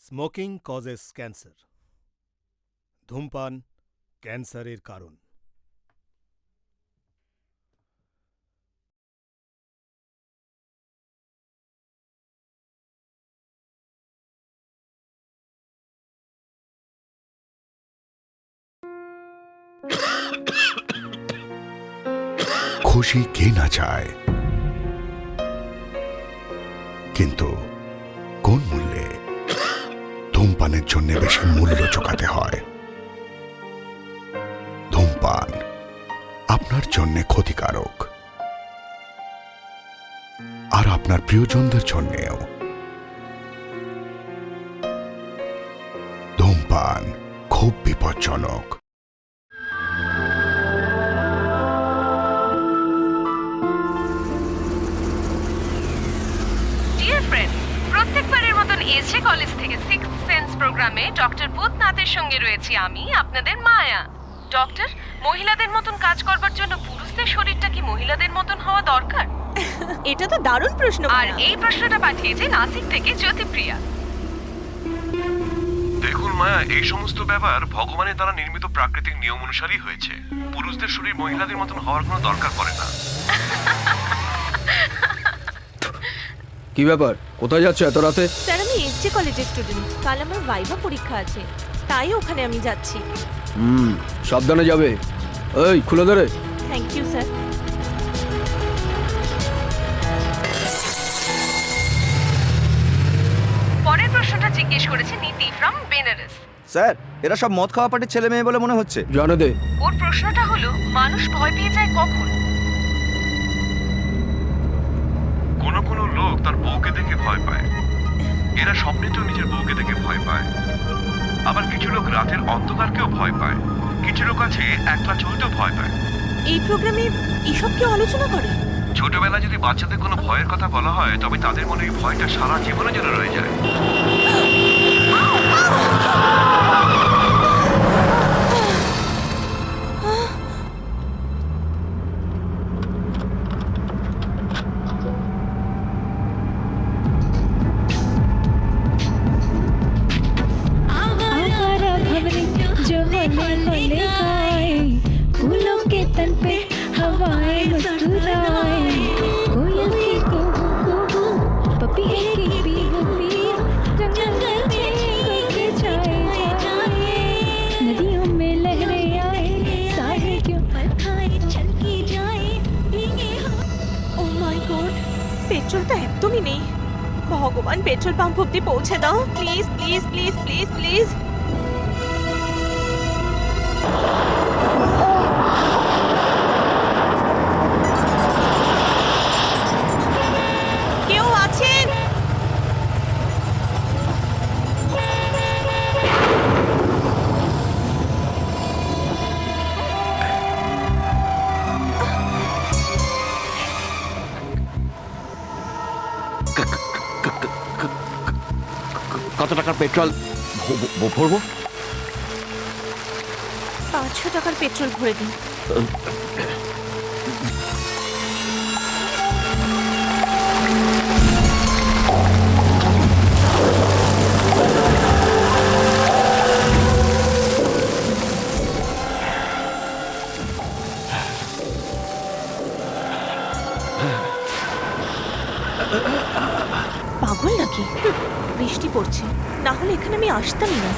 Smoking causes cancer. ধূমপান ক্যান্সারের কারণ। খুশি কে না চায়, কিন্তু কোন মূল্যে? ধূমপানের জন্য বেশি মূল্য চোকাতে হয়। ধূমপান আপনার জন্য ক্ষতিকারক, আর আপনার প্রিয়জনদের জন্যেও। ধূমপান খুব বিপজ্জনক। প্রত্যেকবারের মতন এসে কলেজ থেকে সিক্স সেন্স প্রোগ্রামে ডক্টর ভূতনাথের সঙ্গে রয়েছি আমি, আপনাদের মায়া। ডক্টর, মহিলাদের মতন কাজ করবার জন্য পুরুষদের শরীরটা কি মহিলাদের মতন হওয়া দরকার? এটা তো দারুণ প্রশ্ন। আর এই প্রশ্নটা পাঠিয়েছে নাসিক থেকে জ্যোতিপ্রিয়া। দেখুন মায়া, এই সমস্ত ব্যাপার ভগবানের দ্বারা নির্মিত প্রাকৃতিক নিয়ম অনুসারেই হয়েছে। পুরুষদের শরীর মহিলাদের মতন হওয়ার কোনো দরকার পড়ে না। কি ব্যাপার, কোথায় যাচ্ছ এত রাতে? স্যার, আমি এসজে কলেজের স্টুডেন্ট। কাল আমার ভাইভা পরীক্ষা আছে, তাই ওখানে আমি যাচ্ছি। সাবধানে যাবে। এই খুলে দে রে। Thank you sir. পরের প্রশ্নটা জিজ্ঞেস করেছে নীতি ফ্রম বেনারস। স্যার, এরা সব মদ খাওয়া পার্টির ছেলে মেয়ে বলে মনে হচ্ছে। জানে দে। ওর প্রশ্নটা হলো, মানুষ ভয় পেয়ে যায় কখন? কোনো কোনো লোক তার বউকে দেখে ভয় পায়। এরা স্বপ্নেতেও নিজের বউকে দেখে ভয় পায়। আবার কিছু লোক রাতের অন্ধকারকেও ভয় পায়। কিছু লোক আছে একলা চলতেও ভয় পায়। এই প্রোগ্রামে এসব কি আলোচনা করে? ছোটবেলায় যদি বাচ্চাদের কোনো ভয়ের কথা বলা হয়, তবে তাদের মনে এই ভয়টা সারা জীবনের জন্য রয়ে যায়। फूलों के तन पे हवाएं मुस्कुराए, कोयल की कुहू कुहू, पपीहे की पीहू पीहू, जंगल में के छाए छाए, नदियों में लहरें आए, सारे क्यों पल खाए छलकी जाए। ও মাই গড, পেট্রোল তো একদমই নেই। ভগবান, পেট্রোল পাম্প অব্দি পৌঁছে দাও please please please please please. কেউ আছেন? কত টাকার পেট্রোল ভরবো? 500 টাকার পেট্রোল ভরে দিন। পাগল নাকি? বৃষ্টি পড়ছে, না হলে এখানে আমি আসতামই না।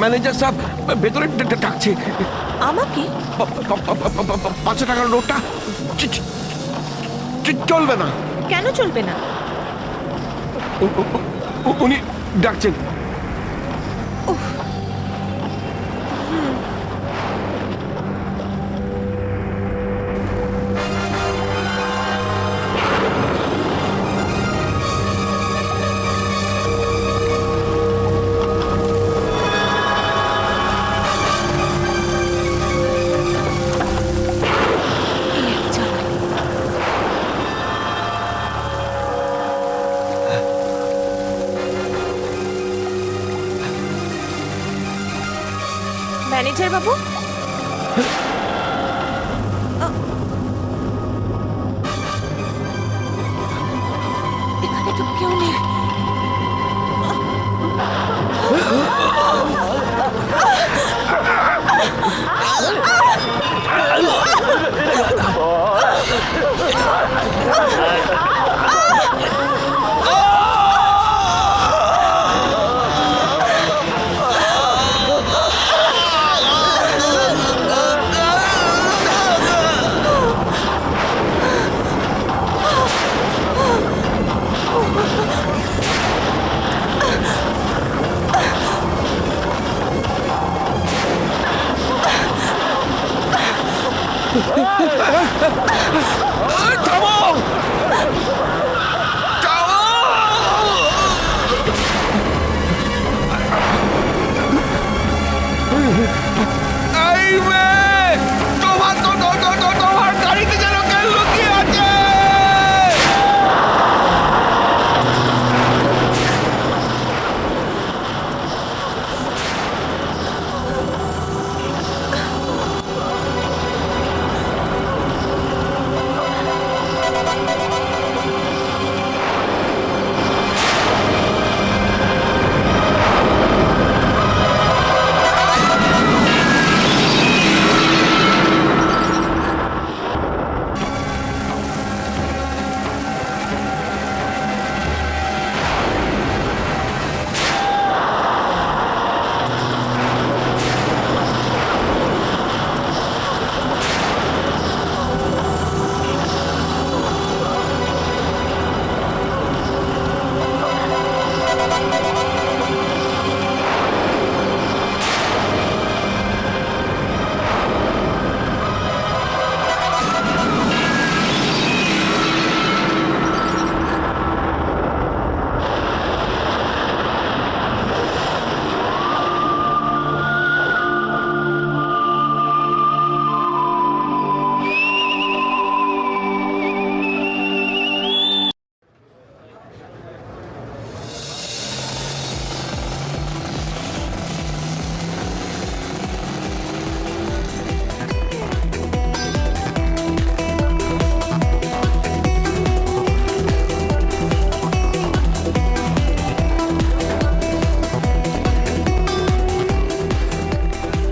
ম্যানেজার সাহেব ভেতরে ডাকছে। আমাকে? 500 টাকার নোটটা চলবে না। কেন চলবে না? উনি ডাকছেন। ম্যানেজার বাবু? এখানে তো কেউ নেই।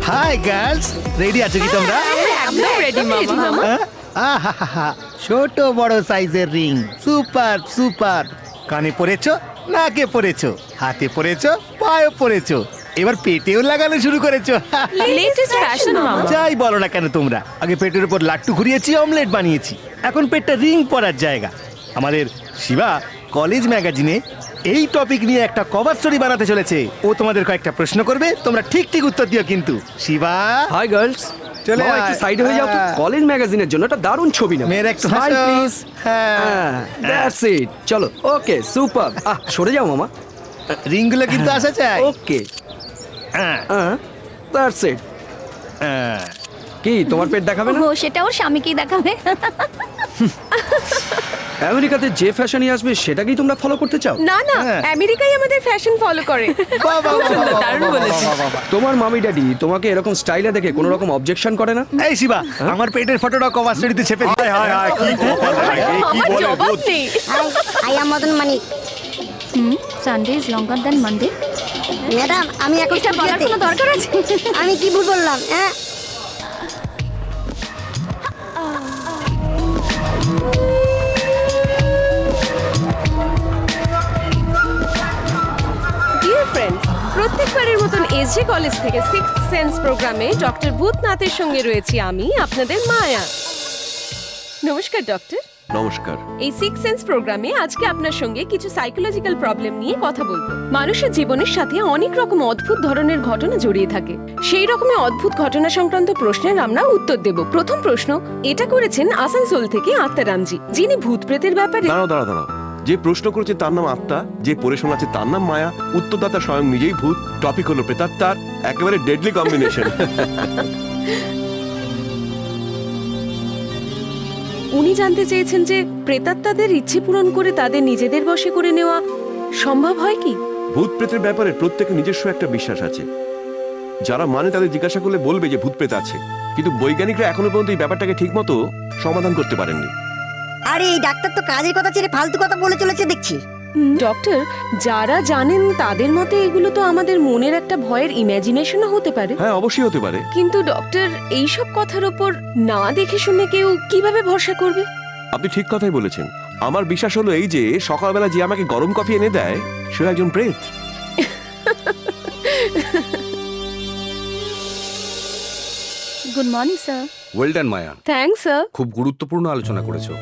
হাই গার্লস, রেডি আছো কি তোমরা? একদম রেডি মামা। আহা, ছোট বড় সাইজের রিং, সুপার সুপার। কানে পরেছো, নাকে পরেছো, হাতে পরেছো, পায়ে পরেছো, এবার পেটেও লাগানো শুরু করেছো। লেটেস্ট ফ্যাশন মামা। যাই বলো না কেন তোমরা, আগে পেটের উপর লাট্টু ঘুরিয়েছি, অমলেট বানিয়েছি, এখন পেটটা রিং পরার জায়গা। আমাদের শিবা কলেজ ম্যাগাজিনে এই টপিক নিয়ে একটা কভার স্টোরি বানাতে চলেছে। ও তোমাদের কয়েকটা প্রশ্ন করবে, তোমরা ঠিক ঠিক উত্তর দিও কিন্তু। শিবা, হাই গার্লস, চলে চলে আয়। একটু সাইডে হয়ে যাও তো। কলেজ ম্যাগাজিনের জন্য একটা দারুণ ছবি না? মেয়ের একটু স্মাইল হাসো। প্লিজ। হ্যাঁ। দ্যাটস ইট, চলো। ওকে, সুপার। সরে যাও মামা। রিংগুলো কিন্তু আসা চাই। ওকে, হ্যাঁ, দ্যাটস ইট। হ্যাঁ। কি তোমার পেট দেখাবে না? ও সেটা ওর স্বামীকেই দেখাবে। আমেরিকাতে যে ফ্যাশনই আসবে সেটাকেই তোমরা ফলো করতে চাও? না না, হ্যাঁ। আমেরিকাই আমাদের ফ্যাশন ফলো করে। বাহ, বাহ, বাহ, বাহ, দারুণ বাহ, বলেছে। বাহ, বাহ, বাহ। তোমার মামি ড্যাডি তোমাকে এরকম স্টাইলে দেখে কোনো রকম অবজেকশন করে না? এই শিবা, আমার পেটের ফটোটা কভার স্টোরিতে ছেপে দিতে। আমার জবাব নেই। I am Madan Manik. Sunday is longer than Monday. Madam, আমি এখন এটা বলার কোনো দরকার আছে? আমি কি ভুল বললাম? হ্যাঁ, ডিয়ার ফ্রেন্ডস, প্রত্যেকবারের মতন এসজে কলেজ থেকে সিক্স সেন্স প্রোগ্রামে ডক্টর ভূতনাথের সঙ্গে রয়েছি আমি, আপনাদের মায়া। নমস্কার ডক্টর। নমস্কার। এই সিক্স সেন্স প্রোগ্রামে আজকে আপনার সঙ্গে কিছু সাইকোলজিক্যাল প্রবলেম নিয়ে কথা বলবো। মানুষের জীবনের সাথে অনেক রকম অদ্ভুত ধরনের ঘটনা জড়িয়ে থাকে। সেই রকমের অদ্ভুত ঘটনা সংক্রান্ত প্রশ্নের আমরা উত্তর দেব। প্রথম প্রশ্ন এটা করেছেন আসানসোল থেকে আত্মারামজি, যিনি ভূত প্রেতের ব্যাপারে। দাঁড়াও। যে প্রশ্ন করেছে তার নাম আত্মা, যে পড়ে শোনাচ্ছে তার নাম মায়া, উত্তরদাতা স্বয়ং নিজেই ভূত, টপিক হলো প্রেতাত্মার, একেবারে ডেডলি কম্বিনেশন। উনি জানতে চেয়েছেন যে প্রেতাত্মাদের ইচ্ছে পূরণ করে তাদের নিজেদের বশে করে নেওয়া সম্ভব হয় কি? ভূত প্রেতের ব্যাপারে প্রত্যেকের নিজস্ব একটা বিশ্বাস আছে। যারা মানে তাদের জিজ্ঞাসা করলে বলবে যে ভূত প্রেত আছে, কিন্তু বৈজ্ঞানিকরা এখনো পর্যন্ত এই ব্যাপারটাকে ঠিক মতো সমাধান করতে পারেননি। আরে এই ডাক্তার তো কাজের কথা ছেড়ে ফালতু কথা বলে চলেছে দেখছি। ডক্টর, যারা জানেন তাদের মতে এগুলো তো আমাদের মনের একটা ভয়ের ইমাজিনেশনও হতে পারে। হ্যাঁ, অবশ্যই হতে পারে। কিন্তু ডক্টর, এইসব কথার উপর না দেখে শুনে কেউ কিভাবে ভরসা করবে? আপনি ঠিক কথাই বলেছেন। আমার বিশ্বাস হলো এই যে সকালবেলা যে আমাকে গরম কফি এনে দেয় সে একজন প্রেত। Good morning sir. Well done Maya, thanks sir. খুব গুরুত্বপূর্ণ আলোচনা করেছো।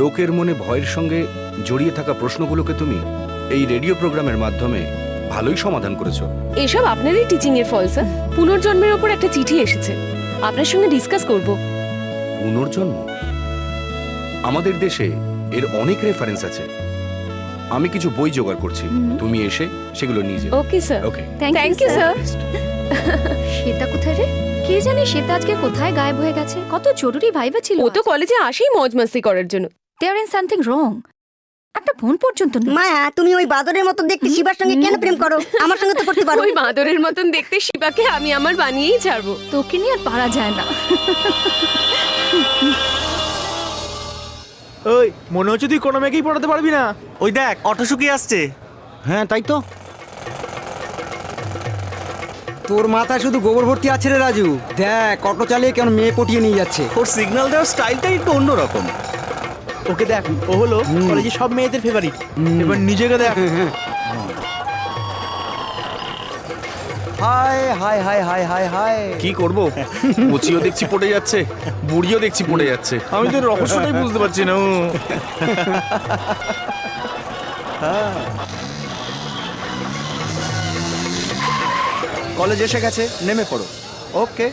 লোকের মনে ভয়ের সঙ্গে জড়িয়ে থাকা প্রশ্নগুলোকে তুমি এই রেডিও প্রোগ্রামের মাধ্যমে ভালোই সমাধান করেছো। এসব আপনারই টিচিং এর ফল স্যার। পুনর্জন্মের উপর একটা চিঠি এসেছে, আপনার সঙ্গে ডিসকাস করব। পুনর্জন্ম? আমাদের দেশে এর অনেক রেফারেন্স আছে। আমি কিছু বই জোগাড় করছি, তুমি এসে সেগুলো নিয়ে যাও। Okay sir. Okay, thank you sir. Shweta কোথায় রে? কে জানে শ্বেতা আজকে কোথায় গায়েব হয়ে গেছে? কত জরুরি ভাইবা ছিল। ও তো কলেজে আসেই মজ মাস্তি করার জন্য। There is something wrong. একটা ফোন পর্যন্ত না। মায়া, তুমি ওই বাদরের মতো দেখতে শিবার সঙ্গে কেন প্রেম করো? আমার সঙ্গে তো করতে পারো। ওই বাঁদরের মতন দেখতে শিবাকে আমি আমার বানিয়েই ছাড়বো। তোকে নিয়ে আর পারা যায় না। ওই মনে হচ্ছে তুই কোনো মেয়েকেই পড়াতে পারবি না। ওই দেখ, অটো শুকিয়ে আসছে। হ্যাঁ তাই তো, তোর মাথায় শুধু গোবর ভর্তি আছে রে রাজু। দেখ অটো চালিয়ে কেমন মেয়ে পটিয়ে নিয়ে যাচ্ছে। ওর সিগন্যাল দেওয়ার স্টাইলটাই একটু অন্যরকম। ওকে দেখ, ও হলো কলেজে সব মেয়েদের ফেভারিট। এবার নিজেকে দেখ। High high high high high high. কি করব? মুচিও দেখছি পড়ে যাচ্ছে, বুড়িও দেখছি পড়ে যাচ্ছে। আমি তো রহস্যটাই বুঝতে পারছি না। কলেজ এসে গেছে, নেমে পড়ো। ওকে,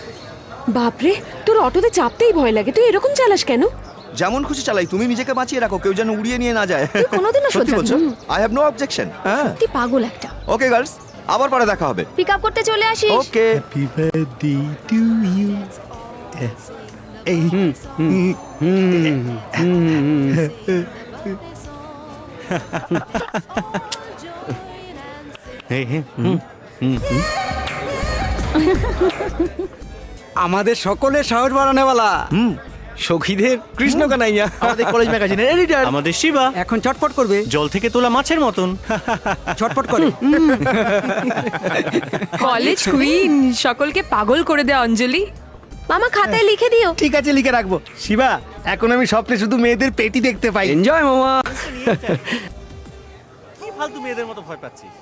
বাপরে, তোর অটোতে চাপতেই ভয় লাগে। তুই এরকম চালাস কেন? যেমন খুশি চালাই, তুমি নিজেকে বাঁচিয়ে রাখো, কেউ যেন উড়িয়ে নিয়ে না যায়। তুই কোনোদিনও সত্যি শোধরাবি বলছো? না। I have no objection. হ্যাঁ, তুই পাগল একটা। ওকে গার্লস, আবার পরে দেখা হবে। পিক আপ করতে চলে আসিস। Okay. Happy birthday to you. আমাদের সকলের সাহস বাড়ানোওয়ালা সখীদের কৃষ্ণ কানাইয়া, আমাদের কলেজ ম্যাগাজিনের এডিটর, আমাদের শিবা এখন চটপট করবে, জল থেকে তোলা মাছের মতন চটপট করে। কলেজ কুইন, সকলকে পাগল করে দে অঞ্জলি। মামা খাতায় লিখে দিও। ঠিক আছে, লিখে রাখবো। শিবা, এখন আমি স্বপ্নে শুধু মেয়েদের পেটি দেখতে পাই। এনজয় মামা। কি ফালতু মেয়েদের মতো ভয় পাচ্ছিস?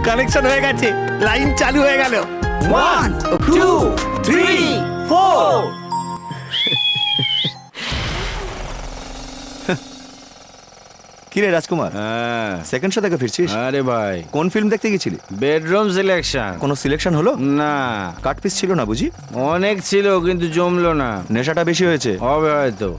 কানেকশন হয়ে গেছে, লাইন চালু হয়ে গেল। 1 2 3 4। কিরে রাজকুমার, হ্যাঁ, সেকেন্ড শো থেকে ফিরছিস? আরে ভাই, কোন ফিল্ম দেখতে গেছিলি? Bedroom selection. কোনো সিলেকশন হলো? না, কাট পিস ছিল না বুঝি? অনেক ছিল কিন্তু জমলো না। নেশাটা বেশি হয়েছে হবে হয়তো।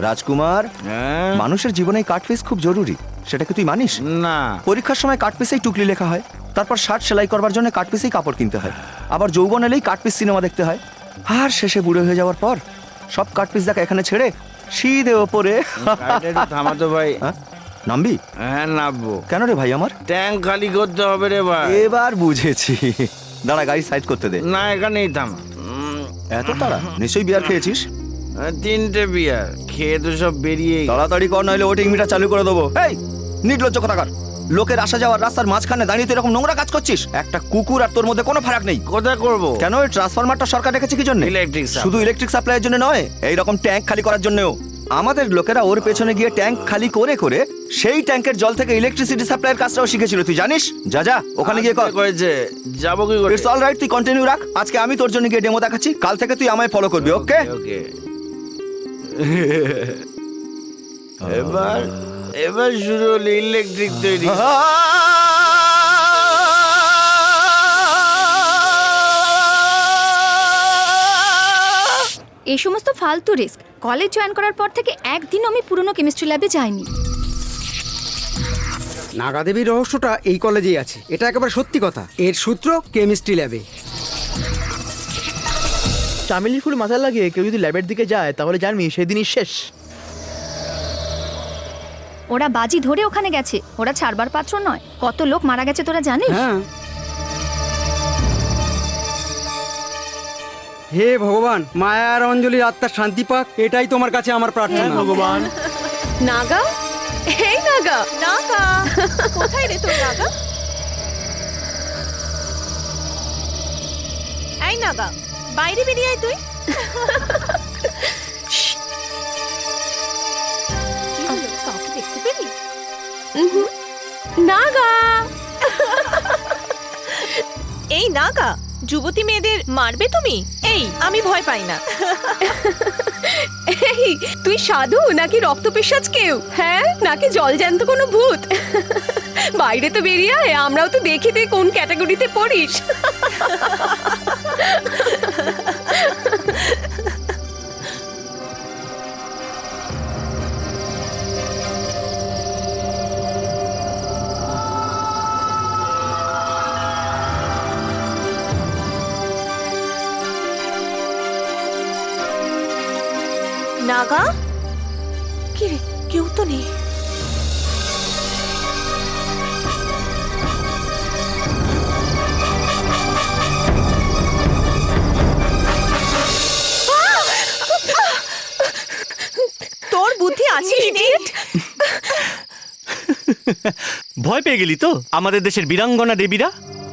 রাজকুমার, হ্যাঁ? মানুষের জীবনে কাট পিস খুব জরুরি, সেটা কি তুই মানিস? না, পরীক্ষার সময় কাট পিসেই টুকলি লেখা হয়, তারপর শার্ট সেলাই করবার জন্য কাট পিসেই কাপড় কিনতে হয়, আবার যৌবন এলেই কাট পিস সিনেমা দেখতে হয়, আর শেষে বুড়ো হয়ে যাওয়ার পর সব কাট পিস দেখা এখানে ছেড়ে সিধে ওপরে। গাড়িটা একটু থামাতো ভাই। হ্যাঁ, নামবি? হ্যাঁ, নামবো। কেন রে ভাই আমার? ট্যাঙ্ক খালি করতে হবে রে ভাই। এবার বুঝেছি। দাঁড়া, গাড়ি সাইড করতে দে। না, এখানেই থাম। এত তাড়া? নিশ্চয়ই বিয়ার খেয়েছিস। 3টে বিয়ার খেয়ে তো সব বেরিয়ে। তাড়াতাড়ি কর, নইলে ওটিং মিটার চালু করে দেবো। এই নির্লজ্জ কথাকার, লোকের আসা যাওয়ার রাস্তার মাঝখানে দাঁড়িয়ে তুই এরকম নোংরা কাজ করছিস। একটা কুকুর আর তোর মধ্যে কোনো ফারাক নেই। কোথায় করবো? কেন? ওই ট্রান্সফরমারটা সরকার রেখেছে কি জন্য? ইলেকট্রিক। শুধু ইলেকট্রিক সাপ্লাইয়ের জন্য নয়, এই রকম ট্যাঙ্ক খালি করার জন্যও। আমাদের লোকেরা ওর পেছনে গিয়ে ট্যাঙ্ক খালি করে করে সেই ট্যাঙ্কের জল থেকে ইলেকট্রিসিটি সাপ্লাইয়ের কাজটাও শিখেছিল, তুই জানিস? যা যা, ওখানে গিয়ে কর। করেছে, যাবো কি করে? ইটস অল রাইট, তুই কন্টিনিউ রাখ। আজকে আমি তোর জন্য গিয়ে ডেমো দেখাচ্ছি, কাল থেকে তুই আমায় ফলো করবি। ওকে ওকে। এবার এবার শুরু হলো ইলেকট্রিক তৈরি। এই সমস্ত ফালতু রিস্ক। কলেজ জয়েন করার পর থেকে একদিনও আমি পুরনো কেমিস্ট্রি ল্যাবে যাইনি। নাগাদেবীর রহস্যটা এই কলেজেই আছে, এটা একেবারে সত্যি কথা। এর সূত্র কেমিস্ট্রি ল্যাবে। চামেলি ফুল মাথায় লাগিয়ে কেউ যদি ল্যাবের দিকে যায় তাহলে জানবি সেদিনই শেষ। ওরা বাজি ধরে ওখানে গেছে, ওরা ছাড়বার পাত্র নয়। কত লোক মারা গেছে তোরা জানিস? হ্যাঁ। হে ভগবান, মায়া আর অঞ্জলির আত্মার শান্তি পাক, এটাই তোমার কাছে আমার প্রার্থনা। ভগবান। নাগা, এই নাগা, নাগা কোথায় রে তোর নাগা? এই নাগা, বাইরে বেরিয়ে আয় তুই। কি হলো, কাউকে দেখতে পেলি? নাগা, এই নাগা, যুবতী মেয়েদের মারবে তুমি? এই, আমি ভয় পাই না। এই, তুই সাধু নাকি রক্তপিশাচ কেউ? হ্যাঁ, নাকি জলজ্যান্ত কোনো ভূত? বাইরে তো বেরিয়ে আয়, আমরাও তো দেখি তুই কোন ক্যাটাগরিতে পড়িস। নাগা, কি রে, কেউ তো নেই। তোর বুদ্ধি আছে ইডিয়েট। ভয় পেয়ে গেলি তো আমাদের দেশের বীরাঙ্গনা দেবীরা?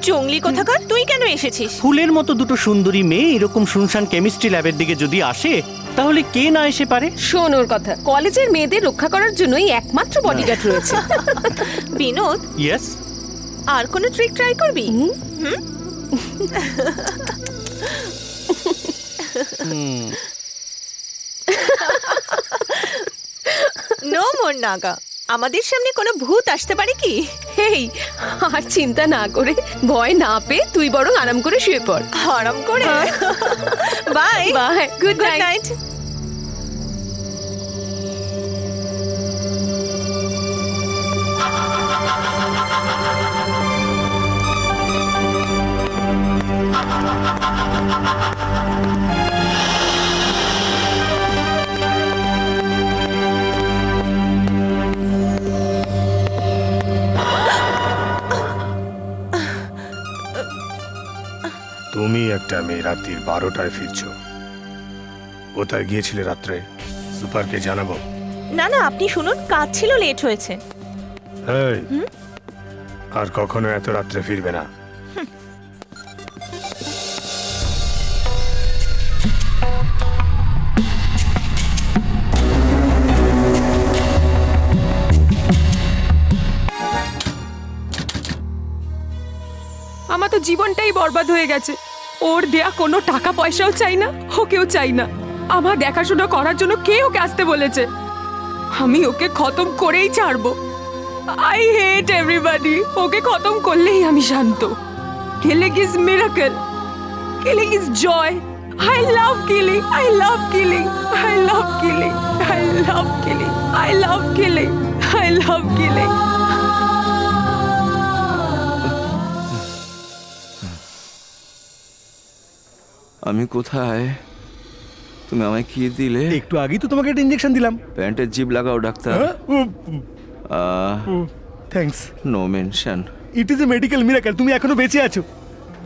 জঙ্গলি কোথাকার, তুই কেন এসেছিস? ফুলের মতো দুটো সুন্দরী মেয়ে এরকম শুনশান কেমিস্ট্রি ল্যাবের দিকে যদি আসে তাহলে কে না এসে পারে? শোন ওর কথা, কলেজের মেয়েদের রক্ষা করার জন্যই একমাত্র বডিগার্ড রয়েছে। বিনোদ, ইয়েস, আর কোনো ট্রিক ট্রাই করবি? নো মোর নাগা, আমাদের সামনে কোনো ভূত আসতে পারে কি? এই, আর চিন্তা না করে, ভয় না পেয়ে তুই বরং আরাম করে শুয়ে পড়। আরাম করে? Bye bye, good night. তুমি একটা মেয়ে রাত্রির 12টায় ফিরছো। কোথায় গিয়েছিলে রাত্রে? সুপারকে জানাবো? না না, আপনি শুনুন, কাজ ছিল, লেট হয়েছে। এই, আর কখনো এত রাত্রে ফিরবে না। আমার তো জীবনটাই বরবাদ হয়ে গেছে। ওর দেয়া কোনো টাকা পয়সাও চাই না, ওকেও চাই না। আমার দেখাশোনা করার জন্য কে ওকে আসতে বলেছে? আমি ওকে খতম করেই ছাড়বো। I hate everybody. ওকে খতম করলেই আমি শান্ত। Killing is miracle, killing is joy. I love killing, I love killing, I love killing, I love killing, I love killing, I love killing. আমি কোথায়? তুমি আমায় কি দিলে? একটু আগেই তো তোমাকে একটা ইঞ্জেকশন দিলাম। প্যান্টের জিভ লাগাও doctor. Thanks. No mention. It is a medical miracle, তুমি এখনো বেঁচে আছো।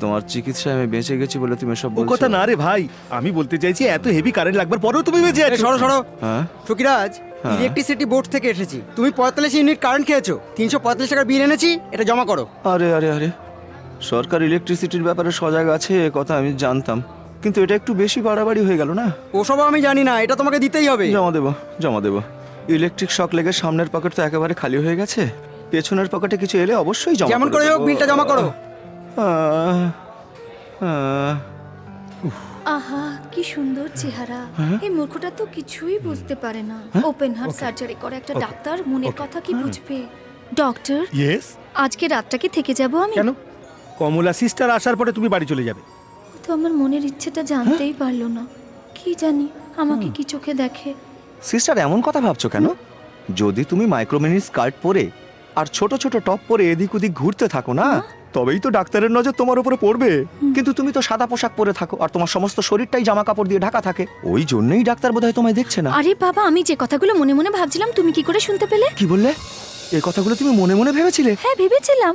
তোমার চিকিৎসায় আমি বেঁচে গেছি বলে তুমি সব ও বলছো? কথা না রে ভাই, আমি বলতে চাইছি এত হেভি কারেন্ট লাগবার পরেও তুমি বেঁচে আছো। সরো সরো। হ্যাঁ ফকিরাজ, হ্যাঁ। ইলেকট্রিসিটি বোর্ড থেকে এসেছি। তুমি 45 ইউনিট কারেন্ট খেয়েছো। 345 টাকার বিল এনেছি, এটা জমা করো। আরে আরে আরে, সরকার ইলেকট্রিসিটির ব্যাপারে সজাগ আছে এ কথা আমি জানতাম, কিন্তু এটা একটু বেশি বাড়াবাড়ি হয়ে গেল না? ওসব আমি জানি না, এটা তোমাকে দিতেই হবে। জমা দেবো জমা দেবো। ইলেকট্রিক শক লেগে সামনের পকেট তো একেবারে খালি হয়ে গেছে, পেছনের পকেটে কিছু এলে অবশ্যই জমা যেমন করে হোক বিলটা জমা করো। আহা কি সুন্দর চেহারা। এই মূর্খটা তো কিছুই বুঝতে পারে না। ওপেন হার্ট সার্জারি করে একটা ডাক্তার মনের কথা কি বুঝবে? Doctor, yes. আজকে রাতটা কি থেকে যাব আমি? কেন? কমলা সিস্টার আসার পরে তুমি বাড়ি চলে যাবে। ও তো আমার মনের ইচ্ছেটা জানতেই পারলো না। কি জানি আমাকে কি চোখে দেখে। সিস্টার এমন কথা ভাবছো কেন? যদি তুমি মাইক্রোমিনি স্কার্ট পরে আর ছোট ছোট টপ পরে এদিক ওদিক ঘুরতে থাকো না, তবেই তো ডাক্তারের নজর তোমার উপরে পড়বে। কিন্তু তুমি তো সাদা পোশাক পরে থাকো আর তোমার সমস্ত শরীরটাই জামা কাপড় দিয়ে ঢাকা থাকে, ওই জন্যই ডাক্তার বোধহয় তোমায় দেখছে না। আরে বাবা, আমি যে কথাগুলো মনে মনে ভাবছিলাম তুমি কি করে শুনতে পেলে? কি বললে? এই কথাগুলো তুমি মনে মনে ভেবেছিলে? হ্যাঁ, ভেবেছিলাম।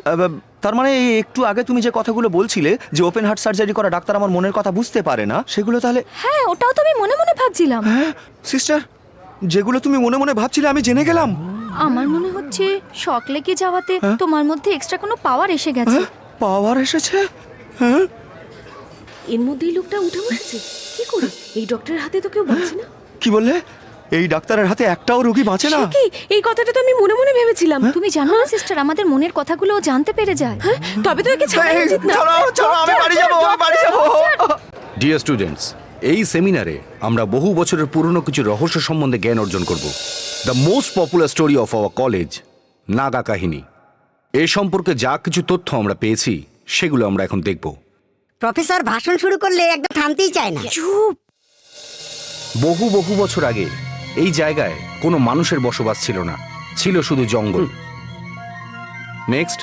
তার মানে এই একটু আগে তুমি যে কথাগুলো বলছিলে যে ওপেন হার্ট সার্জারি করা ডাক্তার আমার মনের কথা বুঝতে পারে না, সেগুলো তাহলে? হ্যাঁ, ওটাও তো আমি মনে মনে ভাবছিলাম। হ্যাঁ সিস্টার, যেগুলো তুমি মনে মনে ভাবছিলে আমি জেনে গেলাম। আমার মনে হচ্ছে শক লেগে যাওয়াতে তোমার মধ্যে এক্সট্রা কোনো পাওয়ার এসে গেছে। পাওয়ার এসেছে? হ্যাঁ, এর মধ্যেই লোকটা উঠে বসেছে কি করে? এই ডক্টরের হাতে তো কেউ বাঁচে না। কি বললে? এই ডাক্তারের হাতে একটাও রোগী বাঁচে না? কি এই কথাটা তো আমি মনে মনে ভেবেছিলাম। তুমি জানো না সিস্টার, আমাদের মনের কথাগুলো ও জানতে পেরে যায়। তবে তো একে ছাড়া উচিত না। আমি বাড়ি যাবো, আমি বাড়ি যাবো। ডিয়ার স্টুডেন্টস, এই সেমিনারে আমরা বহু বছরের পুরনো কিছু রহস্য সম্বন্ধে জ্ঞান অর্জন করব। The most popular story of our college, Naga কাহিনী। এ সম্পর্কে যা কিছু তথ্য আমরা পেয়েছি সেগুলো আমরা এখন দেখব। প্রফেসর ভাষণ শুরু করলে একদম থামতেই চায় না। চুপ। বহু বহু বছর আগে এই জায়গায় কোনো মানুষের বসবাস ছিল না, ছিল শুধু জঙ্গল। নেক্সট,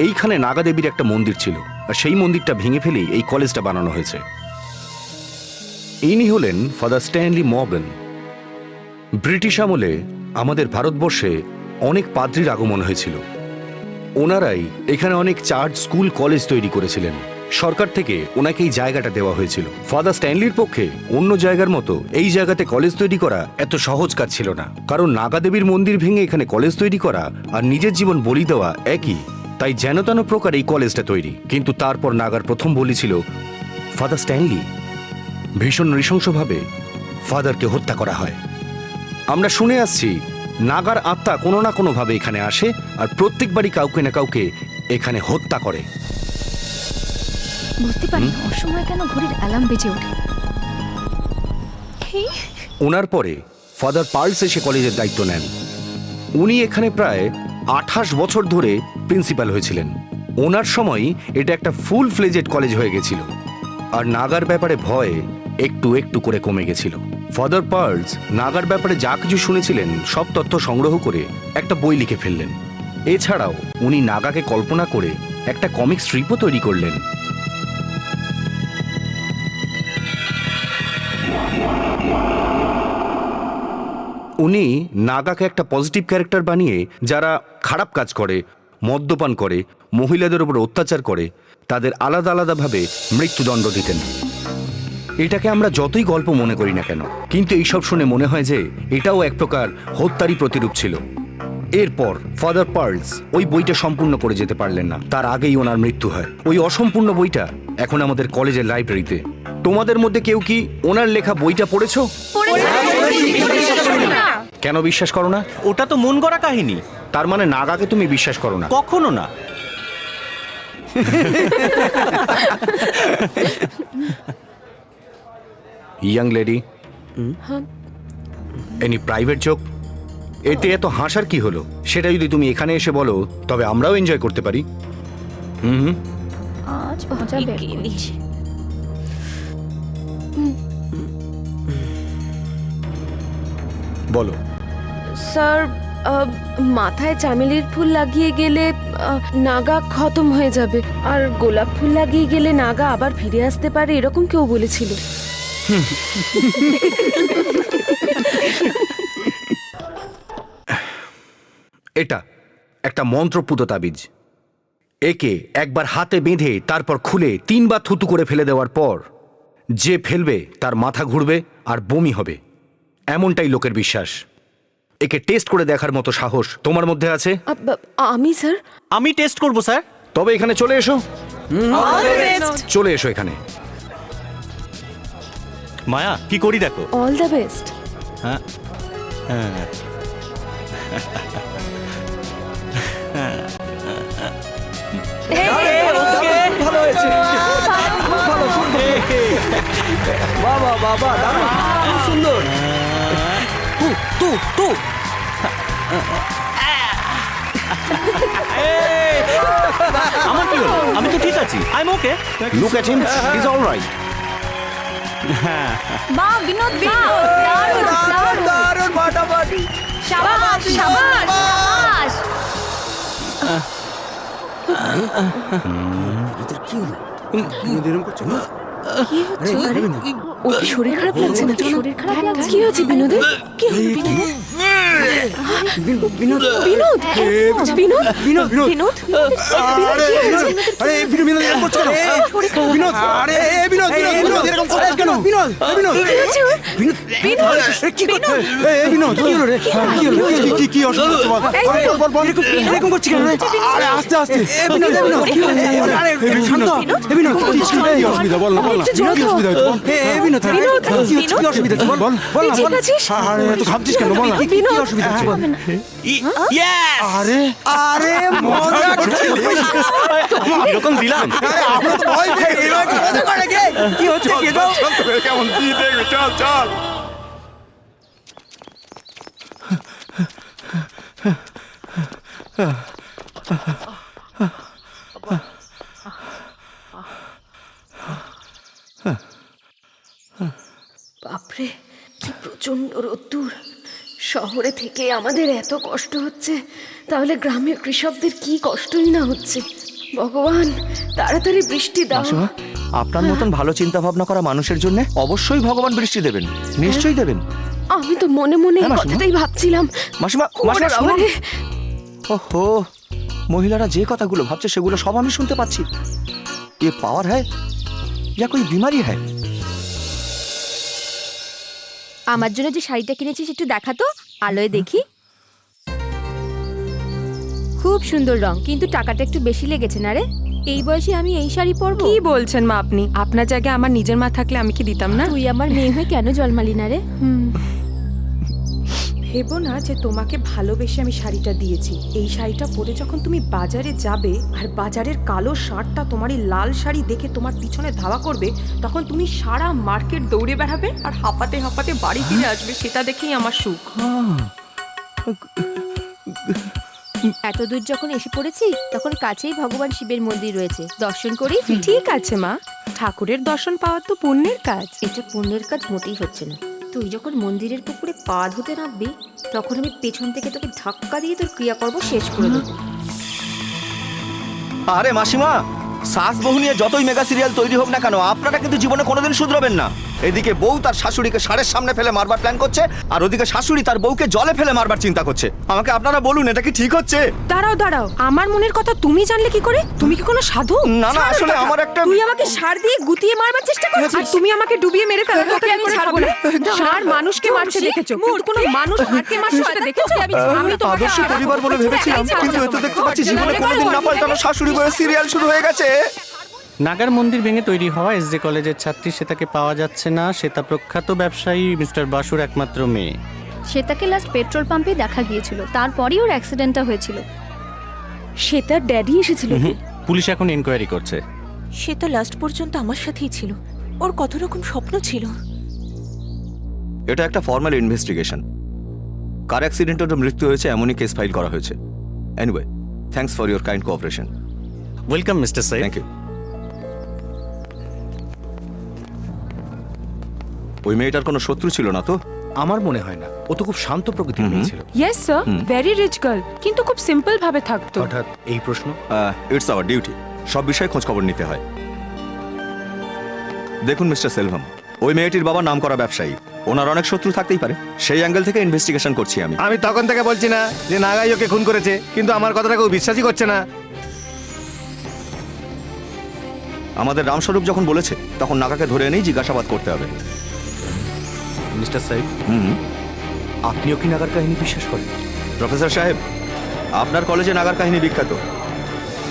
এইখানে নাগা দেবীর একটা মন্দির ছিল, আর সেই মন্দিরটা ভেঙে ফেলেই এই কলেজটা বানানো হয়েছে। ইনি হলেন ফাদার স্ট্যানলি মর্গান। ব্রিটিশ আমলে আমাদের ভারতবর্ষে অনেক পাদ্রির আগমন হয়েছিল। ওনারাই এখানে অনেক চার্চ, স্কুল, কলেজ তৈরি করেছিলেন। সরকার থেকে ওনাকে এই জায়গাটা দেওয়া হয়েছিল। ফাদার স্ট্যানলির পক্ষে অন্য জায়গার মতো এই জায়গাতে কলেজ তৈরি করা এত সহজ কাজ ছিল না, কারণ নাগা দেবীর মন্দির ভেঙে এখানে কলেজ তৈরি করা আর নিজের জীবন বলি দেওয়া একই। তাই যেন তেন প্রকার এই কলেজটা তৈরি। কিন্তু তারপর নাগার প্রথম বলি ছিল ফাদার স্ট্যানলি। ভীষণ নৃশংসভাবে ফাদারকে হত্যা করা হয়। আমরা শুনে আসছি নাগার আত্মা কোনো না কোনোভাবে এখানে আসে আর প্রত্যেকবারই কাউকে না কাউকে এখানে হত্যা করে। বুঝতে পারি অসময় কেন ঘড়ির অ্যালার্ম বেজে ওঠে। ওনার পরে ফাদার পার্লস এসে কলেজের দায়িত্ব নেন। উনি এখানে প্রায় 28 বছর ধরে প্রিন্সিপাল হয়েছিলেন। ওনার সময় এটা একটা ফুল ফ্লেজেড কলেজ হয়ে গেছিল, আর নাগার ব্যাপারে ভয় একটু একটু করে কমে গেছিল। ফাদার পার্লস নাগার ব্যাপারে যা কিছু শুনেছিলেন সব তথ্য সংগ্রহ করে একটা বই লিখে ফেললেন। এছাড়াও উনি নাগাকে কল্পনা করে একটা কমিক স্ট্রিপও তৈরি করলেন। উনি নাগাকে একটা পজিটিভ ক্যারেক্টার বানিয়ে যারা খারাপ কাজ করে, মদ্যপান করে, মহিলাদের উপর অত্যাচার করে, তাদের আলাদা আলাদাভাবে মৃত্যুদণ্ড দিতেন। এটাকে আমরা যতই গল্প মনে করি না কেন, কিন্তু এইসব শুনে মনে হয় যে এটাও এক প্রকার হত্যারই প্রতিরূপ ছিল। এরপর ফাদার পার্লস ওই বইটা সম্পূর্ণ করে যেতে পারলেন না, তার আগেই ওনার মৃত্যু হয়। ওই অসম্পূর্ণ বইটা এখন আমাদের কলেজের লাইব্রেরিতে। তোমাদের মধ্যে কেউ কি ওনার লেখা বইটা পড়েছো? কেন বিশ্বাস করো না? ওটা তো মন গড়া কাহিনী। তার মানে নাগাকে তুমি বিশ্বাস করো না? কখনো না। Young lady, any private joke? এতে এত হাসার কি হলো? সেটা যদি তুমি এখানে এসে বলো তবে আমরাও এনজয় করতে পারি। আজ মজা বের করছি। বলো। স্যার, মাথায় চামেলির ফুল লাগিয়ে গেলে নাগা খতম হয়ে যাবে, আর গোলাপ ফুল লাগিয়ে গেলে নাগা আবার ফিরে আসতে পারে, এরকম কেউ বলেছিল। এটা একটা মন্ত্রপুত তাবিজ। একে একবার হাতে বেঁধে তারপর খুলে 3 বার থুতু করে ফেলে দেওয়ার পর যে ফেলবে তার মাথা ঘুরবে আর বমি হবে, এমনটাই লোকের বিশ্বাস। একে টেস্ট করে দেখার মতো সাহস তোমার মধ্যে আছে? আমি স্যার? আমি টেস্ট করব স্যার। তবে এখানে চলে এসো। চলে এসো এখানে। মায়া, কি করি দেখো। All the best. হ্যাঁ হ্যাঁ ভালো হয়েছে। বাবা বাবা, দারুণ সুন্দর। তু আমার কি হলো? আমি তো ঠিক আছি। I am okay. Look at him, he is alright. বাহ বিনোদ, দারুণ দারুণ দারুণ, ফাটাফাটি। শাবাশ শাবাশ শাবাশ। কি হলো এরকম করছো না? কি হচ্ছে? ও কি শরীর খারাপ লাগছে না? শরীর খারাপ লাগছে? কি হয়েছে বিনোদের? কি হলো বিনোদের? বিনোদ বিনোদ বিনোদ বিনোদ বিনোদ বিনোদ আরে বিনোদ বিনোদ এরকম করছো কেন? বিনোদ আরে বিনোদ বিনোদ এরকম করছো কেন? বিনোদ বিনোদ বিনোদ কি করছো? বিনোদ কি হলো রে? কি হলো? কি অসুবিধা তোমার? বল বল এরকম করছিস কেন? আরে আস্তে আস্তে বিনোদ বিনোদ কি হলো? আরে শান্ত বিনোদ কি অসুবিধা বল না বল না কি অসুবিধা হচ্ছে বল? বিনোদ কি অসুবিধা হচ্ছে বল বল বল না বল। আরে তুই ভাবছিস কেন বল না কি অসুবিধা হচ্ছে বল? আরে আরে মজা করছিস এরকম দিলাম আরে আমরা তো ভয় পেয়ে গেছি মজা করে গে কি হচ্ছে কি দাও কেমন কি দেখবে চল চল বাপরে কি প্রচন্ড রোদ্দুর। শহরে থেকে আমাদের এত কষ্ট হচ্ছে, তাহলে গ্রামের কৃষকদের কি কষ্টই না হচ্ছে। ভগবান তাড়াতাড়ি বৃষ্টি দাও। মাসিমা, আপনার মতন ভালো চিন্তা ভাবনা করা মানুষের জন্য অবশ্যই ভগবান বৃষ্টি দেবেন, নিশ্চয়ই দেবেন। আমি তো মনে মনে এই হ্যাঁ, মাসিমা। কথাটাই ভাবছিলাম। মাসিমা মাসিমা শুনুন। ওহো, মহিলারা যে কথাগুলো ভাবছে সেগুলো সব আমি শুনতে পাচ্ছি। এ পাওয়ার হ্যায় ইয়া কোই বিমারি হ্যায়? আমার জন্য যে শাড়িটা কিনেছিস একটু দেখা তো, আলোয় দেখি। খুব সুন্দর রং, কিন্তু টাকাটা একটু বেশি লেগেছে না রে? এই বয়সে আমি এই শাড়ি পরবো? কি বলছেন মা আপনি? আপনার জায়গায় আমার নিজের মা থাকলে আমি কি দিতাম না? তুই আমার মেয়ে হয়ে কেন জন্মালি না রে? ভেবো না যে তোমাকে ভালোবেসে আমি শাড়িটা দিয়েছি। এই শাড়িটা পরে যখন তুমি বাজারে যাবে আর বাজারের কালো ষাঁড়টা তোমার এই লাল শাড়ি দেখে তোমার পিছনে ধাওয়া করবে, তখন তুমি সারা মার্কেট দৌড়ে বেড়াবে আর হাঁপাতে হাঁপাতে বাড়ি ফিরে আসবে। সেটা দেখেই আমার সুখ। এত দূর যখন এসে পড়েছি তখন কাছেই ভগবান শিবের মন্দির রয়েছে, দর্শন করি। ঠিক আছে মা, ঠাকুরের দর্শন পাওয়া তো পুণ্যের কাজ। এটা পুণ্যের কাজ মোটেই হচ্ছে না। তুই যখন মন্দিরের পুকুরে পা ধুতে নামবি তখন আমি পেছন থেকে তোকে ধাক্কা দিয়ে তোর ক্রিয়াকর্ম শেষ করে দেবো। আরে মাসিমা, সাস বহু নিয়ে যতই মেগা সিরিয়াল তৈরি হোক না কেন, আপনারা কিন্তু জীবনে কোনোদিন শুধরাবেন না। এদিকে বউ তার শাশুড়িকে ষাঁড়ের সামনে ফেলে মারবার প্ল্যান করছে, আর ওদিকে শাশুড়ি তার বউকে জলে ফেলে মারবার চিন্তা করছে। আমাকে আপনারা বলুন, এটা কি ঠিক হচ্ছে? দাঁড়াও দাঁড়াও, আমার মনের কথা তুমি জানলে কি করে? তুমি কি কোনো সাধু? না না, আসলে আমার একটা তুই আমাকে ষাঁড় দিয়ে গুতিয়ে মারবার চেষ্টা করছিস, আর তুমি আমাকে ডুবিয়ে মেরে ফেলো। তোকে আমি ছাড়বো না। ষাঁড় মানুষকে মারতে দেখেছো, কিন্তু কোনো মানুষ ষাঁড়কে মারতে সেটা দেখেছো? আমি তোমাকে আদর্শ পরিবার বলে ভেবেছিলাম, কিন্তু এত দেখতে পাচ্ছি জীবনে কোনোদিন না পাল্টানো শাশুড়ি বউয়ের সিরিয়াল শুরু হয়ে গেছে। নাগার মন্দির ভেঙে তৈরি হওয়া এসডি কলেজের ছাত্রী শ্বেতাকে পাওয়া যাচ্ছে না। শ্বেতা প্রখ্যাত ব্যবসায়ী মিস্টার বাসুর একমাত্র মেয়ে। শ্বেতাকে লাস্ট পেট্রোল পাম্পে দেখা গিয়েছিল, তারপরেই ওর অ্যাক্সিডেন্টটা হয়েছিল। শ্বেতার ড্যাডি এসেছিল। পুলিশ এখন ইনকোয়ারি করছে। সে তো লাস্ট পর্যন্ত আমার সাথেই ছিল। ওর কত রকম স্বপ্ন ছিল। এটা একটা ফর্মাল ইনভেস্টিগেশন। কার অ্যাক্সিডেন্টে ওর মৃত্যু হয়েছে এমনই কেস ফাইল করা হয়েছে। Anyway, thanks for your kind cooperation. Welcome mister Saeed. Thank you. ওই মেয়েটার কোনো শত্রু ছিল না তো? আমার মনে হয় না, ও তো খুব শান্ত প্রকৃতির মেয়ে ছিল। Yes sir, very rich girl, কিন্তু খুব সিম্পল ভাবে থাকতো। হঠাৎ এই প্রশ্ন? ইটস আওয়ার ডিউটি, সব বিষয়ে খোঁজ খবর নিতে হয়। দেখুন মিস্টার সেলভাম, ওই মেয়েটির বাবা নামকরা ব্যবসায়ী, ওনার অনেক শত্রু থাকতেই পারে। সেই অ্যাঙ্গেল থেকে ইনভেস্টিগেশন করছি আমি। আমি তখন থেকে বলছি না যে নাগাই ওকে খুন করেছে, কিন্তু আমার কথাটা কেউ বিশ্বাসই করছে না। আমাদের রামস্বরূপ যখন বলেছে তখন নাগাকে ধরে এনেই জিজ্ঞাসাবাদ করতে হবে। মিস্টার সাইদ, আপনিও কি নাগার কাহিনী বিশ্বাস করেন? প্রফেসর সাহেব, আপনার কলেজে নাগার কাহিনী বিখ্যাত,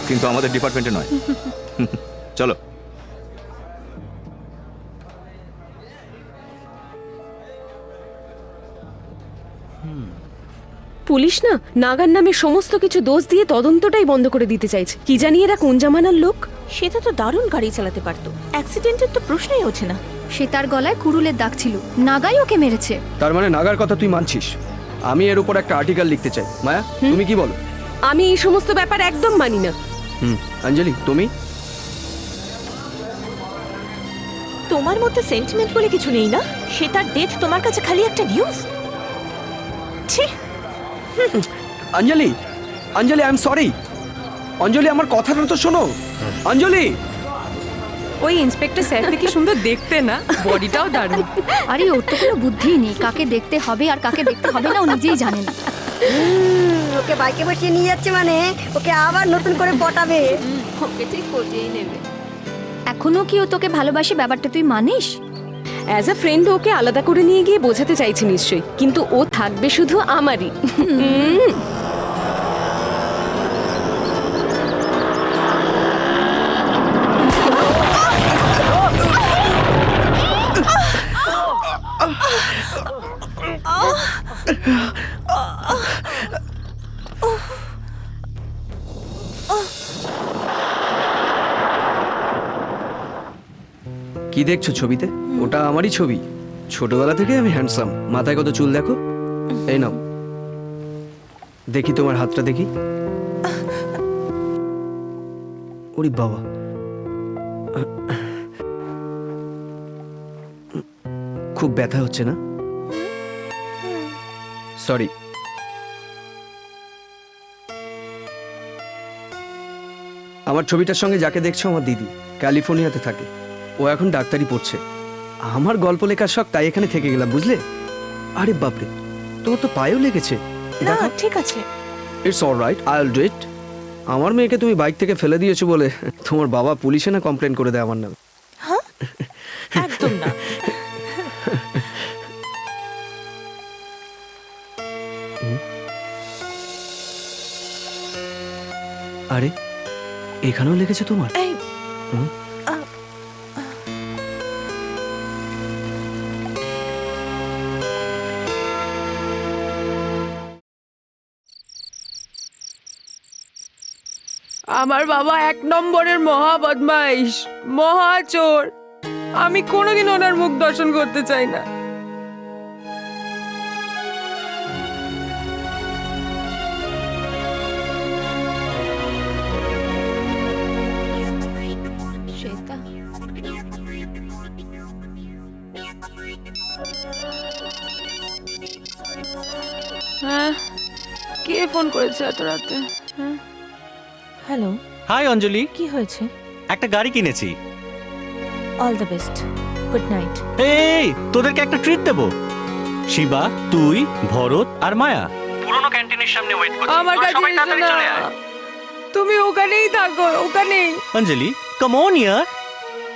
কিন্তু আমাদের ডিপার্টমেন্টে নয়। চলো। পুলিশ না নাগার নামে সমস্ত কিছু দোষ দিয়ে তদন্তটাই বন্ধ করে দিতে চাইছে। কি জানি এরা কোন জামানার লোক। সেটা তো দারুণ গাড়ি চালাতে পারতো, অ্যাক্সিডেন্টের তো প্রশ্নই ওঠে না। সে তার গলায় কুড়ুলের দাগ ছিল, নাগাই ওকে মেরেছে। তার মানে নাগার কথা তুই মানছিস? আমি এর উপর একটা আর্টিকেল লিখতে চাই। মায়া, তুমি কি বলো? আমি এই সমস্ত ব্যাপার একদম মানি না। অঞ্জলি, তুমি? তোমার মধ্যে সেন্টিমেন্ট বলে কিছু নেই না? সে তার ডেথ তোমার কাছে খালি একটা news. Anjali, Anjali, I am sorry. Anjali আমার কথাটা তো শোনো। অঞ্জলি, ওই ইন্সপেক্টর স্যারকে কি সুন্দর দেখতে না, বডিটাও দারুণ। আরে ওর তো কোনো বুদ্ধি নেই, কাকে দেখতে হবে আর কাকে দেখতে হবে না ও নিজেই জানে না। ওকে বাইকে বসিয়ে নিয়ে যাচ্ছে মানে ওকে আবার নতুন করে পটাবে। ওকে ঠিক পটিয়েই নেবে। এখনো কি ও তোকে ভালোবাসে ব্যাপারটা তুই মানিস? অ্যাজ আ ফ্রেন্ড ওকে আলাদা করে নিয়ে গিয়ে বোঝাতে চাইছি নিশ্চয়ই, কিন্তু ও থাকবে শুধু আমারই। কি দেখছো ছবিতে? ওটা আমারই ছবি। ছোটবেলা থেকে আমি হ্যান্ডসাম। মাথায় কত চুল দেখো। এই নাও, দেখি তোমার হাতটা দেখি। ওরে বাবা, খুব ব্যথা হচ্ছে না? সরি। আমার ছবিটার সঙ্গে যাকে দেখছো আমার দিদি, ক্যালিফোর্নিয়াতে থাকে। ও এখন ডাক্তারি পড়ছে। আমার গল্প লেখার শখ, তাই এখানে থেকে গেলাম, বুঝলে? আরে বাপরে, তোর তো পায়েও লেগেছে। না ঠিক আছে। It's alright, I will do it. আমার মেয়েকে তুমি বাইক থেকে ফেলে দিয়েছো বলে তোমার বাবা পুলিশে না কমপ্লেন করে দেয় আমার নামে। হ্যাঁ, একদম না। আরে এখানেও লেগেছে তোমার? এই হুম? আমার বাবা 1 নম্বরের মহা বদমাইশ, মহা চোর। আমি কোনোদিন ওনার মুখ দর্শন করতে চাই না। শ্বেতা, হ্যাঁ, কে ফোন করেছে এত রাতে? হ্যাঁ, হ্যালো, হাই অঞ্জলি, কি হয়েছে? একটা গাড়ি কিনেছি। All the best, good night. এই তোদেরকে একটা ট্রিট দেবো। শিবা, তুই, ভরত আর মায়া পুরনো ক্যান্টিনের সামনে ওয়েট করছি। আমার কাছে এসো না। তুমি ওখানেই থাকো, ওখানেই। অঞ্জলি, কাম অন ইয়ার।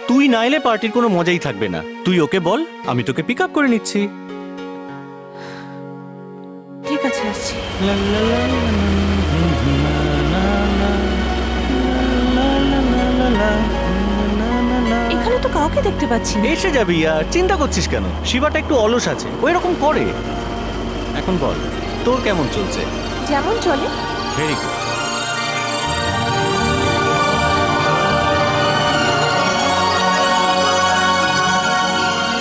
তুই না এলে পার্টির কোনো মজাই থাকবে না। তুই ওকে বল, আমি তোকে পিক আপ করে নিচ্ছি। ঠিক আছে, আসছি। এখানে তো কাউকে দেখতে পাচ্ছি না। এসে যাবি আর চিন্তা করছিস কেন? শিবাটা একটু অলস আছে, ওই রকম করে। এখন বল, তোর কেমন চলছে? যেমন চলে। Very good.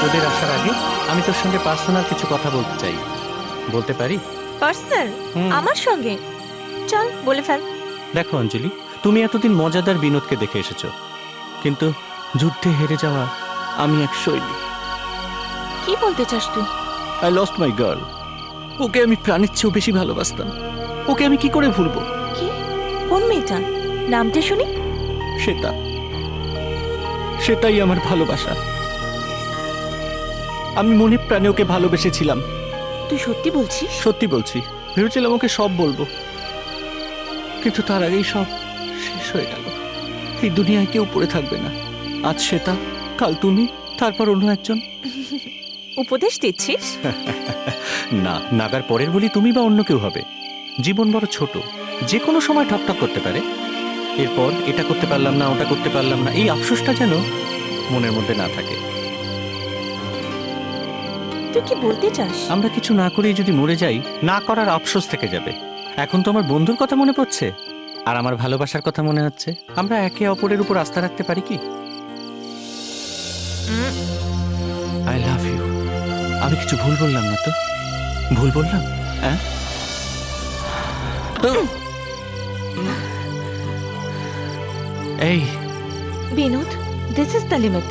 তোদের আসার আগে আমি তোর সঙ্গে পার্সোনাল কিছু কথা বলতে চাই। বলতে পারি? পার্সোনাল? আমার সঙ্গে? চল বলে ফেল। দেখো অঞ্জলি, তুমি এতদিন মজাদার বিনোদকে দেখে এসেছো, কিন্তু যুদ্ধে হেরে যাওয়া আমি এক সৈনিক। কি বলতে চাস তুই? I lost my girl. ওকে আমি প্রাণের চেয়েও বেশি ভালোবাসতাম। ওকে আমি কি করে ভুলবো? কি? কোন মেয়েটা? নামটা শুনি। শ্বেতা। সেটাই আমার ভালোবাসা। আমি মনে প্রাণে ওকে ভালোবেসেছিলাম। তুই সত্যি বলছিস? সত্যি বলছি। ভেবেছিলাম ওকে সব বলবো, কিন্তু তার আগেই সব শেষ হয়ে গেল। এই দুনিয়ায় কেউ পড়ে থাকবে না। আজ শ্বেতা, কাল তুমি, তারপর অন্য একজন। উপদেশ দিচ্ছিস? না, নাগার পরের বলি তুমি বা অন্য কেউ হবে। জীবন বড় ছোট, যে কোনো সময় ঠকঠক করতে পারে। এরপর এটা করতে পারলাম না, ওটা করতে পারলাম না, এই আফসোসটা যেন মনের মধ্যে না থাকে। তুই কি বলতে চাস? আমরা কিছু না করেই যদি মরে যাই, না করার আফসোস থেকে যাবে। এখন তো আমার বন্ধুর কথা মনে পড়ছে, আর আমার ভালোবাসার কথা মনে হচ্ছে। আমরা একে অপরের উপর আস্থা রাখতে পারি কি? I love you. আমি কিছু ভুল বললাম না তো? ভুল বললাম? হ্যাঁ। এই Binod, this is the limit.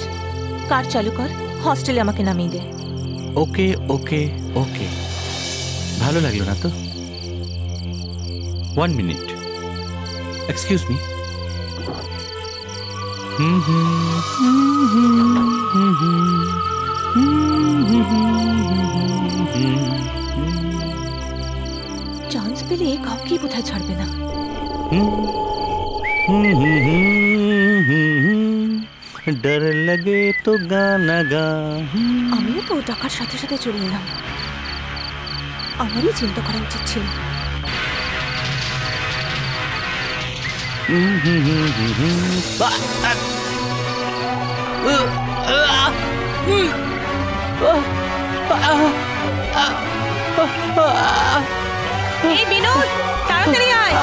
Car চালু কর, হস্টেলে আমাকে নামিয়ে দে। ওকে ওকে ওকে। ভালো লাগলো না তো? 1 মিনিট। Excuse me. চান্স পেলে কাউকেই বোধহয় ছাড়বে না। ডর লাগে তো গানা গা। আমিও তো টাকার সাথে সাথে চলে এলাম, আমারই চিন্তা করা উচিত ছিল। এই বিনোদ, তাড়াতাড়ি আয়।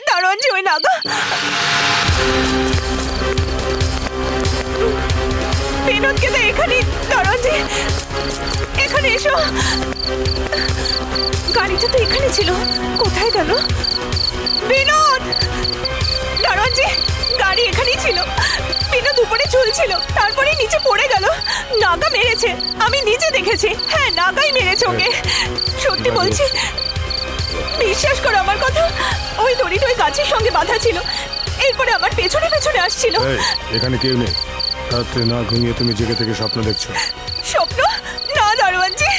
দারোয়ানজি, ওই নাগা। বিনোদকে তো এখানে। দারোয়ানজি, এখানে এসো। গাড়িটা তো এখানে ছিল, কোথায় গেল বিনোদ? দারোয়ানজি, গাড়ি এখানেই ছিল। বিনোদ উপরে ঝুলছিল, তারপরে নিচে পড়ে গেল। নাগা মেরেছে, আমি নিজে দেখেছি। হ্যাঁ, নাগাই মেরেছে ওকে, সত্যি বলছি। বিশ্বাস করো আমার কথা, ওই দড়িটা ওই গাছের সঙ্গে বাঁধা ছিল। এরপরে আমার পেছনে পেছনে আসছিল। এখানে কেউ নেই? রাত্রে না ঘুমিয়ে তুমি জেগে থেকে স্বপ্ন দেখছো? স্বপ্ন না দারোয়ানজি।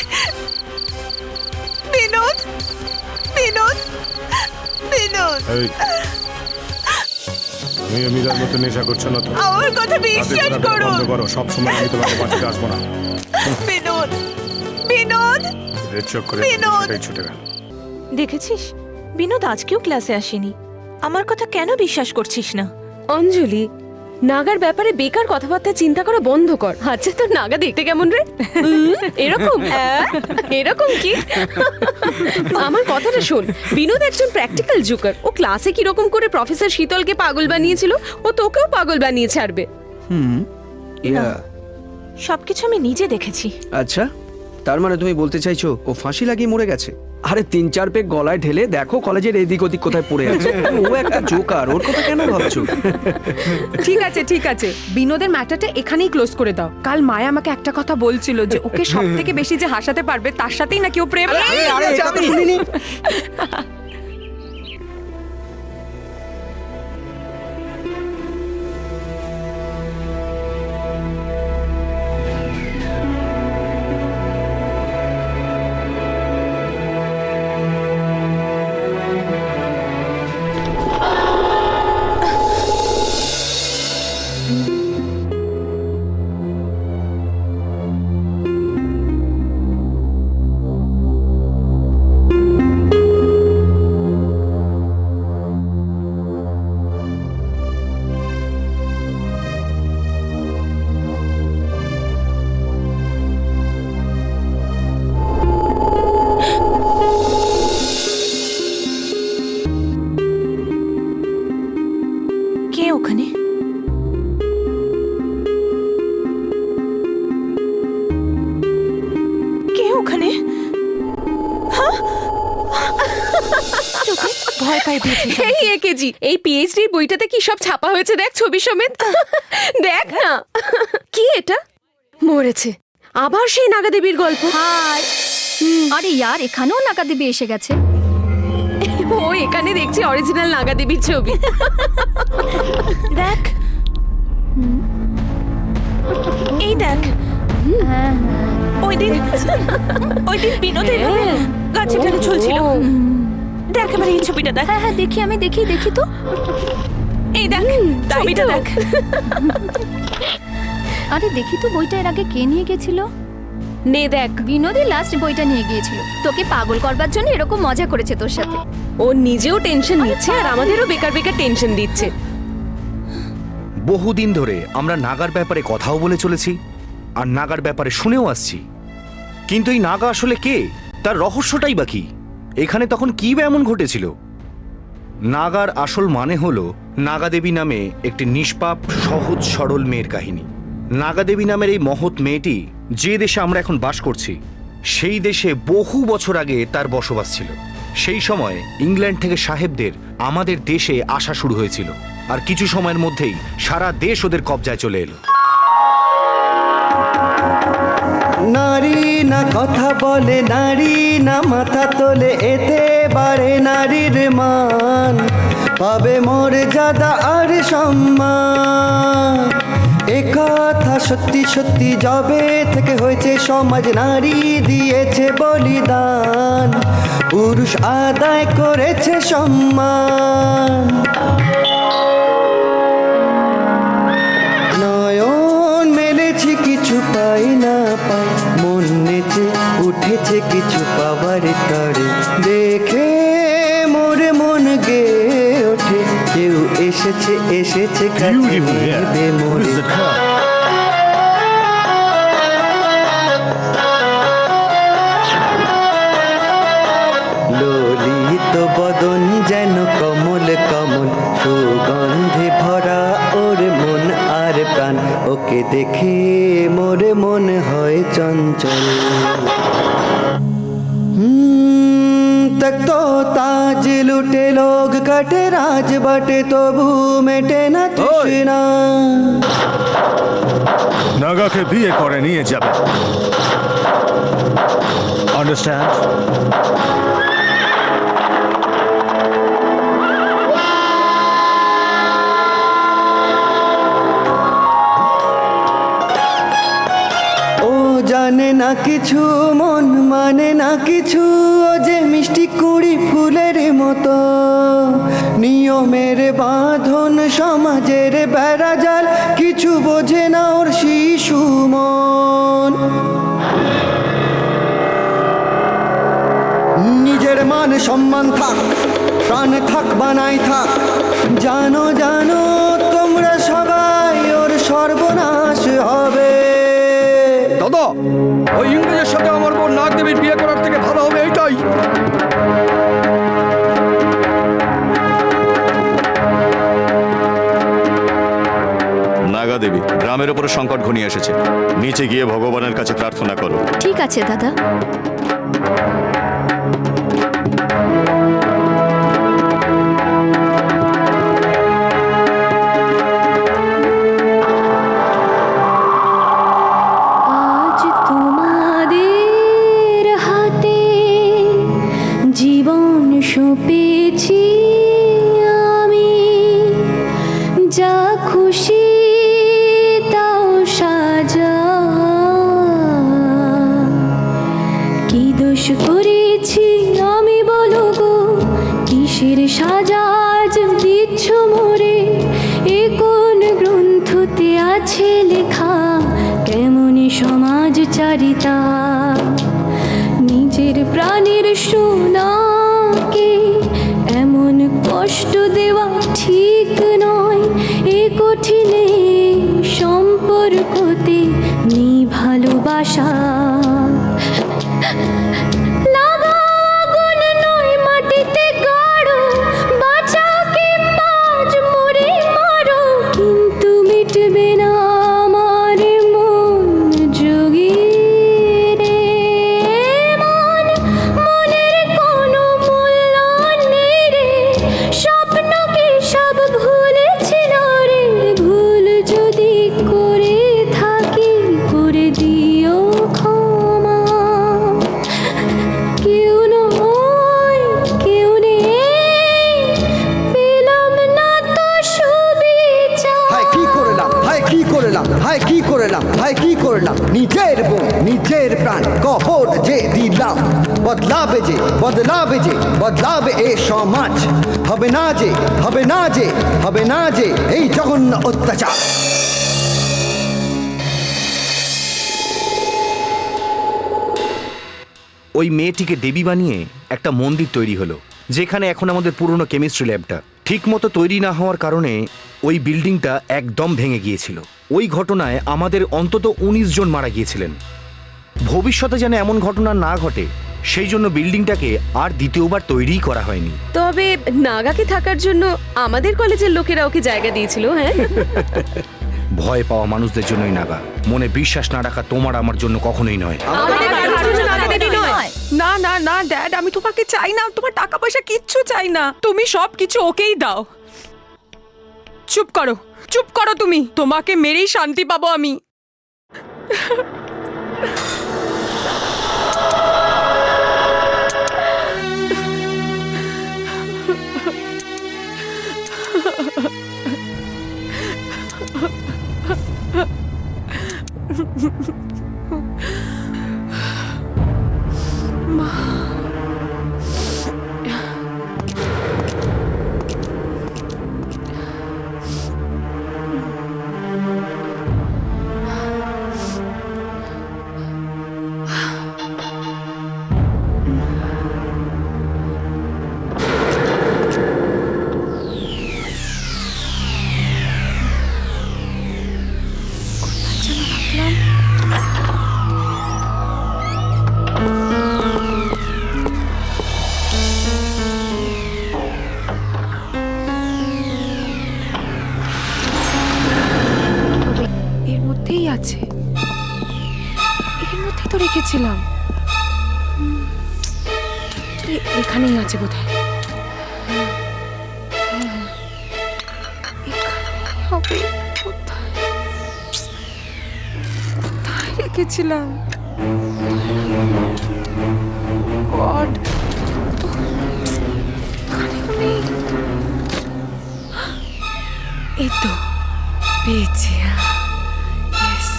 বিনোদ, বিনোদ, বিনোদ। আমি অমিতার মতো নেশা করছো না তো? আমার কথা বিশ্বাস করো। বন্ধ করো, সব সময় আমি তোমাকে বাঁচাতে আসবো না। বিনোদ, বিনোদ, রেড চক করে সেটাই ছুটে গেল। দেখেছিস, বিনোদ আজকেও ক্লাসে আসেনি। আমার কথা কেন বিশ্বাস করছিস না? অঞ্জলি, নাগার ব্যাপারে বেকার কথাবার্তা চিন্তা করা বন্ধ কর। আচ্ছা, তোর নাগা দেখতে কেমন রে? এরকম এরকম কি? আমার কথাটা শোন, বিনোদ একজন প্র্যাকটিক্যাল জোকার। ও ক্লাসে কিরকম করে প্রফেসর শীতলকে পাগল বানিয়েছিল, ও তোকেও পাগল বানিয়ে ছাড়বে। সবকিছু আমি নিজে দেখেছি। আচ্ছা, তার মানে তুমি বলতে চাইছো ও ফাঁসি লাগিয়ে মরে গেছে? আরে 3-4 পেগ গলায় ঢেলে দেখো কলেজের এদিক ওদিক কোথায় পড়ে আছে। ও একটা জোকার, ওর কথা কেন ভাবছো? ঠিক আছে, ঠিক আছে, বিনোদের ম্যাটারটা এখানেই ক্লোজ করে দাও। কাল মায়া আমাকে একটা কথা বলছিল যে ওকে সব থেকে বেশি যে হাসাতে পারবে তার সাথেই নাকি ও প্রেম। শুনিনি। ভয় পাই দিয়েছে এই একেজি এই পিএইচডি বইটাতে কি সব ছাপা হয়েছে দেখ ছবি সমেত দেখ না কি এটা মরেছে আবার সেই নাগাদেবীর গল্প হাই আরে यार এখানেও নাগাদেবী এসে গেছে ও এখানে দেখছি অরিজিনাল নাগাদেবীর ছবি দেখ এই দেখ ওই দিন বিনোদের গাছে ঢালে ঝুলছিল দেখ এবার এই ছবিটা দেখ। হ্যাঁ দেখি আমি দেখি তো এই দেখ ছবিটা দেখ। আরে দেখি তো বইটা এর আগে কে নিয়ে গেছিল নে দেখ বিনোদী লাস্ট বইটা নিয়ে গিয়েছিল তোকে পাগল করবার জন্য এরকম মজা করেছে তোর সাথে ও নিজেও টেনশন নিচ্ছে আর আমাদেরও বেকার বেকার টেনশন দিচ্ছে বহুদিন ধরে আমরা নাগার ব্যাপারে কথাও বলে চলেছি আর নাগার ব্যাপারে শুনেও আসছি, কিন্তু এই নাগা আসলে কে, তার রহস্যটাই বা কি, এখানে তখন কি বা এমন ঘটেছিল? নাগার আসল মানে হলো নাগাদেবী নামে একটি নিষ্পাপ সহজ সরল মেয়ের কাহিনী। নাগাদেবী নামের এই মহৎ মেয়েটি যে দেশে আমরা এখন বাস করছি সেই দেশে বহু বছর আগে তার বসবাস ছিল। সেই সময় ইংল্যান্ড থেকে সাহেবদের আমাদের দেশে আসা শুরু হয়েছিল আর কিছু সময়ের মধ্যেই সারা দেশ ওদের কবজায় চলে এলো। নারী না কথা বলে, নারী না মাথা তোলে, এতে বাড়ে নারীর মান, পাবে মর্যাদা আর সম্মান। একথা সত্যি সত্যি যবে থেকে হয়েছে সমাজ নারী দিয়েছে বলিদান, পুরুষ আদায় করেছে সম্মান। নয়ন মেলেছি কিছু পাই না পাই, মন নেচে উঠেছে কিছু পাবার তরে, দেখে মোরে মন গে ওঠে কেউ এসেছে এসেছে কাছে দে মোরে। ললিত বদন যেন কমল কমল, সুগন্ধে ভরা ওর মন আর প্রাণ, ওকে দেখে মোরে মন হয় চঞ্চল। तक तो ताज लुटे लोग कटे राज बटे तबु मेटे ना तृष्णा। নাগাকে বিয়ে করে নিয়ে যাবে, আন্ডারস্ট্যান্ড? জানে না কিছু মন মানে না কিছু, ও যে মিষ্টি কুড়ি ফুলের মতো, নিয়মের বাঁধন সমাজের বেড়াজাল, কিছু বোঝে না ওর শিশু মন। নিজের মান সম্মান থাক, প্রাণ থাক বানাই থাক, জানো জানো তোমরা সবাই ওর সর্বনাশ হবে। দাদা, ওই ইংরেজের সাথে আমার বোন নাগদেবীর বিয়ে করার থেকে ভালো হবে এইটাই। নাগাদেবী, গ্রামের উপরে সংকট ঘনিয়ে এসেছে, নিচে গিয়ে ভগবানের কাছে প্রার্থনা করো। ঠিক আছে দাদা। পেয়েছি আমি যা খুশি তাও সাজা, কি দোষ করেছি আমি বলো গো, কিসের সাজা আজ দিচ্ছ মোরে, এ কোন গ্রন্থতে আছে লেখা, কেমনই সমাজচারিতা, নিজের প্রাণের সোনা এমন কষ্ট দেওয়া ঠিক নয়, এ কঠিনে সম্পর্কতে নেই ভালোবাসা। লাগা আগুন নয় মাটিতে গাড়ো, বাঁচা কিংবা আজ মরে মারো, কিন্তু মিটবে না আমার মন যোগী রে। মন মনের কোনো মূল্য নেই রে, বদলাবে যে বদলাবে যে বদলাবে এ সমাজ হবে না যে হবে না যে হবে না যে এই জঘন্য অত্যাচার। ওই মেয়েটিকে দেবী বানিয়ে একটা মন্দির তৈরি হলো, যেখানে এখন আমাদের পুরনো কেমিস্ট্রি ল্যাবটা ঠিক মতো তৈরি না হওয়ার কারণে ওই বিল্ডিংটা একদম ভেঙে গিয়েছিল। ওই ঘটনায় আমাদের অন্তত 19 জন মারা গিয়েছিলেন। ভবিষ্যতে যেন এমন ঘটনা না ঘটে সেই জন্য বিল্ডিংটাকে আর দ্বিতীয়বার তৈরিই করা হয়নি। তবে নাগাকে থাকার জন্য আমাদের কলেজের লোকেরা ওকে জায়গা দিয়েছিল। হ্যাঁ, ভয় পাওয়া মানুষদের জন্যই নাগা, মনে বিশ্বাস না রাখা তোমার আমার জন্য কখনোই নয়। না না না ড্যাড, আমি তোমাকে চাই না, তোমার টাকা পয়সা কিচ্ছু চাই না, তুমি সব কিছু ওকেই দাও। চুপ করো, চুপ করো, তুমি, তোমাকে মেরেই শান্তি পাবো আমি। এর মধ্যেই আছে, এর মধ্যেই তো রেখেছিলাম, এখানেই আছে বোধহয়। এখানেই হবে, কোথায় কোথায় রেখেছিলাম? গড, এখানেও নেই। এই তো পেয়েছি। Yes.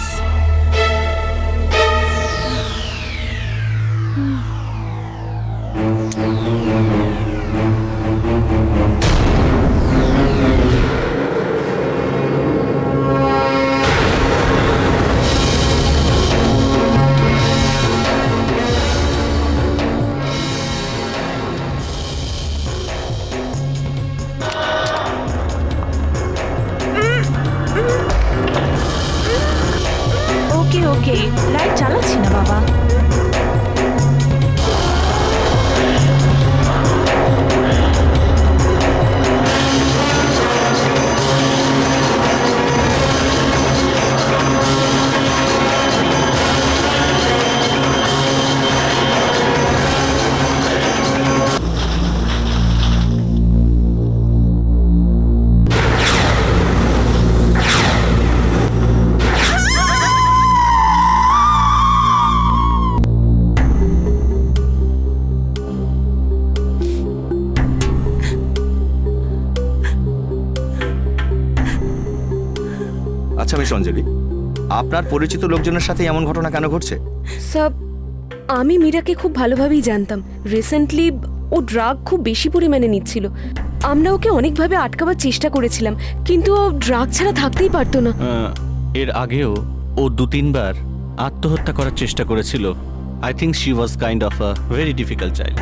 ওকে ওকে, লাইট চালাচ্ছি না বাবা। আচ্ছা মিস অঞ্জলি, আপনার পরিচিত লোকজনের সাথে এমন ঘটনা কেন ঘটছে? সব আমি মীরাকে খুব ভালোভাবেই জানতাম। রিসেন্টলি ও ড্রাগ খুব বেশি পরিমাণে নিচ্ছিল। আমরা ওকে অনেকভাবে আটকাবার চেষ্টা করেছিলাম, কিন্তু ও ড্রাগ ছাড়া থাকতেই পারতো না। এর আগেও ও 2-3 বার আত্মহত্যা করার চেষ্টা করেছিল। I think she was kind of a very difficult child.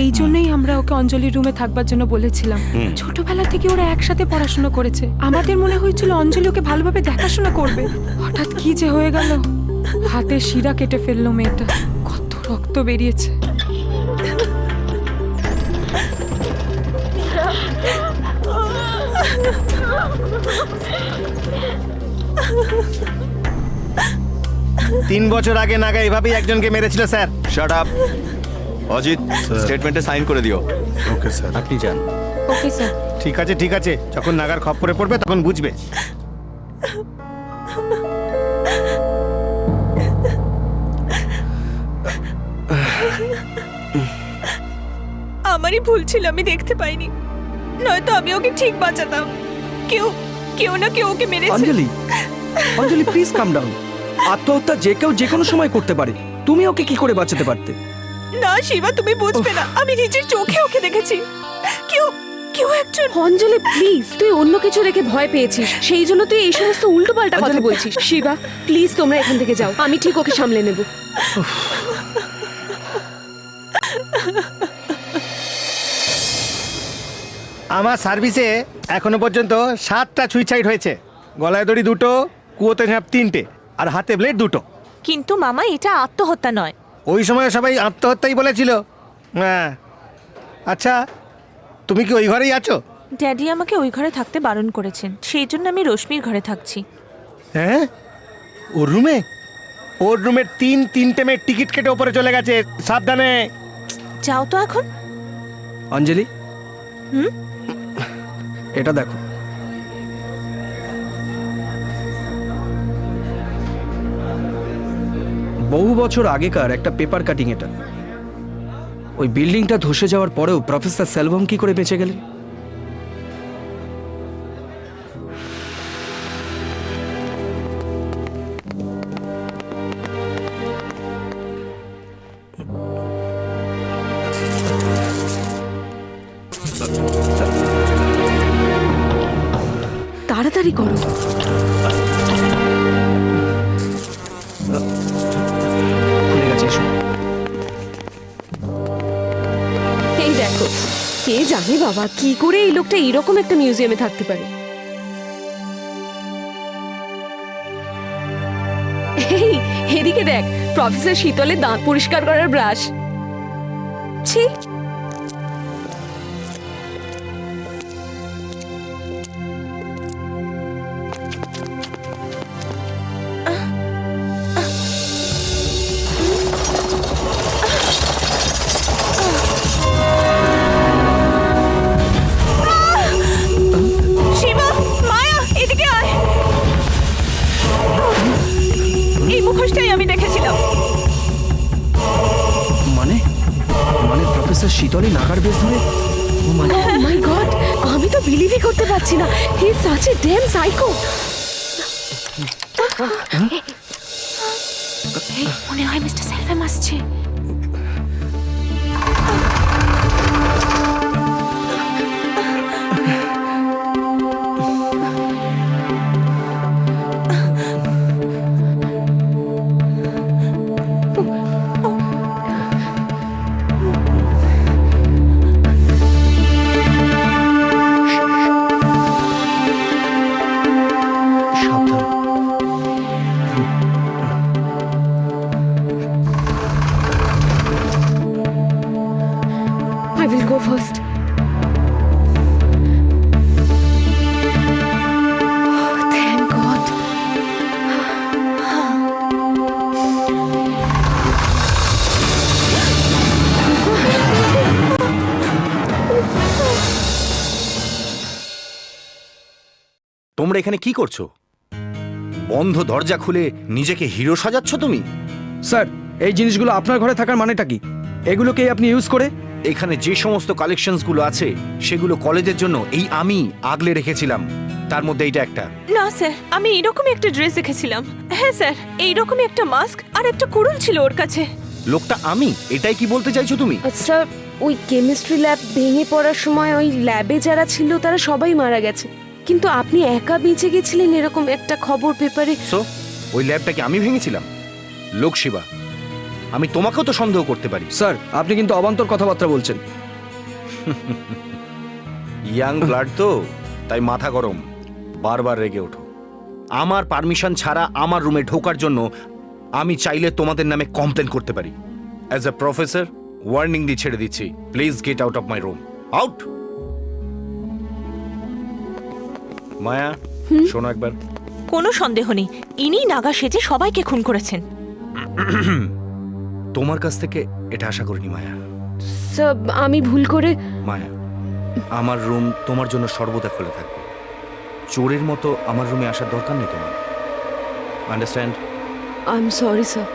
এই জন্যই আমরা ওকে অঞ্জলির রুমে থাকবার জন্য বলেছিলাম। ছোটবেলা থেকে ওরা একসাথে পড়াশোনা করেছে, আমাদের মনে হয়েছিল অঞ্জলি ওকে ভালোভাবে দেখাশোনা করবে। হঠাৎ কি যে হয়ে গেল, হাতে শিরা কেটে ফেললো মেয়েটা, কত রক্ত বেরিয়েছে। তিন বছর আগে নাগা এভাবেই একজনকে মেরেছিল স্যার। Shut up. অজিত, স্টেটমেন্টে সাইন করে দিও। Okay sir. আপনি যান। Okay sir. ঠিক আছে ঠিক আছে, যখন নাগার খপ্পরে পড়বে তখন বুঝবে। আমারই ভুল ছিল, আমি দেখতে পাইনি, নয়তো আমি ওকে ঠিক বাঁচাতাম। কেউ কেউ না কেউ ওকে মেরেছে। অঞ্জলি, অঞ্জলি প্লিজ কাম ডাউন। আত্মহত্যা যে কেউ যে কোনো সময় করতে পারে, তুমি ওকে কি করে বাঁচাতে পারতে? না শিবা, তুমি বুঝবে না, আমি নিজের চোখে ওকে দেখেছি। কেউ কেউ একজন। অঞ্জলি প্লিজ, তুই অন্য কিছু দেখে ভয় পেয়েছিস, সেই জন্য তুই এই সমস্ত উল্টো পাল্টা কথা বলছিস। শিবা প্লিজ, তোমরা এখান থেকে যাও, আমি ঠিক ওকে সামলে নেব। আমার সার্ভিসে এখনো পর্যন্ত 7টা সুইসাইড হয়েছে। গলায় দড়ি 2টো, কুয়োতে ঝাঁপ 3টে, আর হাতে ব্লেড 2টো। কিন্তু মামা, এটা আত্মহত্যা নয়। ওই সময় সবাই আত্মহত্যাই বলেছিল। হ্যাঁ, আচ্ছা তুমি কি ওই ঘরেই আছো? ড্যাডি আমাকে ওই ঘরে থাকতে বারণ করেছেন, সেই জন্য আমি রশ্মির ঘরে থাকছি। হ্যাঁ, ওর রুমে? ওর রুমের 3 মেয়ের টিকিট কেটে ওপরে চলে গেছে, সাবধানে। যাও তো এখন। অঞ্জলি, হুম, এটা দেখো। বহু বছর আগেকার একটা পেপার কাটিং এটা। ওই বিল্ডিংটা ধসে যাওয়ার পরেও প্রফেসর সেলভম কি করে বেঁচে গেলেন? তাড়াতাড়ি করো। খুলে গেছে, এসো। এই দেখো, কে জানে বাবা কি করে এই লোকটা এইরকম একটা মিউজিয়ামে থাকতে পারে। এই এদিকে দেখ, প্রফেসর শীতলের দাঁত পরিষ্কার করার ব্রাশ। ছি, শিবা, মায়া, এদিকে আয়। এই মুখোশটাই আমি দেখেছিলাম। মানে মানে প্রফেসর শীতলী নাগার বেশ ধরে? ও মানে মাই গড, আমি তো বিলিভই করতে পারছি না। He is such a damn psycho. মনে হয় মিস্টার সেলভম আসছে। I will go first. Thank God. তোমরা এখানে কি করছো? বন্ধ দরজা খুলে নিজেকে হিরো সাজাচ্ছ তুমি? স্যার, এই জিনিসগুলো আপনার ঘরে থাকার মানেটা কি? এগুলোকে আপনি ইউজ করে? এখানে যে সমস্ত কালেকশনসগুলো আছে সেগুলো কলেজের জন্য এই আমি আগলে রেখেছিলাম, তার মধ্যে এইটা একটা। না স্যার, আমি এইরকমই একটা ড্রেস দেখেছিলাম। হ্যাঁ স্যার, এইরকমই একটা মাস্ক আর একটা কুড়ুল ছিল ওর কাছে। লোকটা আমি, এটাই কি বলতে চাইছো তুমি? আচ্ছা, ওই কেমিস্ট্রি ল্যাব ভেঙে পড়ার সময় ওই ল্যাবে যারা ছিল তারা সবাই মারা গেছে, কিন্তু আপনি একা বেঁচে গেছিলেন এরকম একটা খবর পেপারে। সো ওই ল্যাবটাকে আমি ভেঙেছিলাম? লোক শিবা, আমি তোমাকেও তো সন্দেহ করতে পারি। স্যার, আপনি কিন্তু অবান্তর কথাবার্তা বলছেন। ইয়াং ব্লাড তো, তাই মাথা গরম, বারবার রেগে ওঠো। আমার পারমিশন ছাড়া আমার রুমে ঢোকার জন্য আমি চাইলে তোমাদের নামে কমপ্লেন করতে পারি। অ্যাজ এ প্রফেসর ওয়ার্নিং দিয়ে ছেড়ে দিচ্ছি, please get out of my room, out. Maya, শোনো একবার। কোনো সন্দেহ নেই, ইনি নাগা সেজে সবাইকে খুন করেছেন। তোমার কাছ থেকে এটা আশা করিনি মায়া। স্যার, আমি ভুল করে। মায়া, আমার রুম তোমার জন্য সর্বদা খোলা থাকবে। চোরের মতো আমার রুমে আসার দরকার নেই তোমার, understand? I am sorry sir.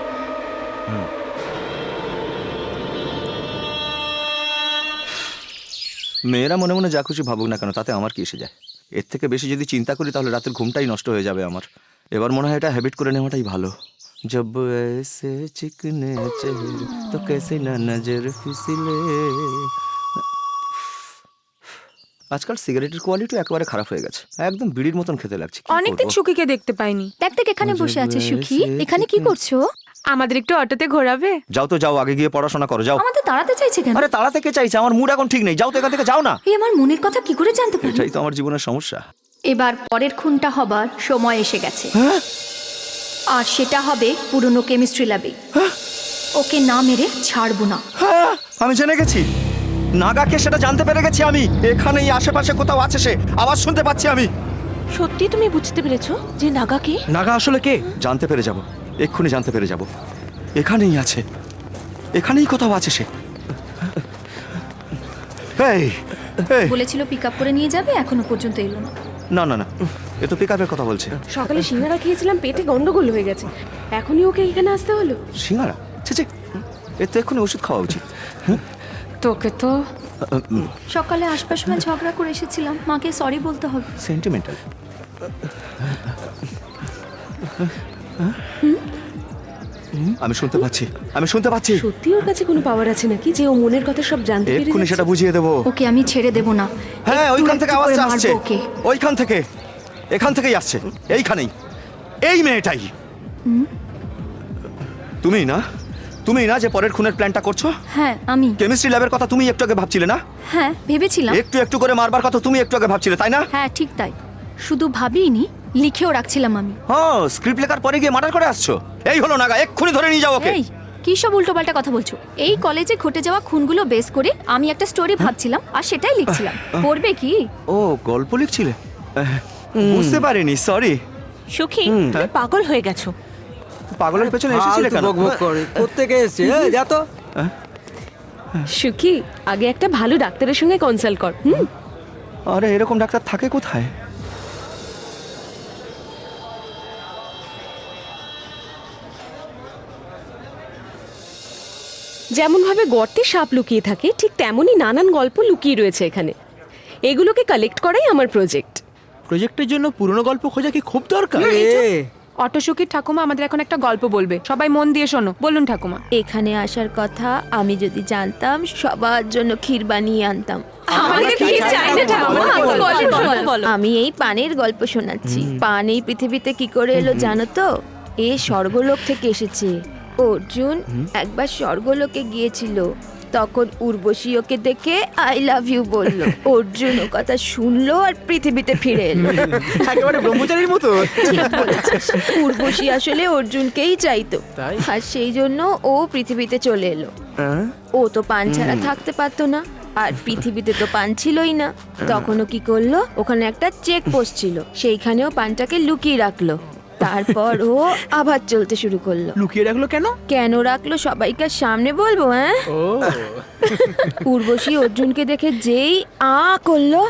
মেয়েরা মনে মনে যা খুশি ভাবুক না কেন, তাতে আমার কি এসে যায়? এর থেকে বেশি যদি চিন্তা করি তাহলে রাতের ঘুমটাই নষ্ট হয়ে যাবে আমার। এবার মনে হয় এটা হ্যাবিট করে নেওয়াটাই ভালো। जब ऐसे चिकने चेहरे तो कैसे ना नजर फिसले। আজকাল সিগারেটের কোয়ালিটি একেবারে খারাপ হয়ে গেছে, একদম বিড়ির মতন খেতে লাগছে। অনেকদিন সুখীকে দেখতে পাইনি। দেখ দেখ এখানে বসে আছে সুখী। এখানে কি করছো? আমাদের একটু অটোতে ঘোরাবে? যাও তো যাও, আগে গিয়ে পড়াশোনা করো যাও। আমাদের তাড়াতে চাইছে কেন? আরে তাড়া থেকে চাইছে, আমার মুড এখন ঠিক নেই। যাও তো এখান থেকে, যাও না। এই আমার মনের কথা কি করে জানতে পারলি? এটাই তো আমার জীবনের সমস্যা। এবার পরের খুনটা হবার সময় এসে গেছে। আর সেটা হবে পুরনো কেমিস্ট্রি ল্যাবে। ওকে না মেরে ছাড়বো না। আমি জেনে গেছি, নাগাকে সেটা জানতে পেরে গেছি আমি। এখানেই আশেপাশে কোথাও আছে সে, আওয়াজ শুনতে পাচ্ছি আমি। সত্যি তুমি বুঝতে পেরেছো যে নাগা কে? নাগা আসলে কে জানতে পেরে যাব, এক্ষুনি জানতে পেরে যাব। এখানেই আছে, এখানেই কোথাও আছে সে। এই বলেছিল পিক আপ করে নিয়ে যাবে, এখনো পর্যন্ত এলো না। না না না, এ তো পিকআপের কথা বলছে। সকালে সিঙ্গারা খেয়েছিলাম, পেটে গন্ডগোল হয়ে গেছে, এখনই ওকে এখানে আসতে হলো। সিঙ্গারা? ছি ছি, এর তো এক্ষুনি ওষুধ খাওয়া উচিত। তোকে তো সকালে আসবার সময় ঝগড়া করে এসেছিলাম, মাকে সরি বলতে হবে। সেন্টিমেন্টাল। আমি শুনতে পাচ্ছি, আমি শুনতে পাচ্ছি। সত্যি ওর কাছে কোনো পাওয়ার আছে নাকি যে ও মনের কথা সব জানতে পেরে এক্ষুনি সেটা বুঝিয়ে দেবো। ওকে আমি ছেড়ে দেব না। হ্যাঁ, ওইখান থেকে আওয়াজ আসছে, ওকে ওইখান থেকে, এখান থেকেই আসছে, এইখানেই, এই মেয়েটাই। তুমি না, তুমি না যে পরের খুনের প্ল্যানটা করছো? হ্যাঁ আমি। কেমিস্ট্রি ল্যাবের কথা তুমি একটু আগে ভাবছিলে না? হ্যাঁ ভেবেছিলাম। একটু একটু করে মারবার কথা তুমি একটু আগে ভাবছিলে, তাই না? হ্যাঁ ঠিক তাই, শুধু ভাবিনি, লিখেও রাখছিলাম আমি। হ্যাঁ, স্ক্রিপ্ট লেখার পরে গিয়ে মার্ডার করে আসছো। এই হলো নাগা, এক্ষুনি ধরে নিয়ে যাও ওকে। এই কি সব উল্টোপাল্টা কথা বলছো? এই কলেজে ঘটে যাওয়া খুনগুলো বেস করে আমি একটা স্টোরি ভাবছিলাম আর সেটাই লিখছিলাম। পড়বে কি? ও গল্প লিখছিলে? বুঝতে পারিনি, সরি। সুখী, তুমি পাগল হয়ে গেছো। পাগলের পেছনে এসেছিলে কেন? বকবক করে কোত্থেকে এসেছে? যা তো। সুখী, আগে একটা ভালো ডাক্তারের সঙ্গে কনসাল্ট কর। আরে এরকম ডাক্তার থাকে কোথায়? যেমন ভাবে গর্তে সাপ লুকিয়ে থাকে, ঠিক তেমনই নানান গল্প লুকিয়ে রয়েছে এখানে। এগুলোকে কালেক্ট করাই আমার প্রজেক্ট। প্রজেক্টের জন্য পুরনো গল্প খোঁজা কি খুব দরকার? অটো সুখীর ঠাকুমা আমাদের এখন একটা গল্প বলবে, সবাই মন দিয়ে শোনো। বলুন ঠাকুমা। এখানে আসার কথা আমি যদি জানতাম সবার জন্য ক্ষীর বানিয়ে আনতাম। আমি এই পানের গল্প শোনাচ্ছি। পান এই পৃথিবীতে কি করে এলো জানো তো? এ স্বর্গলোক থেকে এসেছে। অর্জুন একবার স্বর্গলোকে গিয়েছিল, তখন উর্বশী ওকে দেখে আই লাভ ইউ বললো। অর্জুন ও কথা শুনলো আর পৃথিবীতে ফিরে এলো। একেবারে ব্রহ্মচারীর মতো। উর্বশী আসলে অর্জুনকেই চাইতো, আর সেই জন্য ও পৃথিবীতে চলে এলো। ও তো পান ছাড়া থাকতে পারতো না, আর পৃথিবীতে তো পান ছিলই না। তখনও কি করলো, ওখানে একটা চেক পোস্ট ছিল, সেইখানেও পানটাকে লুকিয়ে রাখলো। তারপর ও আবার চলতে শুরু করলো। লুকিয়ে রাখলো কেন? কেন রাখলো সবাইকার সামনে বলবো? হ্যাঁ, উর্বশী অর্জুনকে দেখে যেই আ করলো,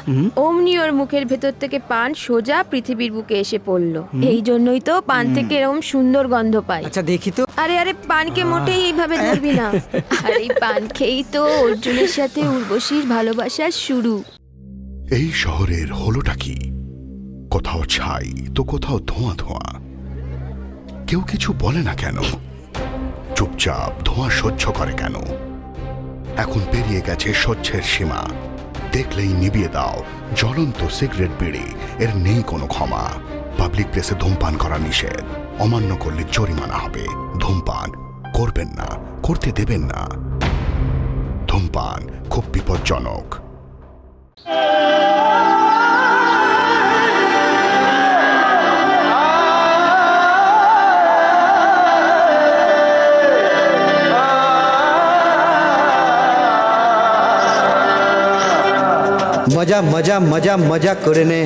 অমনি ওর মুখের ভেতর থেকে পান সোজা পৃথিবীর বুকে এসে পড়লো। এই জন্যই তো পান থেকে এরকম সুন্দর গন্ধ পাই। আচ্ছা দেখি তো। আরে আরে, পানকে মোটেই এইভাবে ধরবি না। আর এই পান খেয়েই তো অর্জুনের সাথে উর্বশীর ভালোবাসার শুরু। এই শহরের হলোটা কি? কোথাও ছাই তো কোথাও ধোঁয়া ধোঁয়া। কেউ কিছু বলে না কেন? চুপচাপ ধোঁয়া সহ্য করে কেন? এখন পেরিয়ে গেছে সহ্যের সীমা। দেখলেই নিভিয়ে দাও জ্বলন্ত সিগারেট বিড়ি, এর নেই কোনো ক্ষমা। পাবলিক প্লেসে ধূমপান করা নিষেধ, অমান্য করলে জরিমানা হবে। ধূমপান করবেন না, করতে দেবেন না। ধূমপান খুব বিপজ্জনক। মজা মজা মজা মজা করে নে,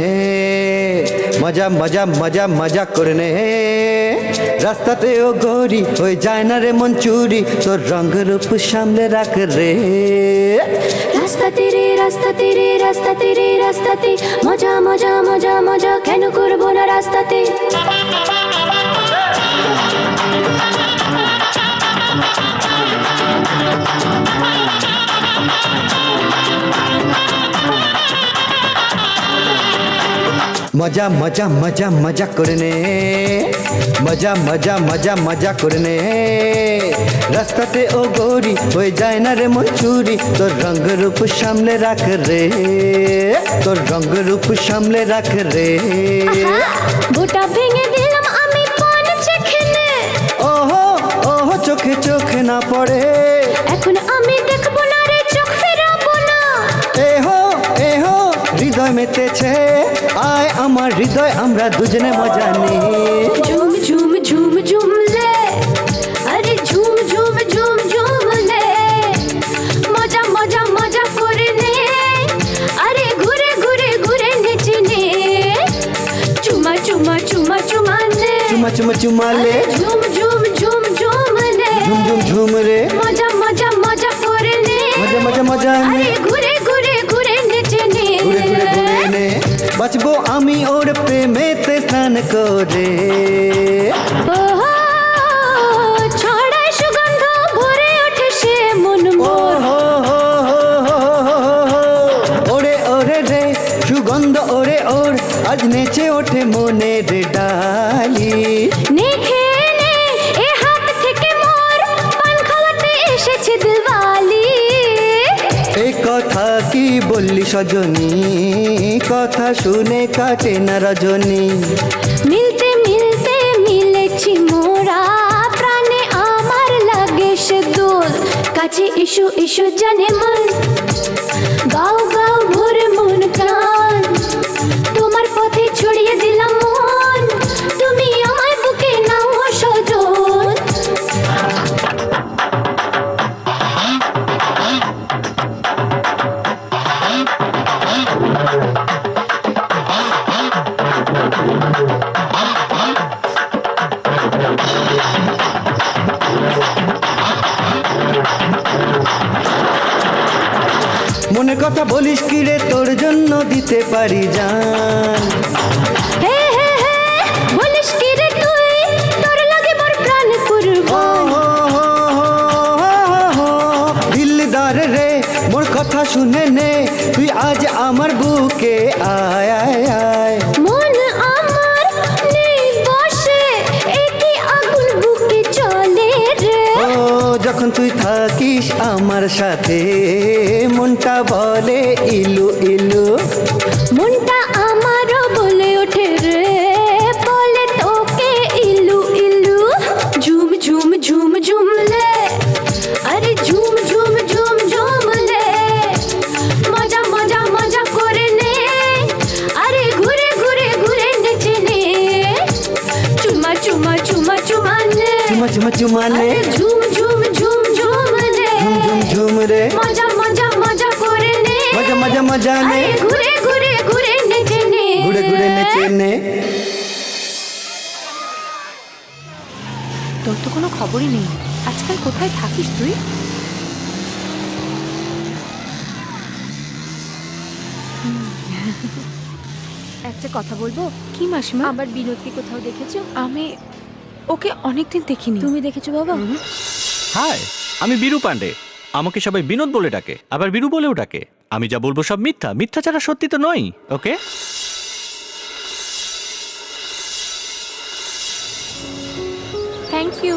মজা মজা মজা মজা করে নে। রাস্তাতে ও গৌরী হয়ে যায় না রে মন চুরি, তোর রঙ রূপ সামনে রাখ রে। রাস্তা তেরে রাস্তা তেরে রাস্তা তেরে রাস্তাতে, মজা মজা মজা মজা কেন করবো না রাস্তাতে। মজা মজা মজা মজা করে নে, মজা মজা মজা মজা করে নে। রাস্তাতে ও গৌরী হয়ে যায় না রে মন চুরি, তোর রঙ রূপ সামলে রাখ রে, তোর রঙ রূপ সামলে রাখ রে। গোটা ভেঙে দিলাম আমি পান চেখে, ওহো ওহো চোখে চোখে না পড়ে, এখন আমি দেখবো না রে চোখ ফেরাবো না। এহো এহো হৃদয় মেতেছে, আয় আমার হৃদয় আমরা দুজনে মজা নি। ঝুম ঝুম ঝুম ঝুম লে, আরে ঝুম ঝুম ঝুম ঝুম লে, মজা মজা মজা করে নে, আরে ঘুরে ঘুরে ঘুরে নেচে নে। চুমা চুমা চুমা চুমা লে, চুমা চুমা চুমা লে, ঝুম ঝুম ঝুম ঝুম লে, ঝুম ঝুম ঝুম রে, মজা মজা মজা করে নে, মজা মজা মজা নে। আরে ঘুরে ঘুরে ঘুরে নেচে নে। ঘুরে ঘুরে ঘুরে নে, বাঁচবো আমি ওর প্রেমেতে স্নান করে। ওহো, ছড়ায় সুগন্ধ ভরে ওঠে সে মন মোর। ওরে ওরে রে সুগন্ধ ওরে ওর, আজ নেচে ওঠে মনের ডালি। নে খেয়ে নে এ হাত থেকে মোর, পান খাওয়াতে এসেছে দিলওয়ালি। এই কথা কি বললি সজনী, কথা শুনে কাটে না রজনী। মিলতে মিলতে মিলেছি মোরা, প্রাণে আমার লাগে সে দোল। কাছে ইস্যু ইস্যু জানে মন, গাও গাও ভরে মন প্রাণ, তোমার পথে ছড়িয়ে দিলাম মন, তুমি আমার বুকে নাও সজন। মনে কথা বলিস কি রে, তোর জন্য দিতে পারি জান। হে হে হে বলিস কি রে তুই, তোর লাগে মোর প্রাণ কুরবান। দিলদার রে মোর কথা শুনে নে, তুই আজ আমার বুকে আয় আয় আয়। মন আমার নেই বসে, একই আগুন বুকে চলে রে। ও যখন তুই থাকিস আমার সাথে, মনটা বলে ইলু ইলু। মনটা আমারও বলে ওঠে রে, বলে তোকে ইলু ইলু। ঝুম ঝুম ঝুম ঝুম লে, আরে ঝুম ঝুম ঝুম ঝুম লে, মজা মজা মজা করে নে, আরে ঘুরে ঘুরে ঘুরে নেচে নে। চুমা চুমা চুমা চুমা লে, চুমা চুমা চুমা লে, আরে ঝুম ঝুম ঝুম ঝুম লে, ঝুম ঝুম ঝুম রে, মজা মজা মজা করে নে, মজা মজা মজা নে, আরে ঘুরে ঘুরে ঘুরে নেচে নে। ঘুরে ঘুরে নেচে নে। তোর তো কোনো খবরই নেই, আজকাল কোথায় থাকিস তুই? একটা কথা বলবো? কি মাসিমা? আবার বিনোদকে কোথাও দেখেছো? আমি ওকে অনেকদিন দেখিনি। তুমি দেখেছো বাবা? হাই, আমি বীরু পান্ডে। আমাকে সবাই বিনোদ বলে ডাকে, আবার বীরু বলেও ডাকে। আমি যা বলবো সব মিথ্যা, মিথ্যা ছাড়া সত্যি তো নয়। ওকে, থ্যাংক ইউ।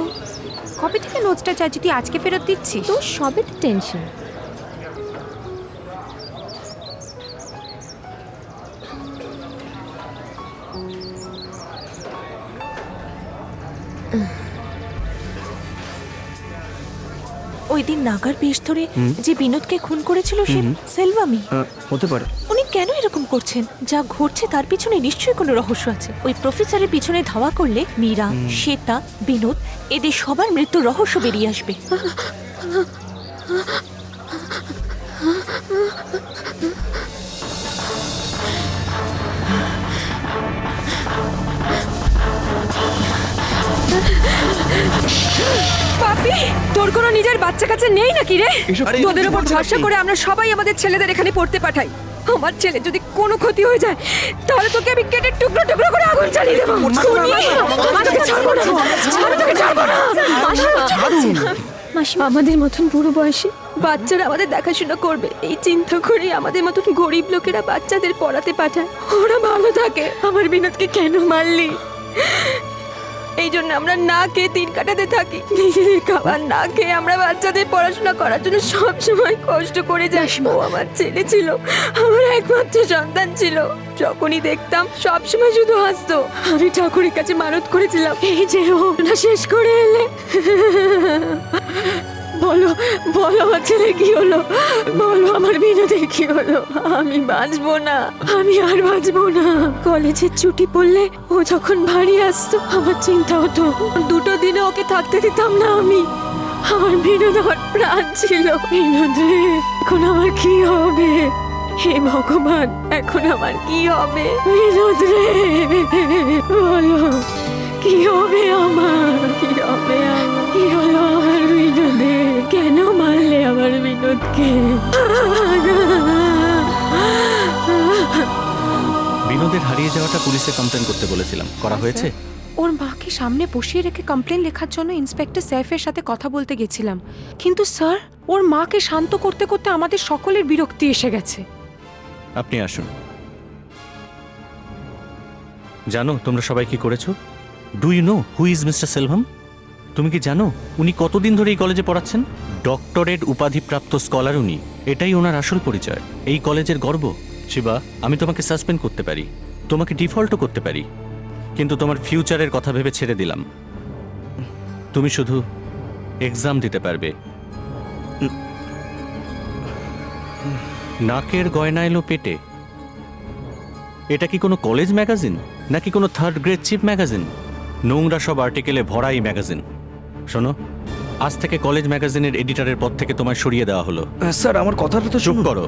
কবে থেকে নোটসটা চাইছি, তুই আজকে ফেরত দিচ্ছিস? তোর সবেতে টেনশন। ওই দিন নাগার বেশ ধরে যে বিনোদকে খুন করেছিল সে সেলভামি। হতে পারে। উনি কেন এরকম করছেন? যা ঘটছে তার পিছনে নিশ্চয়ই কোনো রহস্য আছে। ওই প্রফেসরের পিছনে ধাওয়া করলে মীরা, শ্বেতা, বিনোদ এদের সবার মৃত্যুর রহস্য বেরিয়ে আসবে। পাপি, তোর কোনো নিজের বাচ্চা কাছে নেই নাকি রে? তোদের উপর ভরসা করে আমরা সবাই আমাদের ছেলেদের এখানে পড়তে পাঠাই। আমার ছেলে যদি কোনো ক্ষতি হয়ে যায় তাহলে তোকে আমি কেটে টুকরো টুকরো করে আগুন জ্বালিয়ে দেবো। ছাড়বো না, আমি তোকে ছাড়বো না। মাসিমা, আমাদের মতন বুড়ো বয়সে বাচ্চারা আমাদের দেখাশোনা করবে এই চিন্তা করে আমাদের মতন গরিব লোকেরা বাচ্চাদের পড়াতে পাঠায়, ওরা ভালো থাকে। আমার বিনোদকে কেন মারলি? এই জন্য আমরা না খেয়ে দিন কাটাতে থাকি, নিজেদের খাবার না খেয়ে আমরা বাচ্চাদের পড়াশোনা করার জন্য সব সময় কষ্ট করে যাই। ও আমার ছেলে ছিল, আমার একমাত্র সন্তান ছিল। যখনই দেখতাম সব সময় শুধু হাসতো। আমি ঠাকুরের কাছে মানত করেছিলাম, এই যে ও না শেষ করে এলে। বলো বলো আমার ছেলে কি হলো, বলো আমার বিনোদের কি হলো? আমি বাঁচবো না, আমি আর বাঁচবো না। কলেজের ছুটি পড়লে ও যখন বাড়ি আসতো আমার চিন্তা হতো, দুটো দিনে ওকে থাকতে দিতাম না আমি। আমার বিনোদ আমার প্রাণ ছিল। বিনোদ রে, এখন আমার কি হবে? হে ভগবান, এখন আমার কি হবে? বিনোদ রে, বলো কি হবে আমার? কি হবে আমার? কি হলো আমার বিনোদে? কেন মারলে আমার বিনোদকে? বিনোদের হারিয়ে যাওয়াটা পুলিশে কমপ্লেন করতে বলেছিলাম, করা হয়েছে? ওর মাকে সামনে বসিয়ে রেখে কমপ্লেন লেখার জন্য ইন্সপেক্টর সাইফের সাথে কথা বলতে গেছিলাম, কিন্তু স্যার ওর মাকে শান্ত করতে করতে আমাদের সকলের বিরক্তি এসে গেছে। আপনি আসুন। জানো তোমরা সবাই কি করেছো? Do you know who is mister Selvam? তুমি কি জানো উনি কতদিন ধরে এই কলেজে পড়াচ্ছেন? ডক্টরেট উপাধিপ্রাপ্ত স্কলার উনি। এটাই ওনার আসল পরিচয়, এই কলেজের গর্ব। শিবা, আমি তোমাকে সাসপেন্ড করতে পারি, তোমাকে ডিফল্টও করতে পারি, কিন্তু তোমার ফিউচারের কথা ভেবে ছেড়ে দিলাম। তুমি শুধু এক্সাম দিতে পারবে। নাকের গয়না এলো পেটে। এটা কি কোনো কলেজ ম্যাগাজিন নাকি কোনো থার্ড গ্রেড চিপ ম্যাগাজিন? নোংরা সব আর্টিকেলে ভরা এই ম্যাগাজিন। শোনো, আজ থেকে কলেজ ম্যাগাজিনের এডিটরের পদ থেকে তোমায় সরিয়ে দেওয়া হলো। স্যার আমার কথাটা তো চুপ করো।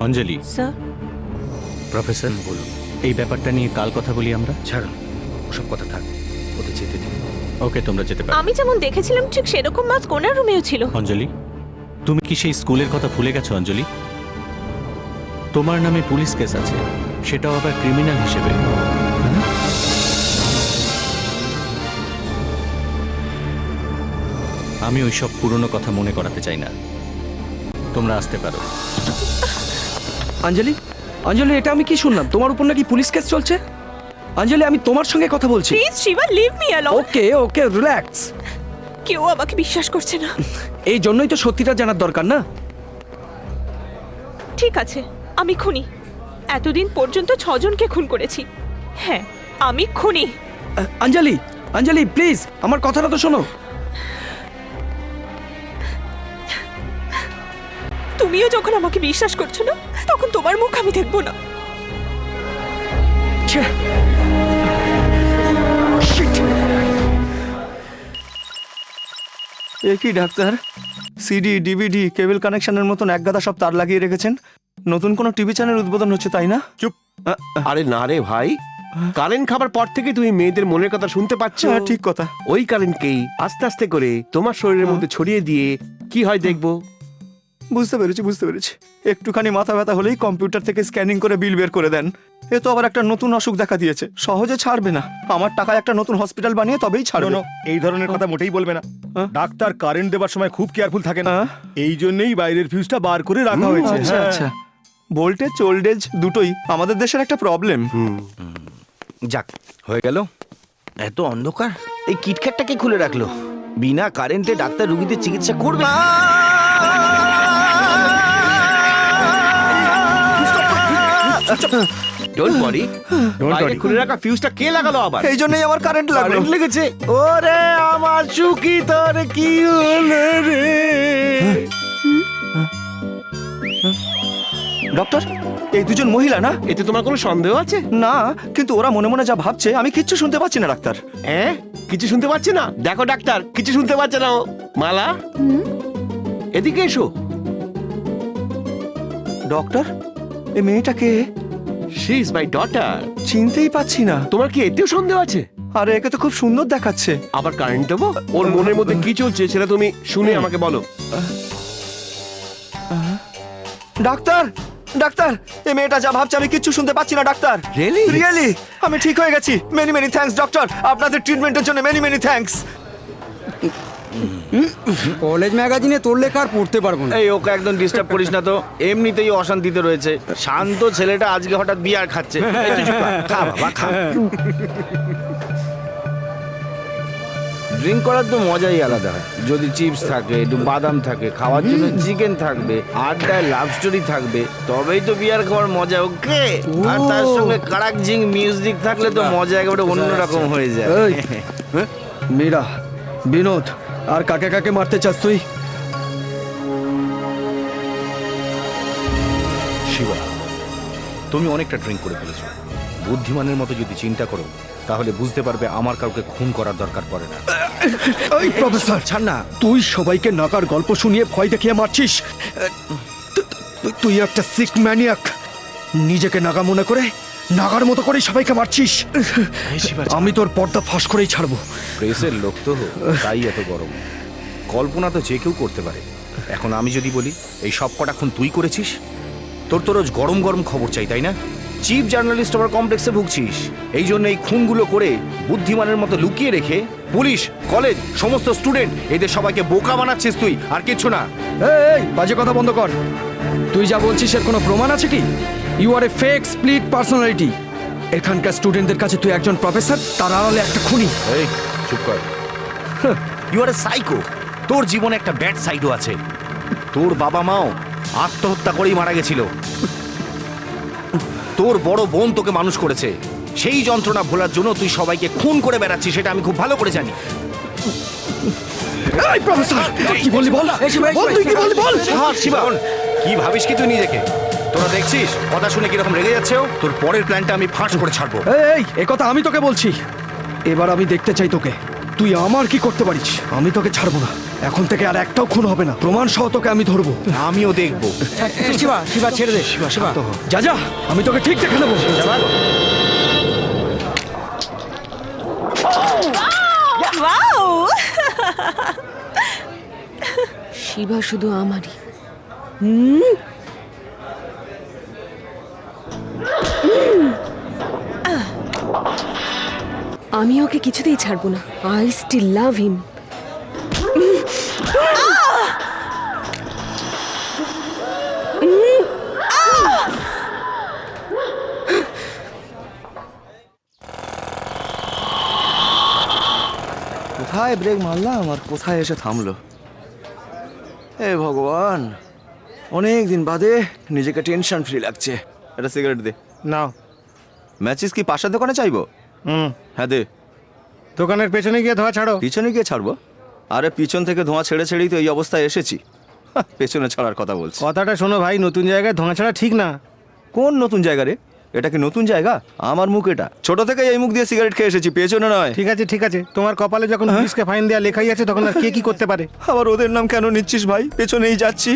অঞ্জলি, স্যার, প্রফেসর বলুন, এই ব্যাপারটা নিয়ে কাল কথা বলি আমরা। ছাড়ুন, ওসব কথা থাক, ওতে যেতে দিন। ওকে, তোমরা যেতে পারো। আমি যেমন দেখেছিলাম ঠিক সেরকম মাছ কোনার রুমেও ছিল। অঞ্জলি, তুমি কি সেই স্কুলের কথা ভুলে গেছো? অঞ্জলি, তোমার নামে পুলিশ কেস আছে, সেটাও আবার ক্রিমিনাল হিসেবে। আমি ওইসব পুরনো কথা মনে করাতে চাই না। তোমরা আসতে পারো। অঞ্জলি, অঞ্জলি, এটা আমি কি শুনলাম? তোমার উপর নাকি পুলিশ কেস চলছে? অঞ্জলি, আমি তোমার সঙ্গে কথা বলছি। Please Shiva, leave me alone. Okay okay, relax. কেউ আমাকে বিশ্বাস করছে না। এই জন্যই তো সত্যিটা জানার দরকার না? ঠিক আছে, আমি খুনি। এতদিন পর্যন্ত 6 জনকে খুন করেছি। হ্যাঁ, আমি খুনি। অঞ্জলি, অঞ্জলি প্লিজ আমার কথাটা তো শোনো। তুমিও যখন আমাকে বিশ্বাস করছো না, তখন তোমার মুখ আমি দেখবো না। এ কি ডাক্তার, সিডি ডিভিডি কেবল কানেকশনের মতন একগাদা সব তার লাগিয়ে রেখেছেন। নতুন কোনো টিভি চ্যানেল উদ্বোধন হচ্ছে তাই না? চুপ। আরে না রে ভাই, কারেন্ট খাবার পর থেকে তুমি মেয়েদের মনের কথা শুনতে পাচ্ছ। ঠিক কথা। ওই কারেন্টকেই আস্তে আস্তে করে তোমার শরীরের মধ্যে ছড়িয়ে দিয়ে কি হয় দেখবো। বুঝতে পেরেছি বুঝতে পেরেছি। একটুখানি মাথা ব্যথা হলেই কম্পিউটার থেকে স্ক্যানিং করে বিল বের করে দেন। এ তো আবার একটা নতুন অসুখ দেখা দিয়েছে, সহজে ছাড়বে না। আমার টাকায় একটা নতুন হসপিটাল বানিয়ে তবেই ছাড়বে। এই ধরনের কথা মোটেই বলবে না। ডাক্তার কারেন্ট দেবার সময় খুব কেয়ারফুল থাকে না, এই জন্যই বাইরের ফিউজটা বার করে রাখা হয়েছে। আচ্ছা আচ্ছা, ভোল্টেজ ওল্টেজ দুটোই আমাদের দেশের একটা প্রবলেম। যাক, হয়ে গেল। এত অন্ধকার, এই কিটখ্যাটটাকে খুলে রাখলো। বিনা কারেন্টে ডাক্তার রুগীদের চিকিৎসা করবে। ডোন্ট ওয়ারি, বাইরে খুলে রাখা ফিউজটা কে লাগালো আবার? এই জন্যই আমার কারেন্ট লেগেছে। ওরে আমার সুখী, তোর কি হলো রে? ডক্টর, এই দুজন মহিলা না? এতে তোমার কোনো সন্দেহ আছে? না, কিন্তু ওরা মনে মনে যা ভাবছে আমি কিচ্ছু শুনতে পাচ্ছি না ডাক্তার। কিছু শুনতে পাচ্ছি না? দেখো ডাক্তার, কিছু শুনতে পাচ্ছে না। মালা, এদিকে এসো। ডক্টর, এই মেয়েটাকে? She is my daughter. চিনতেই পাচ্ছি না। তোমার কি এতেও সন্দেহ আছে? আরে একে তো খুব সুন্দর দেখাচ্ছে। আবার কারেন্ট দেবো? ওর মনের মধ্যে কি চলছে সেটা তুমি শুনে আমাকে বলো। ডাক্তার, ডাক্তার, এই মেয়েটা যা ভাবছে আমি কিচ্ছু শুনতে পাচ্ছি না ডাক্তার। রিয়েলি আমি ঠিক হয়ে গেছি। মেনি মেনি থ্যাঙ্কস ডক্টর, আপনাদের ট্রিটমেন্টের জন্য মেনি মেনি থ্যাঙ্কস। কলেজ ম্যাগাজিনে তোর লেখা আর পড়তে পারবো না। এই ওকে একদম ডিস্টার্ব করিস না তো, এমনিতেই অশান্তিতে রয়েছে। শান্ত ছেলেটা আজকে হঠাৎ বিয়ার খাচ্ছে। এই তুই চুপ কর। খা বাবা খা। ড্রিঙ্ক করার তো মজাই আলাদা হয়। যদি চিপস থাকে, একটু বাদাম থাকে, খাওয়ার জন্য চিকেন থাকবে, আড্ডায় লাভ স্টোরি থাকবে, তবেই তো বিয়ার খাওয়ার মজা। ওকে, আর তার সঙ্গে কারাক জিং মিউজিক থাকলে তো মজা একেবারে অন্যরকম হয়ে যায়। এই, মীরা, বিনোদ, আর কাকে কাকে মারতে চাস তুই? শিবা, তুমি অনেকটা ড্রিঙ্ক করে ফেলেছো। বুদ্ধিমানের মতো যদি চিন্তা করো তাহলে বুঝতে পারবে আমার কাউকে খুন করার দরকার পড়ে না। এই প্রফেসর, ছাড় না। তুই সবাইকে নাগার গল্প শুনিয়ে ভয় দেখিয়ে মারছিস। তুই একটা সিক ম্যানিয়াক। নিজেকে নাগা মনে করে নাগার মতো করে সবাইকে মারছিস। আমি তোর পর্দা ফাঁস করেই ছাড়বো। প্রেসের লোক তো, তাই এত গরম। কল্পনা তো যে কেউ করতে পারে। এখন আমি যদি বলি এই সব কটা খুন তুই করেছিস, তোর তো রোজ গরম গরম খবর চাই, তাই না? চিফ জার্নালিস্ট আবার কমপ্লেক্সে ভুগছিস। এই জন্য এই খুনগুলো করে বুদ্ধিমানের মতো লুকিয়ে রেখে পুলিশ, কলেজ, সমস্ত স্টুডেন্ট এদের সবাইকে বোকা বানাচ্ছিস তুই, আর কিচ্ছু না। এই বাজে কথা বন্ধ কর। তুই যা বলছিস এর কোনো প্রমাণ আছে কি? You are a fake split personality. এখানকার স্টুডেন্টদের কাছে তুই একজন প্রফেসর, তার আড়ালে একটা খুনি। এই চুপ কর। You are a psycho. তোর জীবনে একটা ব্যাড সাইডও আছে। তোর বাবা মাও আত্মহত্যা করেই মারা গেছিল। তোর বড় বোন তোকে মানুষ করেছে। সেই যন্ত্রণা ভোলার জন্য তুই সবাইকে খুন করে বেড়াচ্ছিস, সেটা আমি খুব ভালো করে জানি। এই প্রফেসর, কি বললি বল? বল তুই কি বললি বল? শিবা, কি ভাবিস কি তুই নিজেকে? তোরা দেখছিস কথা শুনে কিরকম রেগে যাচ্ছে ও? তোর পরের প্ল্যানটা আমি ফাঁস করে ছাড়বো। এই এ কথা আমি তোকে বলছি। এবার আমি দেখতে চাই তোকে তুই আমার কি করতে পারিস। আমি তোকে ছাড়বো না। এখন থেকে আর একটাও খুন হবে না। প্রমাণ সহ তোকে আমি ধরবো। আমিও দেখবো। শিবা, শিবা ছেড়ে দে। শিবা, শিবা যা যা, আমি তোকে ঠিক দেখে নেবো। শিবা শুধু আমারই। আমি ওকে কিছুতেই ছাড়বো না। আই স্টিল লাভ হিম। কোথায় ব্রেক মারলাম আর কোথায় এসে থামলো? হে ভগবান, অনেক দিন বাদে নিজেকে টেনশন ফ্রি লাগছে। একটা সিগারেট দে। নাও। ম্যাচিস কি পাশের দোকানে চাইবো? হ্যাঁ দে। দোকানের পেছনে গিয়ে ধোয়া ছাড়ো। পিছনে গিয়ে ছাড়বো? আরে পিছন থেকে ধোঁয়া ছেড়ে ছেড়েই তো এই অবস্থায় এসেছি। পেছনে ছাড়ার কথা বলছি। কথাটা শোনো ভাই, নতুন জায়গায় ধোঁয়া ছাড়া ঠিক না। কোন নতুন জায়গা রে? এটা কি নতুন জায়গা? আমার মুখ এটা। ছোট থেকে এই মুখ দিয়ে সিগারেট খেয়ে এসেছি, পেছনে নয়। ঠিক আছে ঠিক আছে, তোমার কপালে যখন পুলিশকে ফাইন দেওয়া লেখাই আছে তখন আর কে কি করতে পারে? আবার ওদের নাম কেন নিচ্ছিস ভাই? পেছনেই যাচ্ছি।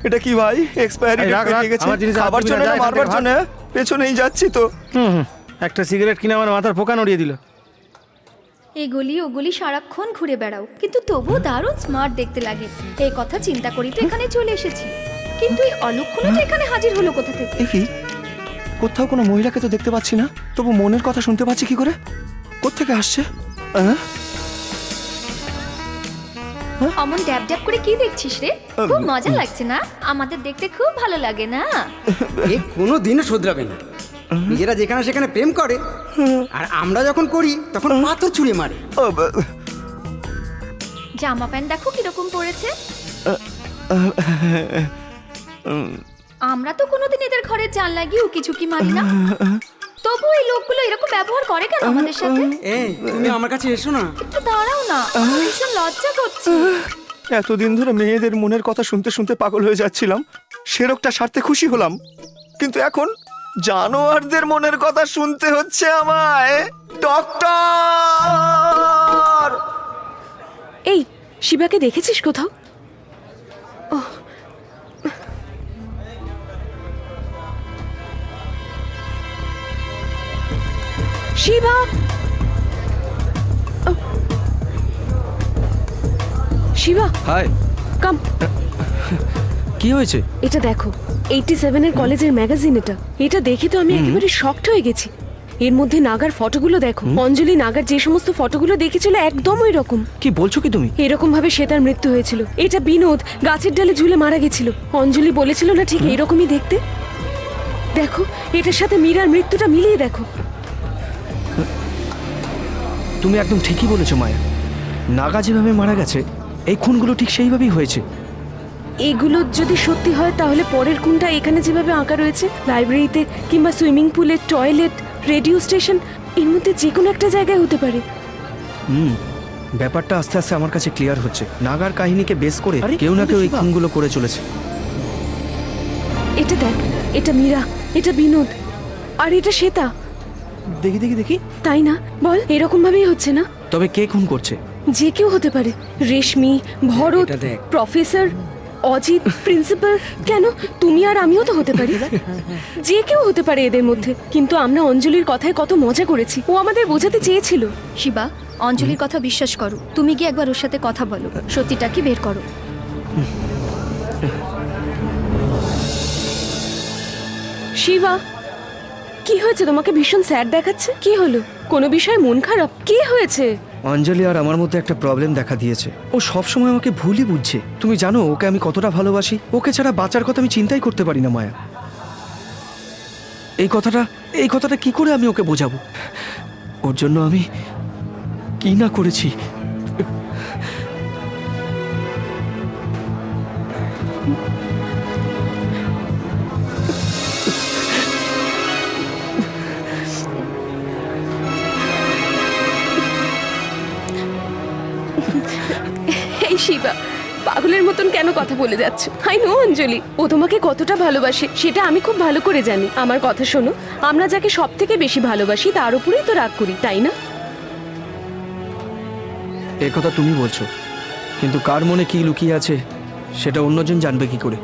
এটা কি ভাই? এক্সপায়ারি ডেট পেরিয়ে গেছে। খাবার জন্য না মারবার জন্য? পেছনেই যাচ্ছি তো। একটা সিগারেট কিনে আমার মাথার পোকা নড়িয়ে দিল। এগুলি ওগুলি সারাক্ষণ ঘুরে বেড়াও, কিন্তু তবুও দারুণ স্মার্ট দেখতে লাগে। এই কথা চিন্তা করি তো এখানে চলে এসেছি। কিন্তু এই অলক্ষণটা এখানে হাজির হলো কোথা থেকে? কি কোথাও কোনো মহিলাকে তো দেখতে পাচ্ছি না, তবু মনের কথা শুনতে পাচ্ছি কি করে? কোত্থেকে আসছে? অমন ড্যাব ড্যাব করে কি দেখছিস রে? খুব মজা লাগছে না? আমাদের দেখতে খুব ভালো লাগে না? এ কোনো দিনও শুধরাবে না। নিজেরা যেখানে সেখানে প্রেম করে, আর আমরা যখন করি তখন পাথর ছুঁড়ে মারে। জামা প্যান্ট দেখো কিরকম পড়েছে। আমরা তো কোনোদিন এদের ঘরের জানলা গিয়ে উকি ঝুঁকি মারি না, তবু এই লোকগুলো এরকম ব্যবহার করে কেন আমাদের সাথে? এই তুমি আমার কাছে এসো না। একটু দাঁড়াও না, আমার ভীষণ লজ্জা করছে। এতদিন ধরে মেয়েদের মনের কথা শুনতে শুনতে পাগল হয়ে যাচ্ছিলাম, সে রোগটা সারতে খুশি হলাম, কিন্তু এখন জানোয়ারদের মনের কথা শুনতে হচ্ছে আমায়। ডক্টর! এই শিবাকে দেখেছিস কোথাও? শিবা, শিবা, হাই। কাম। কি হয়েছে? এটা দেখো, 87 এর কলেজের ম্যাগাজিন। এটা দেখে তো আমি একেবারে শকড হয়ে গেছি। এর মধ্যে নাগার ফটোগুলো দেখো। অঞ্জলি নাগার যে সমস্ত ফটোগুলো দেখেছিল একদম ওই রকম। কি বলছো কি তুমি? এরকম ভাবে সে তার মৃত্যু হয়েছিল। এটা বিনোদ গাছের ডালে ঝুলে মারা গেছিল। অঞ্জলি বলেছিল না ঠিক এইরকমই দেখতে। দেখো এটার সাথে মীরার মৃত্যুটা মিলিয়ে দেখো। তুমি একদম ঠিকই বলেছো মায়া। নাগা যেভাবে মারা গেছে এই খুনগুলো ঠিক সেইভাবেই হয়েছে। এগুলো যদি সত্যি হয় তাহলে পরের খুনটা এখানে যেভাবে আঁকা রয়েছে, লাইব্রেরিতে কিংবা সুইমিং পুলে, টয়লেট, রেডিও স্টেশন, এর মধ্যে যে কোনো একটা জায়গায় হতে পারে। ব্যাপারটা আস্তে আস্তে আমার কাছে ক্লিয়ার হচ্ছে। নাগার কাহিনীকে বেস করে কেউ না কেউ এই খুনগুলো করে চলেছে। এটা দেখ, এটা মীরা, এটা বিনোদ, আর এটা শ্বেতা। দেখি দেখি দেখি, তাই না বল? এরকম ভাবেই হচ্ছে না? তবে কে খুন করছে? যে কেউ হতে পারে। রেশমি, ভরত, প্রফেসর, অজিত, প্রিন্সিপাল, কেন তুমি আর আমিও তো হতে পারি। যে কেউ হতে পারে এদের মধ্যে। কিন্তু আমরা অঞ্জলির কথায় কত মজা করেছি। ও আমাদের বোঝাতে চেয়েছিল। শিবা, অঞ্জলির কথা বিশ্বাস করো। তুমি গিয়ে একবার ওর সাথে কথা বলো, সত্যিটা কি বের করো। শিবা, কি হয়েছে? তোমাকে ভীষণ স্যাড দেখাচ্ছে। কি হলো? কোনো বিষয়ে মন খারাপ? কি হয়েছে? অঞ্জলি আর আমার মধ্যে একটা প্রবলেম দেখা দিয়েছে। ও সব সময় আমাকে ভুলই বুঝছে। তুমি জানো ওকে আমি কতটা ভালোবাসি। ওকে ছাড়া বাঁচার কথা আমি চিন্তাই করতে পারি না মায়া। এই কথাটা কি করে আমি ওকে বোঝাবো? ওর জন্য আমি কি না করেছি। এই শিবা, পাগলের মতন কেন কথা বলে যাচ্ছ? আই নো অঞ্জলি, ও তোমাকে কতটা ভালোবাসে সেটা আমি খুব ভালো করে জানি। আমার কথা শোনো, আমরা যাকে সব থেকে বেশি ভালোবাসি তার উপরেই তো রাগ করি, তাই না? এ কথা তুমি বলছো, কিন্তু কার মনে কি লুকিয়ে আছে সেটা অন্যজন জানবে কি করে?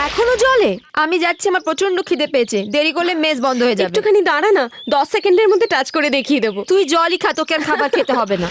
এখনো জলে? আমি যাচ্ছি, আমার প্রচন্ড খিদে পেয়েছে। দেরি করলে মেস বন্ধ হয়ে যাবে। একটুখানি দাঁড়া না, 10 সেকেন্ডের মধ্যে টাচ করে দেখিয়ে দেবো। তুই জলই খা, তোকে আর খাবার খেতে হবে না।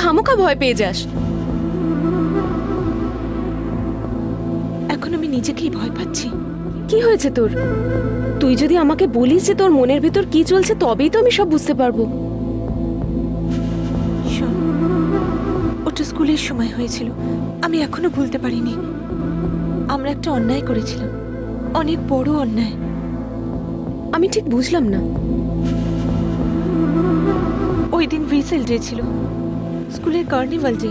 খামোখা ভয় পেয়ে যাস। এখন আমি নিজেকেই ভয় পাচ্ছি। কি হয়েছে তোর? তুই যদি আমাকে বলিস যে তোর মনের ভিতর কি চলছে তবেই তো আমি সব বুঝতে পারবো। শোন, ওটা স্কুলের সময় হয়েছিল, আমি এখনো ভুলতে পারিনি। আমরা একটা অন্যায় করেছিলাম, অনেক বড় অন্যায়। আমি ঠিক বুঝলাম না। ওই দিন রিসেল ডে ছিল, স্কুলের কার্নিভাল ডে।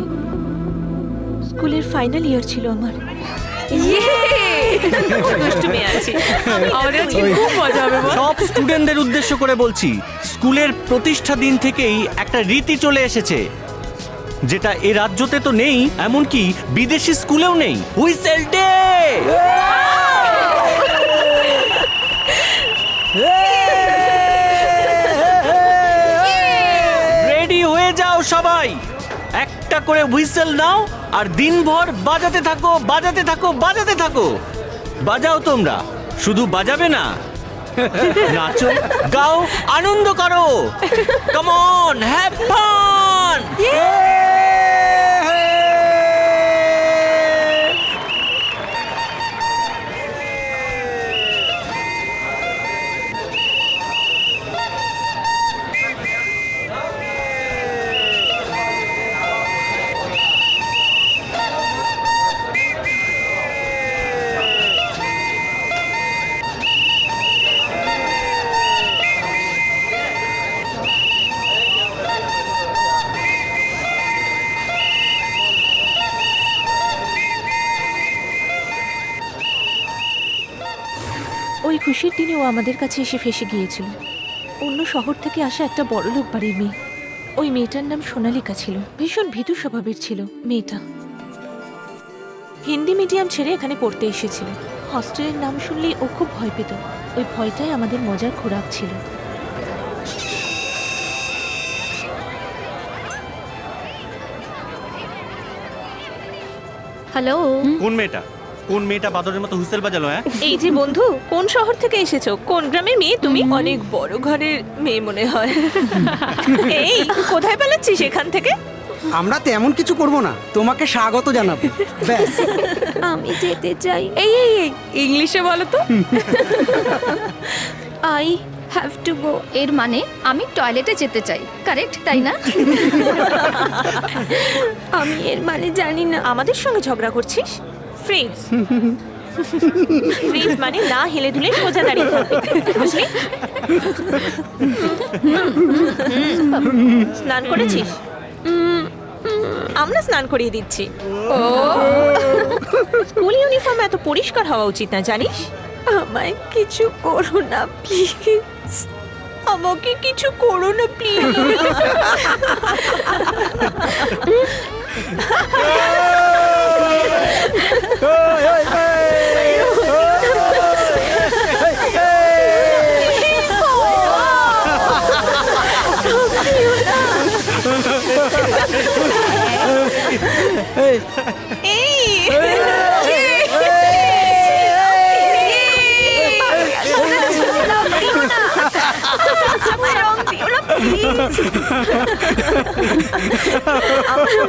স্কুলের ফাইনাল ইয়ার ছিল আমার। দুষ্টু মেয়ে আছে। পেরেছি আমাদের আজকে খুব মজা হবে বল? সব স্টুডেন্টদের উদ্দেশ্য করে বলছি, স্কুলের প্রতিষ্ঠা দিন থেকেই একটা রীতি চলে এসেছে, যেটা এ রাজ্যতে তো নেই, এমনকি বিদেশি স্কুলেও নেই। Whistle day! রেডি হয়ে যাও সবাই, একটা করে হুইসেল নাও আর দিনভর বাজাতে থাকো, বাজাতে থাকো, বাজাতে থাকো। বাজাও তোমরা, শুধু বাজাবে না, নাচো, গাও, আনন্দ করো। Come on, have fun! ওই খুশির দিনে ও আমাদের কাছে এসে ফেসে গিয়েছিল। অন্য শহর থেকে আসা একটা বড়লোক বাড়ির মেয়ে। ওই মেয়েটার নাম সোনালিকা ছিল, ভীষণ ভীতু স্বভাবের ছিল মেয়েটা। হিন্দি মিডিয়াম ছেড়ে এখানে পড়তে এসেছিল। হস্টেলের নাম শুনলেই ও খুব ভয় পেত। ওই ভয়টাই আমাদের মজার খোরাক ছিল। হ্যালো, কোন মেয়েটা? কোন মেয়েটা বাদরের মতো হুইসেল বাজালো? হ্যাঁ, এই যে বন্ধু, কোন শহর থেকে এসেছো? কোন গ্রামের মেয়ে তুমি? অনেক বড় ঘরের মেয়ে মনে হয়। এই কোথায় পালাচ্ছিস এখান থেকে? আমরা তেমন কিছু করব না, তোমাকে স্বাগত জানাবো ব্যাস। আমি যেতে চাই। এই এই এই ইংলিশে বলো তো। আই হ্যাভ টু গো এর মানে আমি টয়লেটে যেতে চাই, কারেক্ট তাই না? আমি এর মানে জানি না। আমাদের সঙ্গে ঝগড়া করছিস? ফ্রিজ। ফ্রিজ মানে না হেলে দুলে সোজা দাঁড়িয়ে থাকবে, বুঝলি? স্নান করেছিস? আমরা স্নান করিয়ে দিচ্ছি। ও, স্কুল ইউনিফর্ম এত পরিষ্কার হওয়া উচিত না, জানিস? আমায় কিছু করো না প্লিজ, আমাকে কিছু করো না প্লিজ।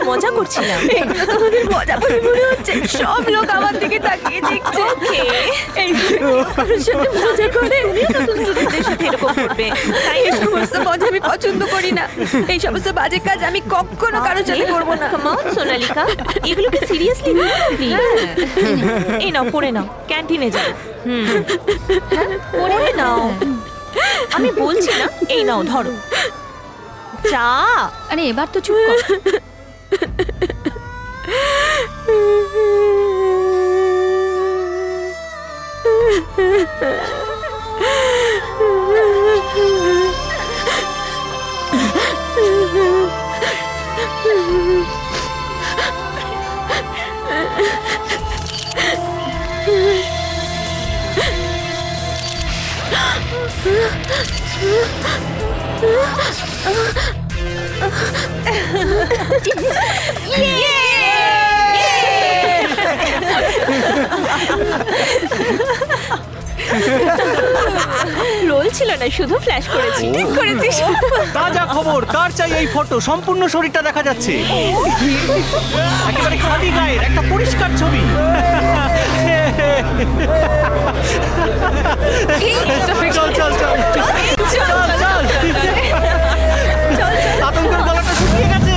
মজা করছিলাম। এগুলো তোমাদের মজা করে মনে হচ্ছে, সব লোক আমার দিকে তাকিয়ে দেখছে। ওকে, এই কারোর সাথে মজা করে নতুন স্টুডেন্টদের সাথে এরকম করবে, তাই এই সমস্ত মজা আমি পছন্দ করি না। এই সমস্ত বাজে কাজ আমি কখনো কারোর সাথে করবো না। কাম অন সোনালিকা, এগুলোকে সিরিয়াসলি নিও না প্লিজ। এই নাও, পড়ে নাও, ক্যান্টিনে যাও। পড়ে নাও, আমি বলছি না। এই নাও, ধরো চা। আরে এবার তো চুপ কর। রোল ছিল না, শুধু ফ্ল্যাশ করেছি। ঠিক করেছিস। তাজা খবর, কার চাই এই ফটো? সম্পূর্ণ শরীরটা দেখা যাচ্ছে, একেবারে খালি গায়ের একটা পরিষ্কার ছবি। চল চল চল চল চল, আতঙ্কের গলাটা শুকিয়ে গেছে।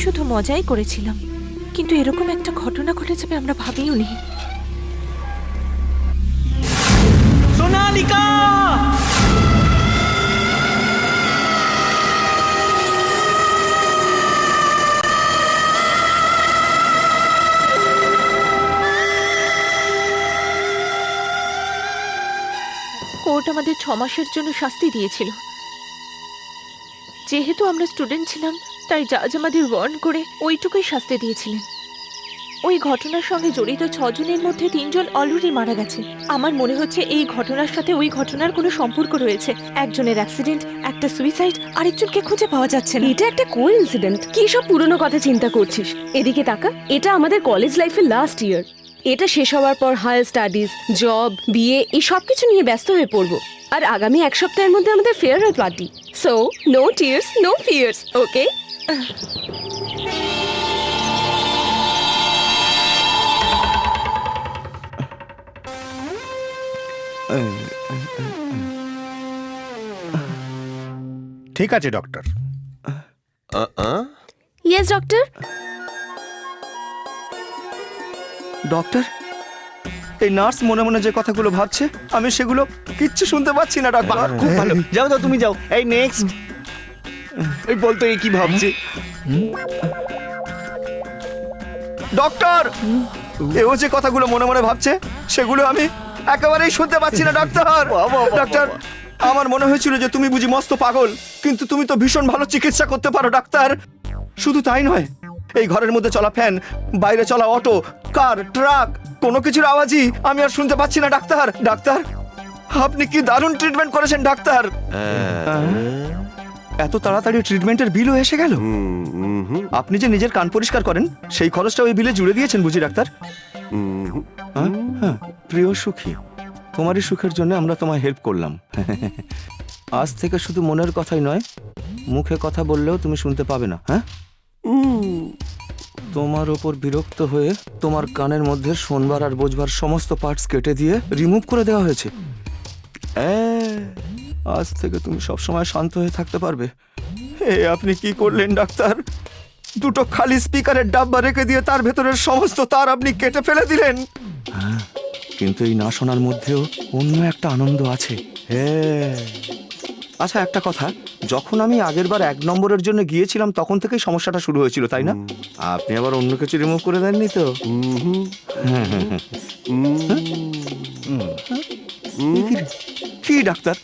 শুধু মজাই করেছিলাম, কিন্তু এরকম একটা ঘটনা ঘটে যাবে আমরা ভাবিও নি। সোনালিকা! কোর্ট আমাদের 6 মাসের জন্য শাস্তি দিয়েছিল। যেহেতু আমরা স্টুডেন্ট ছিলাম তাই জাজ আমাদের ওয়ার্ন করে ওইটুকুই শাস্তি দিয়েছিলেন। ওই ঘটনার সঙ্গে জড়িত 6 জনের মধ্যে 3 জন অলরেডি মারা গেছে। আমার মনে হচ্ছে এই ঘটনার সাথে ওই ঘটনার কোনো সম্পর্ক রয়েছে। একজনের অ্যাক্সিডেন্ট, একটা সুইসাইড, আরেকজনকে খুঁজে পাওয়া যাচ্ছে না। এটা একটা কোইন্সিডেন্ট। কি সব পুরনো কথা চিন্তা করছিস? এদিকে তাকা, এটা আমাদের কলেজ লাইফের লাস্ট ইয়ার। এটা শেষ হওয়ার পর হায়ার স্টাডিজ, জব, বিয়ে এই সব কিছু নিয়ে ব্যস্ত হয়ে পড়বো। আর আগামী 1 সপ্তাহের মধ্যে আমাদের farewell party. So no tears, no fears, okay? ঠিক আছে ডক্টর। Yes doctor. ডক্টর, এই নার্স মনে মনে যে কথাগুলো ভাবছে আমি সেগুলো কিচ্ছু শুনতে পাচ্ছি না। ডক্টর খুব ভালো, যাও যাও তুমি যাও। এই নেক্সট, এই বলতো এই কি ভাবছে। ডক্টর, এও যে কথাগুলো মনে মনে ভাবছে সেগুলো আমি একেবারেই শুনতে পাচ্ছি না। ডক্টর, ডক্টর, আমার মনে হয়েছিল যে তুমি বুঝি মস্ত পাগল, কিন্তু তুমি তো ভীষণ ভালো চিকিৎসা করতে পারো ডাক্তার। শুধু তাই নয়, এই ঘরের মধ্যে চলা ফ্যান, বাইরে চলা অটো, কার, ট্রাক, কোনো কিছুর আওয়াজই আমি আর শুনতে পাচ্ছি না। ডাক্তার, ডাক্তার, আপনি কি দারুণ ট্রিটমেন্ট করেছেন ডাক্তার। এত তাড়াতাড়ি ট্রিটমেন্টের বিলও এসে গেল। আপনি যে নিজের কান পরিষ্কার করেন সেই খরচটা ওই বিলে জুড়ে দিয়েছেন বুঝি ডাক্তার। হ্যাঁ, প্রিয় সুখী, তোমারই সুখের জন্য আমরা তোমায় হেল্প করলাম। আজ থেকে শুধু মনের কথাই নয়, মুখে কথা বললেও তুমি শুনতে পাবে না। হ্যাঁ, তোমার ওপর বিরক্ত হয়ে তোমার কানের মধ্যে শোনবার আর বোঝবার সমস্ত পার্টস কেটে দিয়ে রিমুভ করে দেওয়া হয়েছে। আজ থেকে তুমি সবসময় শান্ত হয়ে থাকতে পারবে। আপনি কি করলেন ডাক্তার? দুটো খালি স্পিকারের ডাব্বা রেখে দিয়ে তার ভেতরের সমস্ত তার আপনি কেটে ফেলে দিলেন। কিন্তু এই না শোনার মধ্যেও অন্য একটা আনন্দ আছে। আচ্ছা, একটা কথা, যখন আমি আগেরবার 1 নম্বরের জন্য গিয়েছিলাম তখন থেকেই সমস্যাটা শুরু হয়েছিল, তাই না? আপনি আবার অন্য কিছু রিমুভ করে দেননি তো? কি ডাক্তার,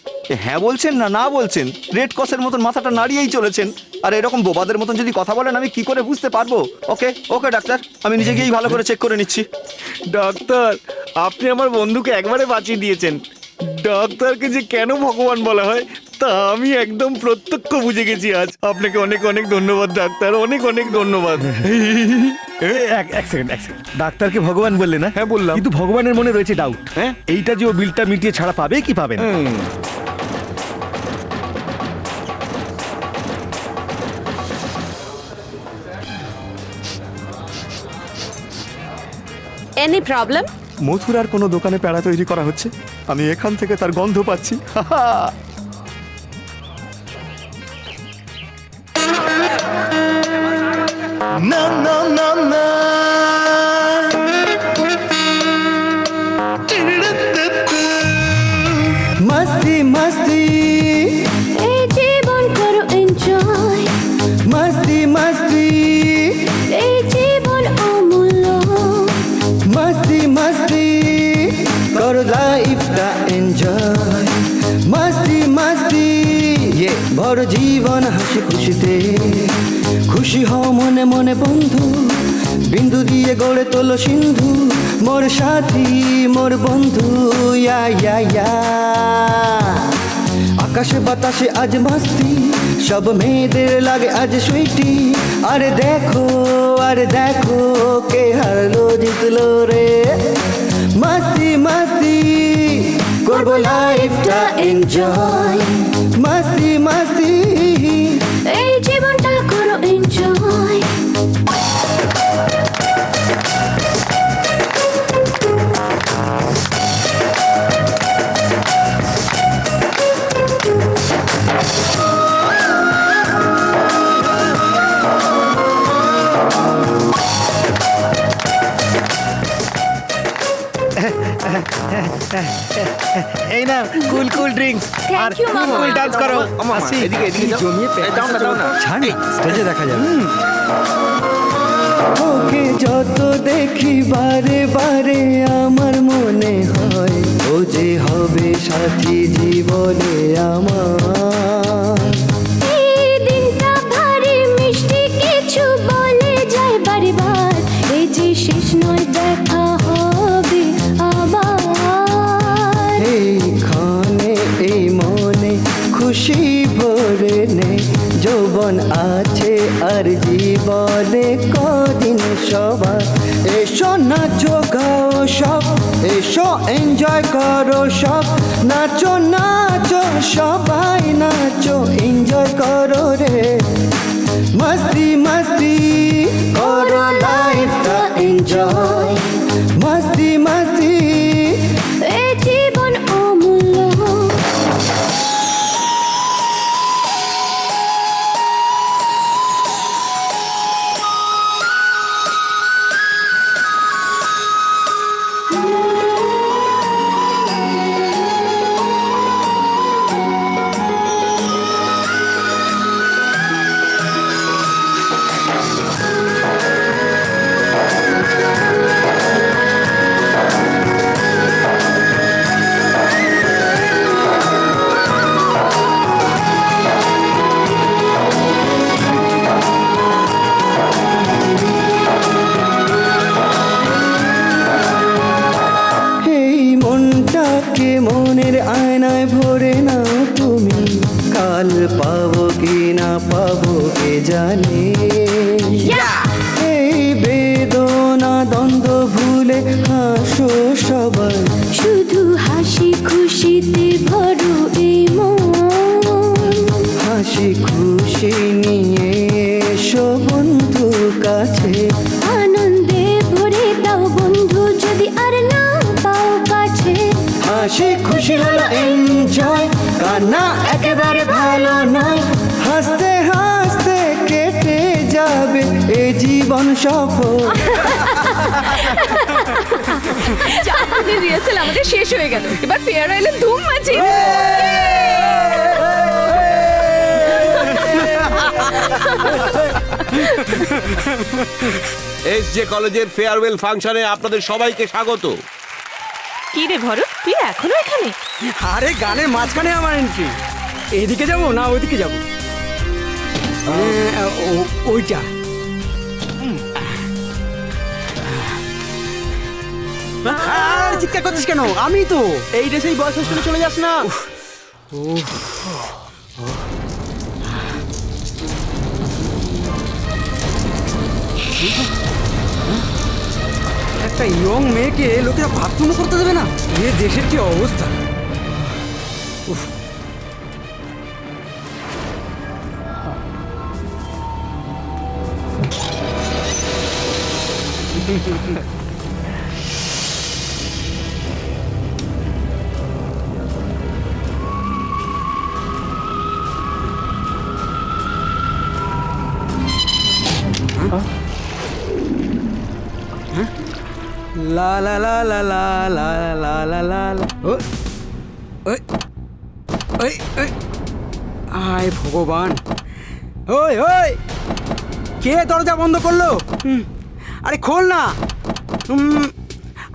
হ্যাঁ বলছেন না না বলছেন? রেড ক্রসের মতন মাথাটা নাড়িয়েই চলেছেন। আর এরকম বোবাদের মতন যদি কথা বলেন আমি কি করে বুঝতে পারবো? ওকে ওকে ডাক্তার, আমি নিজে গিয়েই ভালো করে চেক করে নিচ্ছি। ডাক্তার, আপনি আমার বন্ধুকে একবারে বাঁচিয়ে দিয়েছেন। ডাক্তারকে যে কেন ভগবান বলা হয় তা আমি একদম প্রত্যক্ষ বুঝে গেছি আজ। আপনাকে অনেক অনেক ধন্যবাদ ডাক্তার, অনেক অনেক ধন্যবাদ। এক সেকেন্ড। ডাক্তারকে ভগবান বললে না? হ্যাঁ বললাম, কিন্তু ভগবানের মনে রয়েছে ডাউট। হ্যাঁ, এইটা যে ও বিলটা মিটিয়ে ছাড়া পাবে কি পাবে না। Any problem? মথুরার কোনো দোকানে প্যাড়া তৈরি করা হচ্ছে, আমি এখান থেকে তার গন্ধ পাচ্ছি। না না না না, মস্তি মস্তি, এই জীবন করো এনজয়, মস্তি মস্তি, এই জীবন অমূল্য, মস্তি মস্তি, করো লাইফটা এনজয়, মস্তি মস্তি, ভরো জীবন হাসি খুশিতে, খুশি হও মনে মনে বন্ধু, বিন্দু দিয়ে গড়ে তোলো সিন্ধু, মোর সাথী মোর বন্ধু, ইয়া ইয়া ইয়া। আকাশে বাতাসে আজ মস্তি, সব মেয়েদের লাগে আজ সুইটি, আরে দেখো কে হারলো জিতলো রে, মস্তি মস্তি, করবো লাইফটা এনজয়, মস্তি মস্তি, এই জীবনটা করো এনজয়। এই না কুল কুল ড্রিঙ্কস আর কুল ডান্স করো। এদিকে জমিয়ে দাও না, ছাড় না, স্টেজে দেখা যাবে। ওকে যত দেখি বারে বারে আমার মনে হয় ও যে হবে সাথী জীবনে আমার। এই দিনটা ভারী মিষ্টি কিছু বলে যায় বারবার, এই যে শেষ নয় দেখা হবে আবার। এইখানে এই মনে খুশি ভরে নে, যৌবন আছে আর জীবনে কদিন সবার। এসো নাচো গাও সব, এসো এনজয় করো সব, নাচো নাচো সবাই নাচো এনজয় করো রে, মস্তি মস্তি করো লাইফটা এনজয়, মস্তি মস্তি এ জীবন অমূল্য। এই মনটাকে মনের আয়নায় ভরে নাও তুমি, কাল পাবো কি না পাবো কে জানে। এই বেদনা দ্বন্দ্ব ভুলে হাসো সবাই, শুধু হাসি খুশিতে ভরো এই মন, হাসি খুশি নিয়ে এসো বন্ধু কাছে, আনন্দে ভরে দাও বন্ধু যদি আর না পাও কাছে। হাসি খুশি হলো এনজয়, কান্না একেবারে ভালো নয়, হাসতে হাসতে কেটে যাবে এ জীবন সফল। চাঁদনি রিহার্সাল আমাদের শেষ হয়ে গেল, এবার ফেয়ারওয়েলে ধুম মাছি। এসজে কলেজের ফেয়ারওয়েল ফাংশনে আপনাদের সবাইকে স্বাগত। কি রে ভরত, তুই এখনো এখানে? আরে গানের মাঝখানে আমার এন্ট্রি। এইদিকে যাবো না ওইদিকে যাবো? ওইটা। আর চিৎকার করছিস কেন? আমি তো এই ড্রেসেই বয়স হোস্টেলে চলে যাস না। একটা ইয়ং মেয়েকে লোকেরা বাথরুমও করতে দেবে না? এ দেশের কি অবস্থা! উফ। লা লা লা লা লা লা লা লা লা লা। ওই ওই ওই, আয় ভগবান! ওই ওই, কে দরজা বন্ধ করলো? আরে খোল না!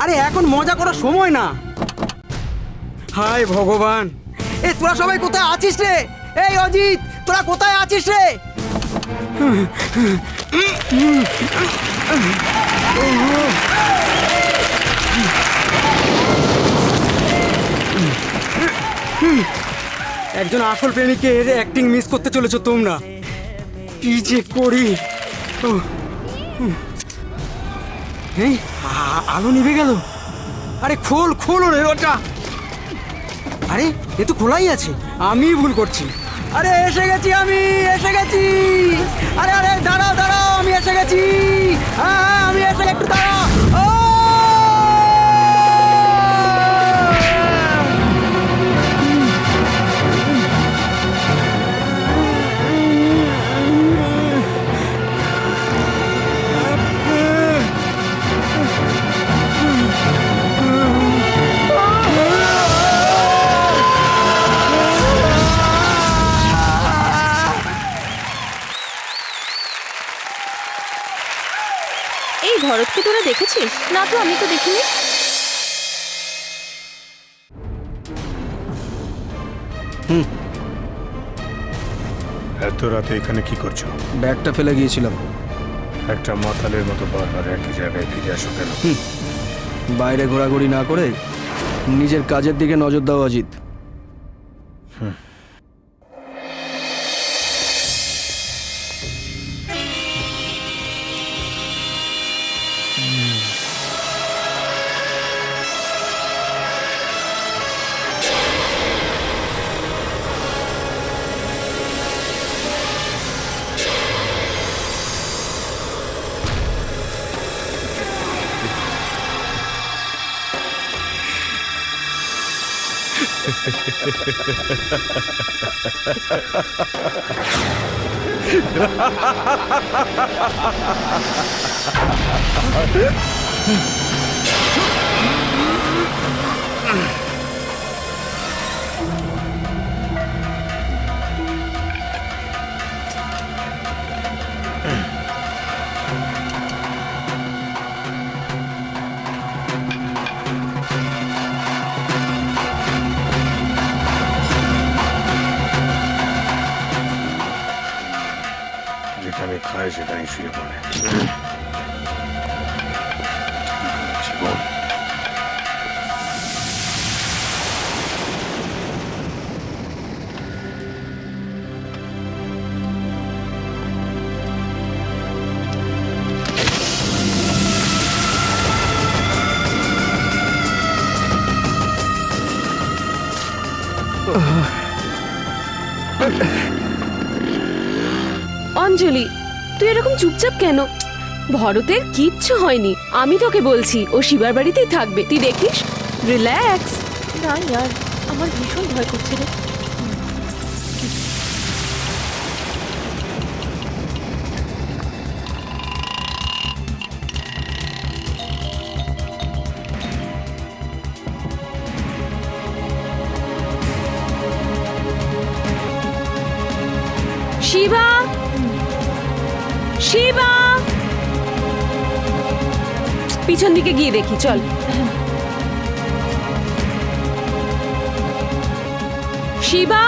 আরে এখন মজা করার সময় না। হায় ভগবান! এ তোরা সবাই কোথায় আছিস রে? এই অজিত, তোরা কোথায় আছিস রে? একজন আসল প্রেমিকের অ্যাক্টিং মিস করতে চলেছো তোমরা। কি যে করি! আলো নিভে গেল। আরে খোল খোল রে ওটা। আরে এ তো খোলাই আছে, আমি ভুল করছি। আরে এসে গেছি, আমি এসে গেছি। আরে আরে দাঁড়াও দাঁড়াও, আমি এসে গেছি। হ্যাঁ আমি এসে, একটু দাঁড়াও। দেখেছিস? না তো, আমি তো দেখিনি। এত রাতে এখানে কি করছো? ব্যাগটা ফেলে গিয়েছিলাম। একটা মাতালের মতো বারবার একই জায়গায় ফিরে আসো কেন? বাইরে ঘোরাঘুরি না করে নিজের কাজের দিকে নজর দাও অজিত। যেখানে খায় সেখানে শুয়ে পড়ে। জীবন অঞ্জলি, তুই এরকম চুপচাপ কেন? ভরতের কিচ্ছু হয়নি, আমি তোকে বলছি ও শিবার বাড়িতেই থাকবে, তুই দেখিস। রিল্যাক্স। না ইয়ার, আমার ভীষণ ভয় করছে রে। শিবা, শিবা, পিছন দিকে গিয়ে দেখি, চল। শিবা,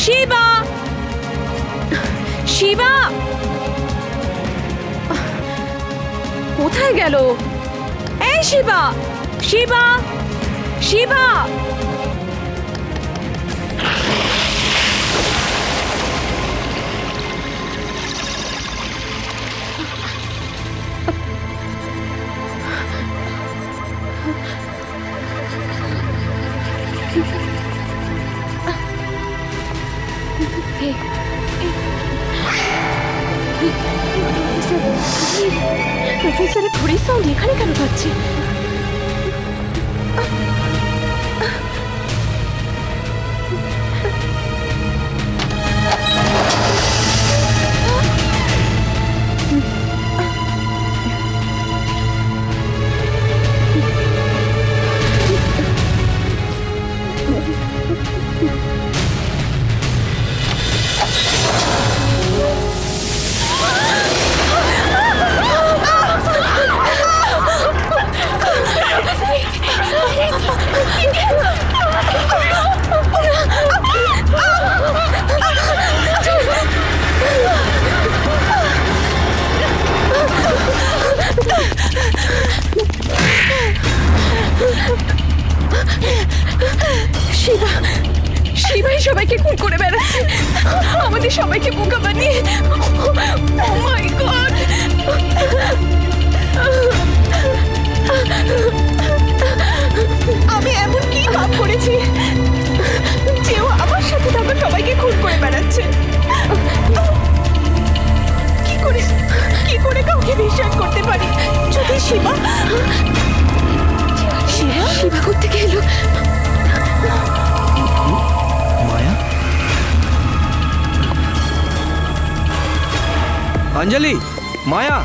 শিবা, শিবা, কোথায় গেল? এই শিবা, শিবা, শিবা। প্রফেসরের ঘড়ির সাউন্ড এখানে কেন পাচ্ছি? শিবা, শিবাই সবাইকে খুন করে বেড়াচ্ছে, আমাদের সবাইকে বোকা বানিয়ে। ও মাই গড! আমি এমন কি পাপ করেছি যে ও আমার সাথে থাকা সবাইকে খুন করে বেড়াচ্ছে? কি করে কাউকে বিশ্বাস করতে পারি? যদি শিবা, শিবা, শিবা কোত্থেকে এলো? মায়া, অঞ্জলি, মায়া।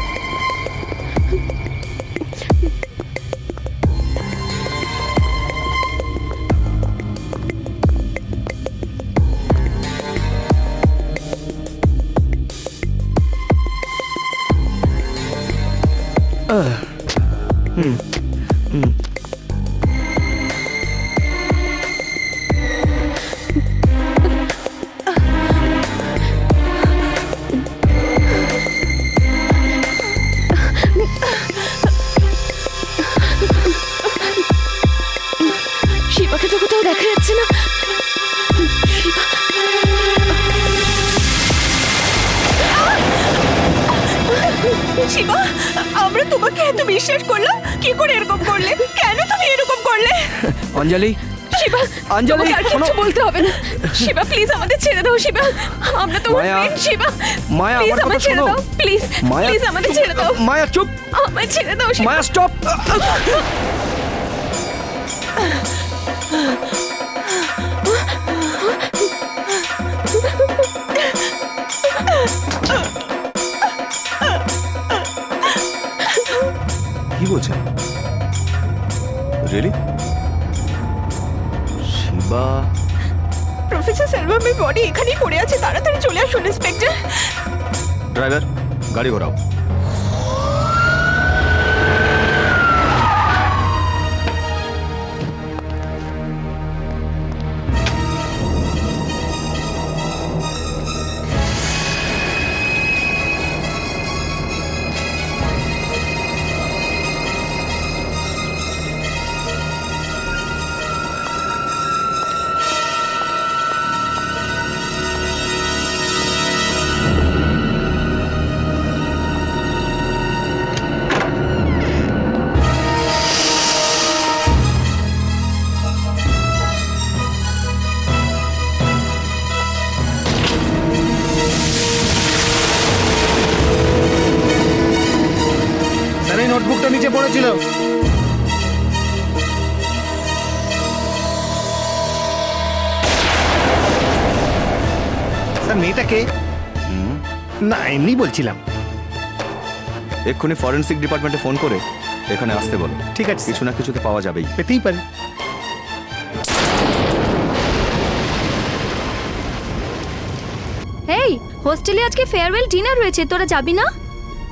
শিবাকে তো কোথাও দেখা যাচ্ছে না। শিবা, আমরা তোমাকে এত বিশ্বাস করলাম, কি করে এরকম করলে? কেন তুমি এরকম করলে? অঞ্জলি, শিবা, অঞ্জলি, তোমাকে আর কিছু বলতে হবে না। শিবা প্লিজ আমাদের ছেড়ে দাও। শিবা, আমরা তোমার মায়া, ফ্রেন্ড। শিবা মায়া, প্লিজ আমার আমাদের কথা ছেড়ে শোনো। দাও। প্লিজ মায়া, প্লিজ আমাদের ছেড়ে দাও। মায়া চুপ, আমায় ছেড়ে দাও। শিবা, মায়া স্টপ। কি বলছেন? রিয়েলি? শিবা? প্রফেসর সেলভামের বডি এখানেই পড়ে আছে, তাড়াতাড়ি চলে আসুন ইন্সপেক্টর। ড্রাইভার, গাড়ি ঘোরাও। স্যার, এই নোটবুকটা নিচে পড়েছিল। স্যার, মেয়েটাকে না এমনি বলছিলাম। এক্ষুনি ফরেনসিক ডিপার্টমেন্টে ফোন করে এখানে আসতে বলো। ঠিক আছে, কিছু না কিছুতে পাওয়া যাবেই। পেতেই পারি। এই হোস্টেলে আজকে ফেয়ারওয়েল ডিনার রয়েছে, তোরা যাবি না?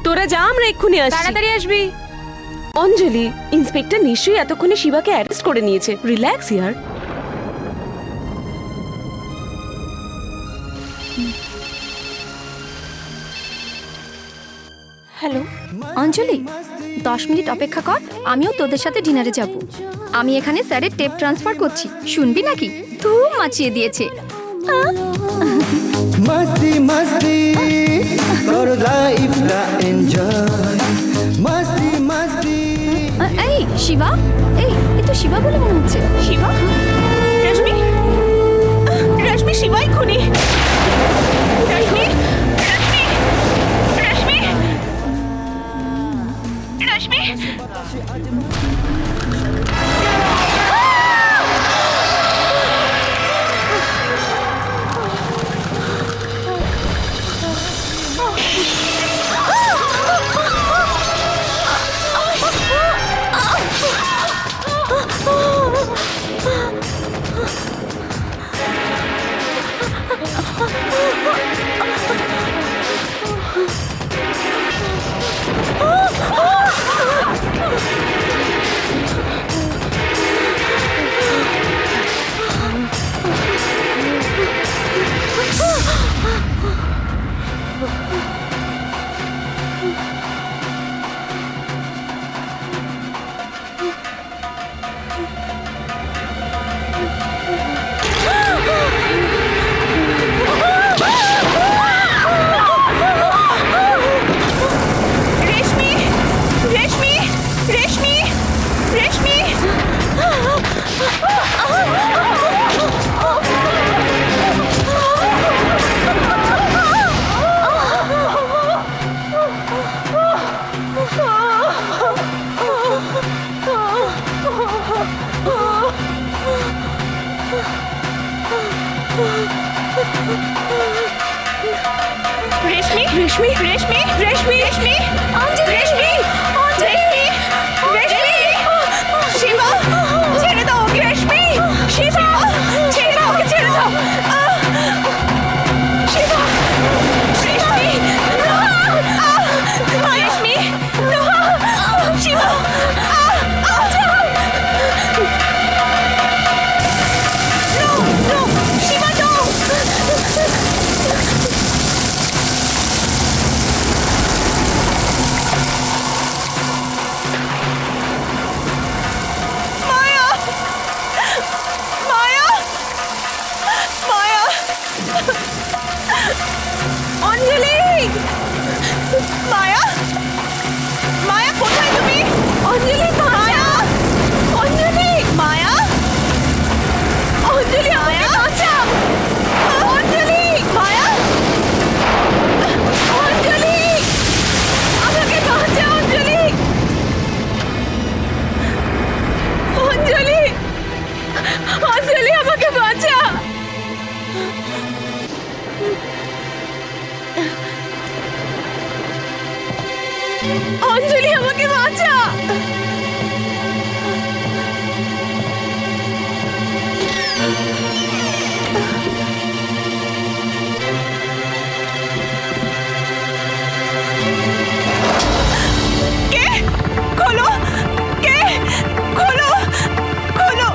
তোরা যা, আমরা এক্ষুনি আসছি। তাড়াতাড়ি আসবি। অঞ্জলি, ইন্সপেক্টর নিশ্চয়ই এতক্ষণে শিবাকে অ্যারেস্ট করে নিয়েছে। রিল্যাক্স ইয়ার। হ্যালো অঞ্জলি, 10 মিনিট অপেক্ষা কর, আমিও তোদের সাথে ডিনারে যাব। আমি এখানে স্যারের টেপ ট্রান্সফার করছি, শুনবি নাকি? ধুম মাচিয়ে দিয়েছে। मस्ती मस्ती करो लाइफটা এনজয় मस्ती मस्ती। এই শিবা, এই তো শিবা বলে মনে হচ্ছে। শিবা? রশ্মি, রশ্মি শিবাই খুনি। রশ্মি, রশ্মি, রশ্মি, রশ্মি। রেশমি রেশমি রেশমি রেশমি রেশমি রেশমি রেশমি রেশমি শিবা ছেড়ে দাও ওকে রেশমি শিবা ছেড়ে দাও ওকে ছেড়ে দাও শিবা রেশমি রেশমি শিবা মায়া মায়া কোথায় তুমি? অঞ্জলি মায়া অঞ্জলি মায়া অঞ্জলি মায়া বাঁচাও অঞ্জলি মায়া অঞ্জলি আমাকে বাঁচাও অঞ্জলি অঞ্জলি অঞ্জলি আমাকে বাঁচা অঞ্জলি আমাকে বাঁচা কে খোলো কে খোলো খোলো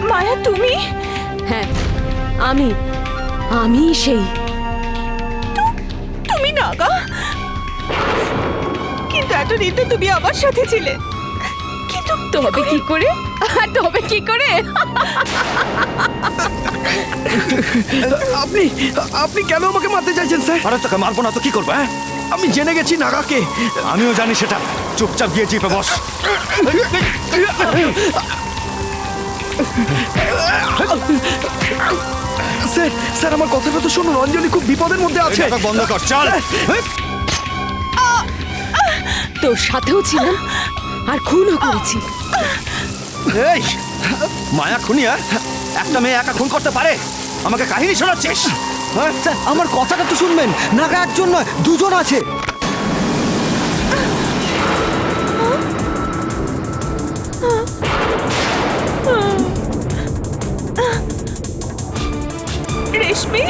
মায়া তুমি? হ্যাঁ আমি আমি সেই তুমি নাগা? কিন্তু এতদিন তো তুমি আমার সাথে ছিলে। কিন্তু তবে কি করে? তবে কি করে? আপনি আপনি কেন আমাকে মারতে চাইছেন স্যার? আরে তোকে মারবো না তো কি করবো? হ্যাঁ, আমি জেনে গেছি নাগাকে। আমিও জানি সেটা। চুপচাপ গিয়ে জিপে বস। স্যার স্যার আমার কথাটা তো শুনুন, অঞ্জলি খুব বিপদের মধ্যে আছে। বন্ধ কর, চল। তোর সাথেও ছিলাম আর খুনও করেছি। এই মায়া খুনিয়া? একটা মেয়ে একা খুন করতে পারে? আমাকে কাহিনী শোনাচ্ছিস? স্যার আমার কথাটা তো শুনবেন, নাগা একজন নয় দুজন আছে। রেশমি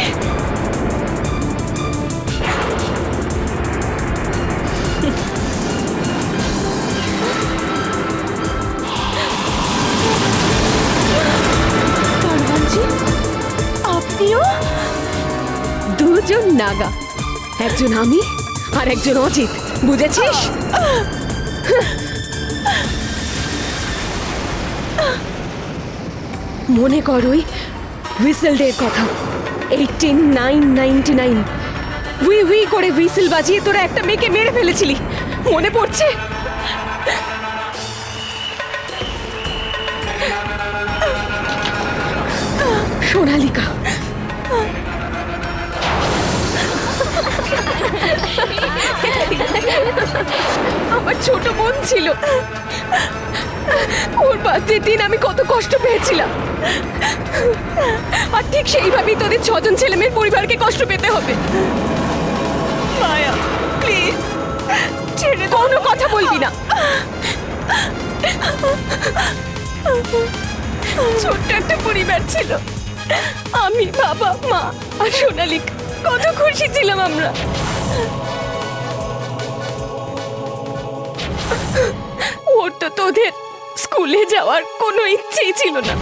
আপনিও? দুজন নাগা, একজন আমি আর একজন অজিত। বুঝেছিস? মনে কর ওই হুইসেল ডের কথা, 18999 উই উই করে হুইসেল বাজিয়ে তোরা একটা মেয়েকে মেরে ফেলেছিলি, মনে পড়ছে? সোনালিকা। আমার ছোট বোন ছিল, ওর বার্থডের দিন আমি কত কষ্ট পেয়েছিলাম, আর ঠিক সেইভাবেই তোদের 6 জন ছেলে মেয়ের পরিবারকে কষ্ট পেতে হবে। মায়া প্লিজ ছেড়ে দাও। কোনো কথা বলবি না। ছোট্ট একটা পরিবার ছিল, আমি, বাবা, মা আর সোনালিকা, কত খুশি ছিলাম আমরা। ওর তো তোদের স্কুলে যাওয়ার কোনো ইচ্ছেই ছিল না।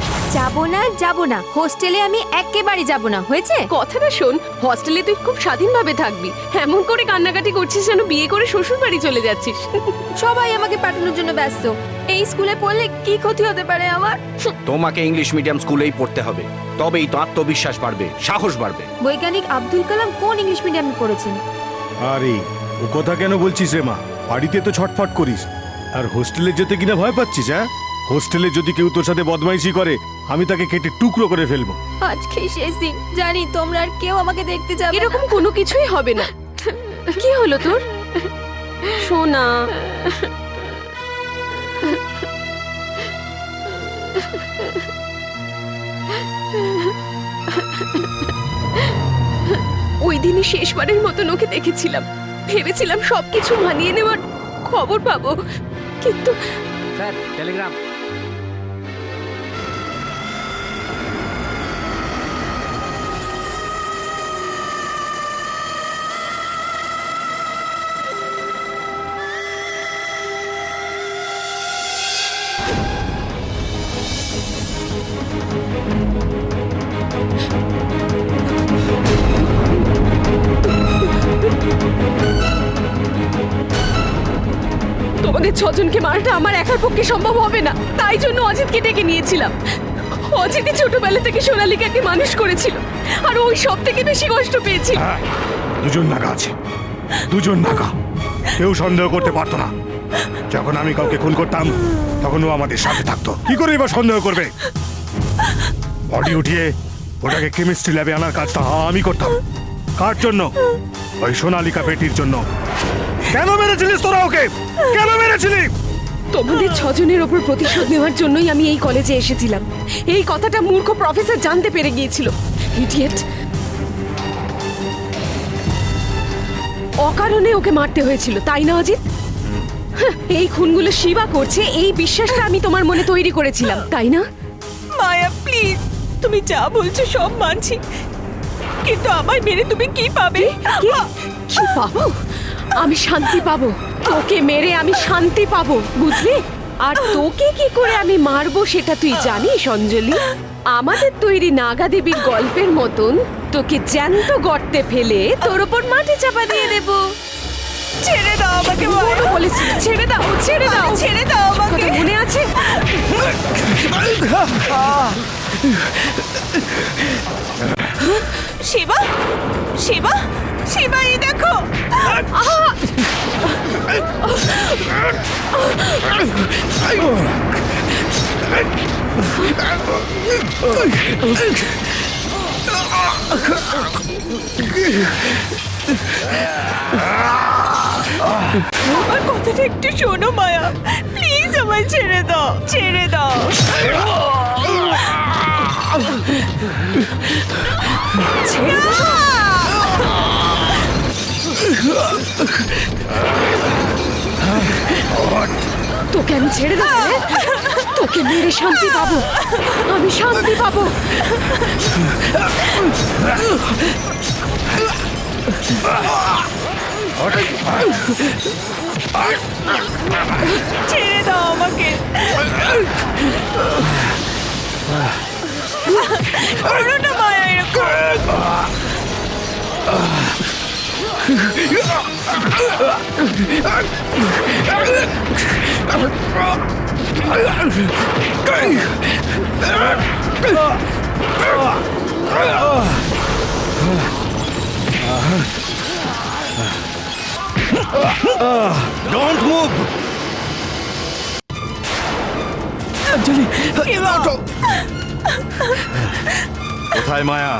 যাব না হোস্টেলে আমি একেবারে যাব না, হয়েছে? কথাটা শোন, হস্টেলে তুই খুব স্বাধীনভাবে থাকবি, এমন করে কান্নাকাটি করছিস যেন বিয়ে করে শ্বশুর বাড়ি চলে যাচ্ছিস। সবাই আমাকে পাঠানোর জন্য ব্যস্ত, এই স্কুলে পড়লে কি ক্ষতি হতে পারে আমার? তোমাকে ইংলিশ মিডিয়াম স্কুলেই পড়তে হবে, তবেই তো আত্মবিশ্বাস বাড়বে, সাহস বাড়বে। বৈজ্ঞানিক আব্দুল কালাম কোন ইংলিশ মিডিয়ামে পড়েছেন? আরে ও কথা কেন বলছিস রে মা? বাড়িতে তো ছটফট করিস, আর হোস্টেলে যেতে কিনা ভয় পাচ্ছিস? হ্যাঁ, হোস্টেলে যদি কেউ তোর সাথে বদমাইশি করে আমি তাকে কেটে টুকরো করে ফেলবো। আজকে শেষ দিন, জানি তোমরা আর কেউ আমাকে দেখতে যাবে না। এরকম কোনো কিছুই হবে না। কি হলো তোর সোনা? ওই দিনই শেষবারের মতন ওকে দেখেছিলাম, ভেবেছিলাম সবকিছু মানিয়ে নেওয়ার খবর পাবো, কিন্তু স্যার টেলিগ্রাম। তোমাদের 6 জনকে মারাটা আমার একার পক্ষে সম্ভব হবে না, তাই জন্য অজিতকে ডেকে নিয়েছিলাম। অজিতই ছোটবেলা থেকে সোনালিকাকে মানুষ করেছিল, আর ওই সব থেকে বেশি কষ্ট পেয়েছিল। দুজন নাগা আছে, দুজন নাগা, কেউ সন্দেহ করতে পারতো না। যখন আমি কাউকে খুন করতাম তখন ও আমাদের সাথে থাকতো, কি করে এবার সন্দেহ করবে? বডি উঠিয়ে ওটাকে কেমিস্ট্রি ল্যাবে আনার কাজটা আমি করতাম। কার জন্য? ওই সোনালিকা বেটির জন্য। কেন মেরেছিলিস তোরা ওকে? কেন মেরেছিলি? তোমাদের 6 জনের ওপর প্রতিশোধ নেওয়ার জন্যই আমি এই কলেজে এসেছিলাম। এই কথাটা মূর্খ প্রফেসর জানতে পেরে গিয়েছিল। ইডিয়েট! অকারণে ওকে মারতে হয়েছিল, তাই না অজিত? এই খুনগুলো শিবা করছে, এই বিশ্বাসটা আমি তোমার মনে তৈরি করেছিলাম, তাই না? মায়া প্লিজ, তুমি যা বলছো সব মানছি, কিন্তু আমায় মেরে তুমি কি পাবে? কি পাবো? আমি শান্তি পাবো। তোকে মেরে আমি শান্তি পাবো, বুঝলি? আর তোকে কি করে আমি মারবো সেটা তুই জানিস অঞ্জলি? আমাদের তৈরি নাগা দেবীর গল্পের মতন তোকে জ্যান্ত গর্তে ফেলে তোর ওপর মাটি চাপা দিয়ে দেব। ছেড়ে দাও আমাকে। বলেছি ছেড়ে দাও, ছেড়ে দাও, ছেড়ে দাও আমাকে। মনে আছে? শিবা, শিবা, শিবা, এই দেখো। আমার কথাটা একটু শোনো মায়া, প্লিজ আমায় ছেড়ে দাও, ছেড়ে দাও। ছেড়ে দাও। তোকে আমি ছেড়ে দেবো? তোকে মেরে শান্তি পাবো, আমি শান্তি পাবো। ছেড়ে দাও আমাকে। করো না মায়া এরকম। Don't move. অঞ্জলি ওঠো। কোথায় মায়া?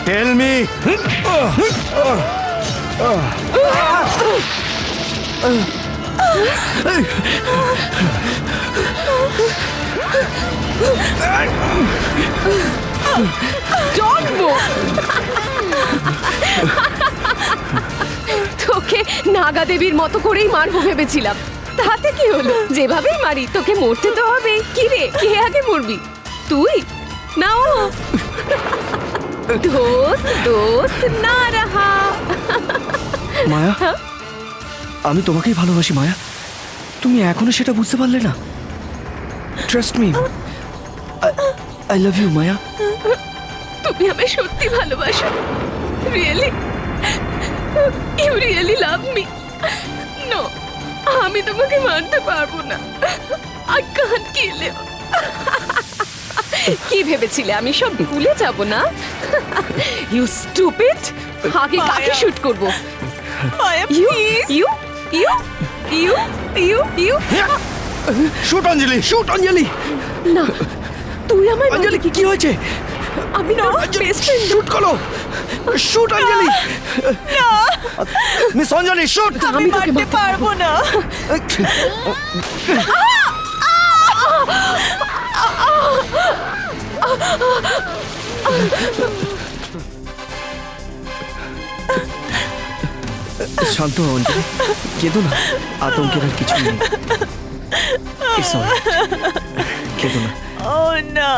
Tell me. Don't move! তোকে নাগা দেবীর মতো করেই মারবো ভেবেছিলাম, তাতে কি হলো? যেভাবেই মারি তোকে মরতে তো হবে। কি রে, কে আগে মরবি, তুই না ও? দোস্ত দোস্ত না রাহা। মায়া, আমি তোমাকেই ভালোবাসি মায়া। তুমি এখনো সেটা বুঝতে পারলে না? Trust me, I love you Maya. তুমি আমায় সত্যি ভালোবাসো? Really? You really love me? No, আমি তোমাকে মারতে পারবো না। I can't kill you. কি ভেবেছিলে আমি সব ভুলে যাব না? You stupid. আগে কাকে শুট করব? You you you you you you shoot Anjali, shoot Anjali. না, তুই আমার অঞ্জলি কি হয়েছে? আমি না বেস্ট ফ্রেন্ড। শুট করো, শুট অঞ্জলি। না মিস অঞ্জলি, শুট। আমি মারতে পারবো না। শান্ত হও অঞ্জলি, কেঁদো না। আতঙ্কের আর কিছু নেই। It's all right. কেঁদো না। Oh no!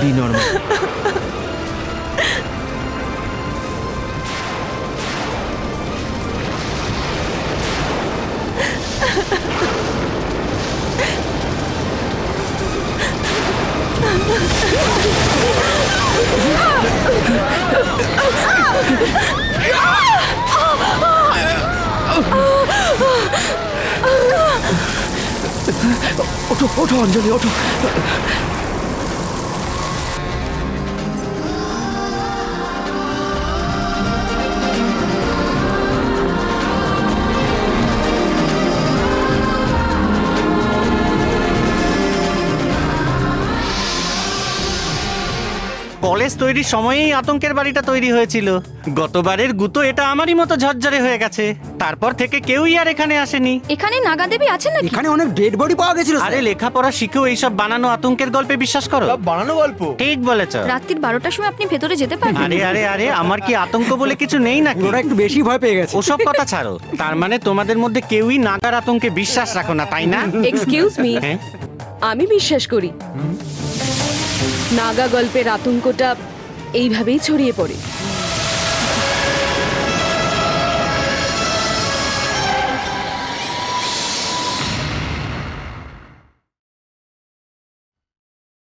Be normal. ওঠো ওঠো অঞ্জলি, ওঠো। কলেজ তৈরির সময়েই আতঙ্কের বাড়িটা তৈরি হয়েছিল। গতবারের গুতো এটা আমারই মতো ঝরঝরে হয়ে গেছে। তারপর থেকে কেউই আর এখানে আসেনি। এখানে নাগা দেবী আছেন নাকি? এখানে অনেক ডেড বডি পাওয়া গেছিল। আরে লেখাপড়া শিখেও এইসব বানানো আতঙ্কের গল্পে বিশ্বাস করো? বানানো গল্প? ঠিক বলেছ। রাত্রির 12টার সময় আপনি ভেতরে যেতে পারবেন? আরে আরে আরে, আমার কি আতঙ্ক বলে কিছু নেই নাকি? ওরা একটু বেশি ভয় পেয়ে গেছে। ওসব কথা ছাড়ো। তার মানে তোমাদের মধ্যে কেউই নাগার আতঙ্কে বিশ্বাস রাখো না, তাই না? এক্সকিউজ মি, হ্যাঁ? আমি বিশ্বাস করি নাগা গল্পের আতঙ্কটা এইভাবেই ছড়িয়ে পড়ে।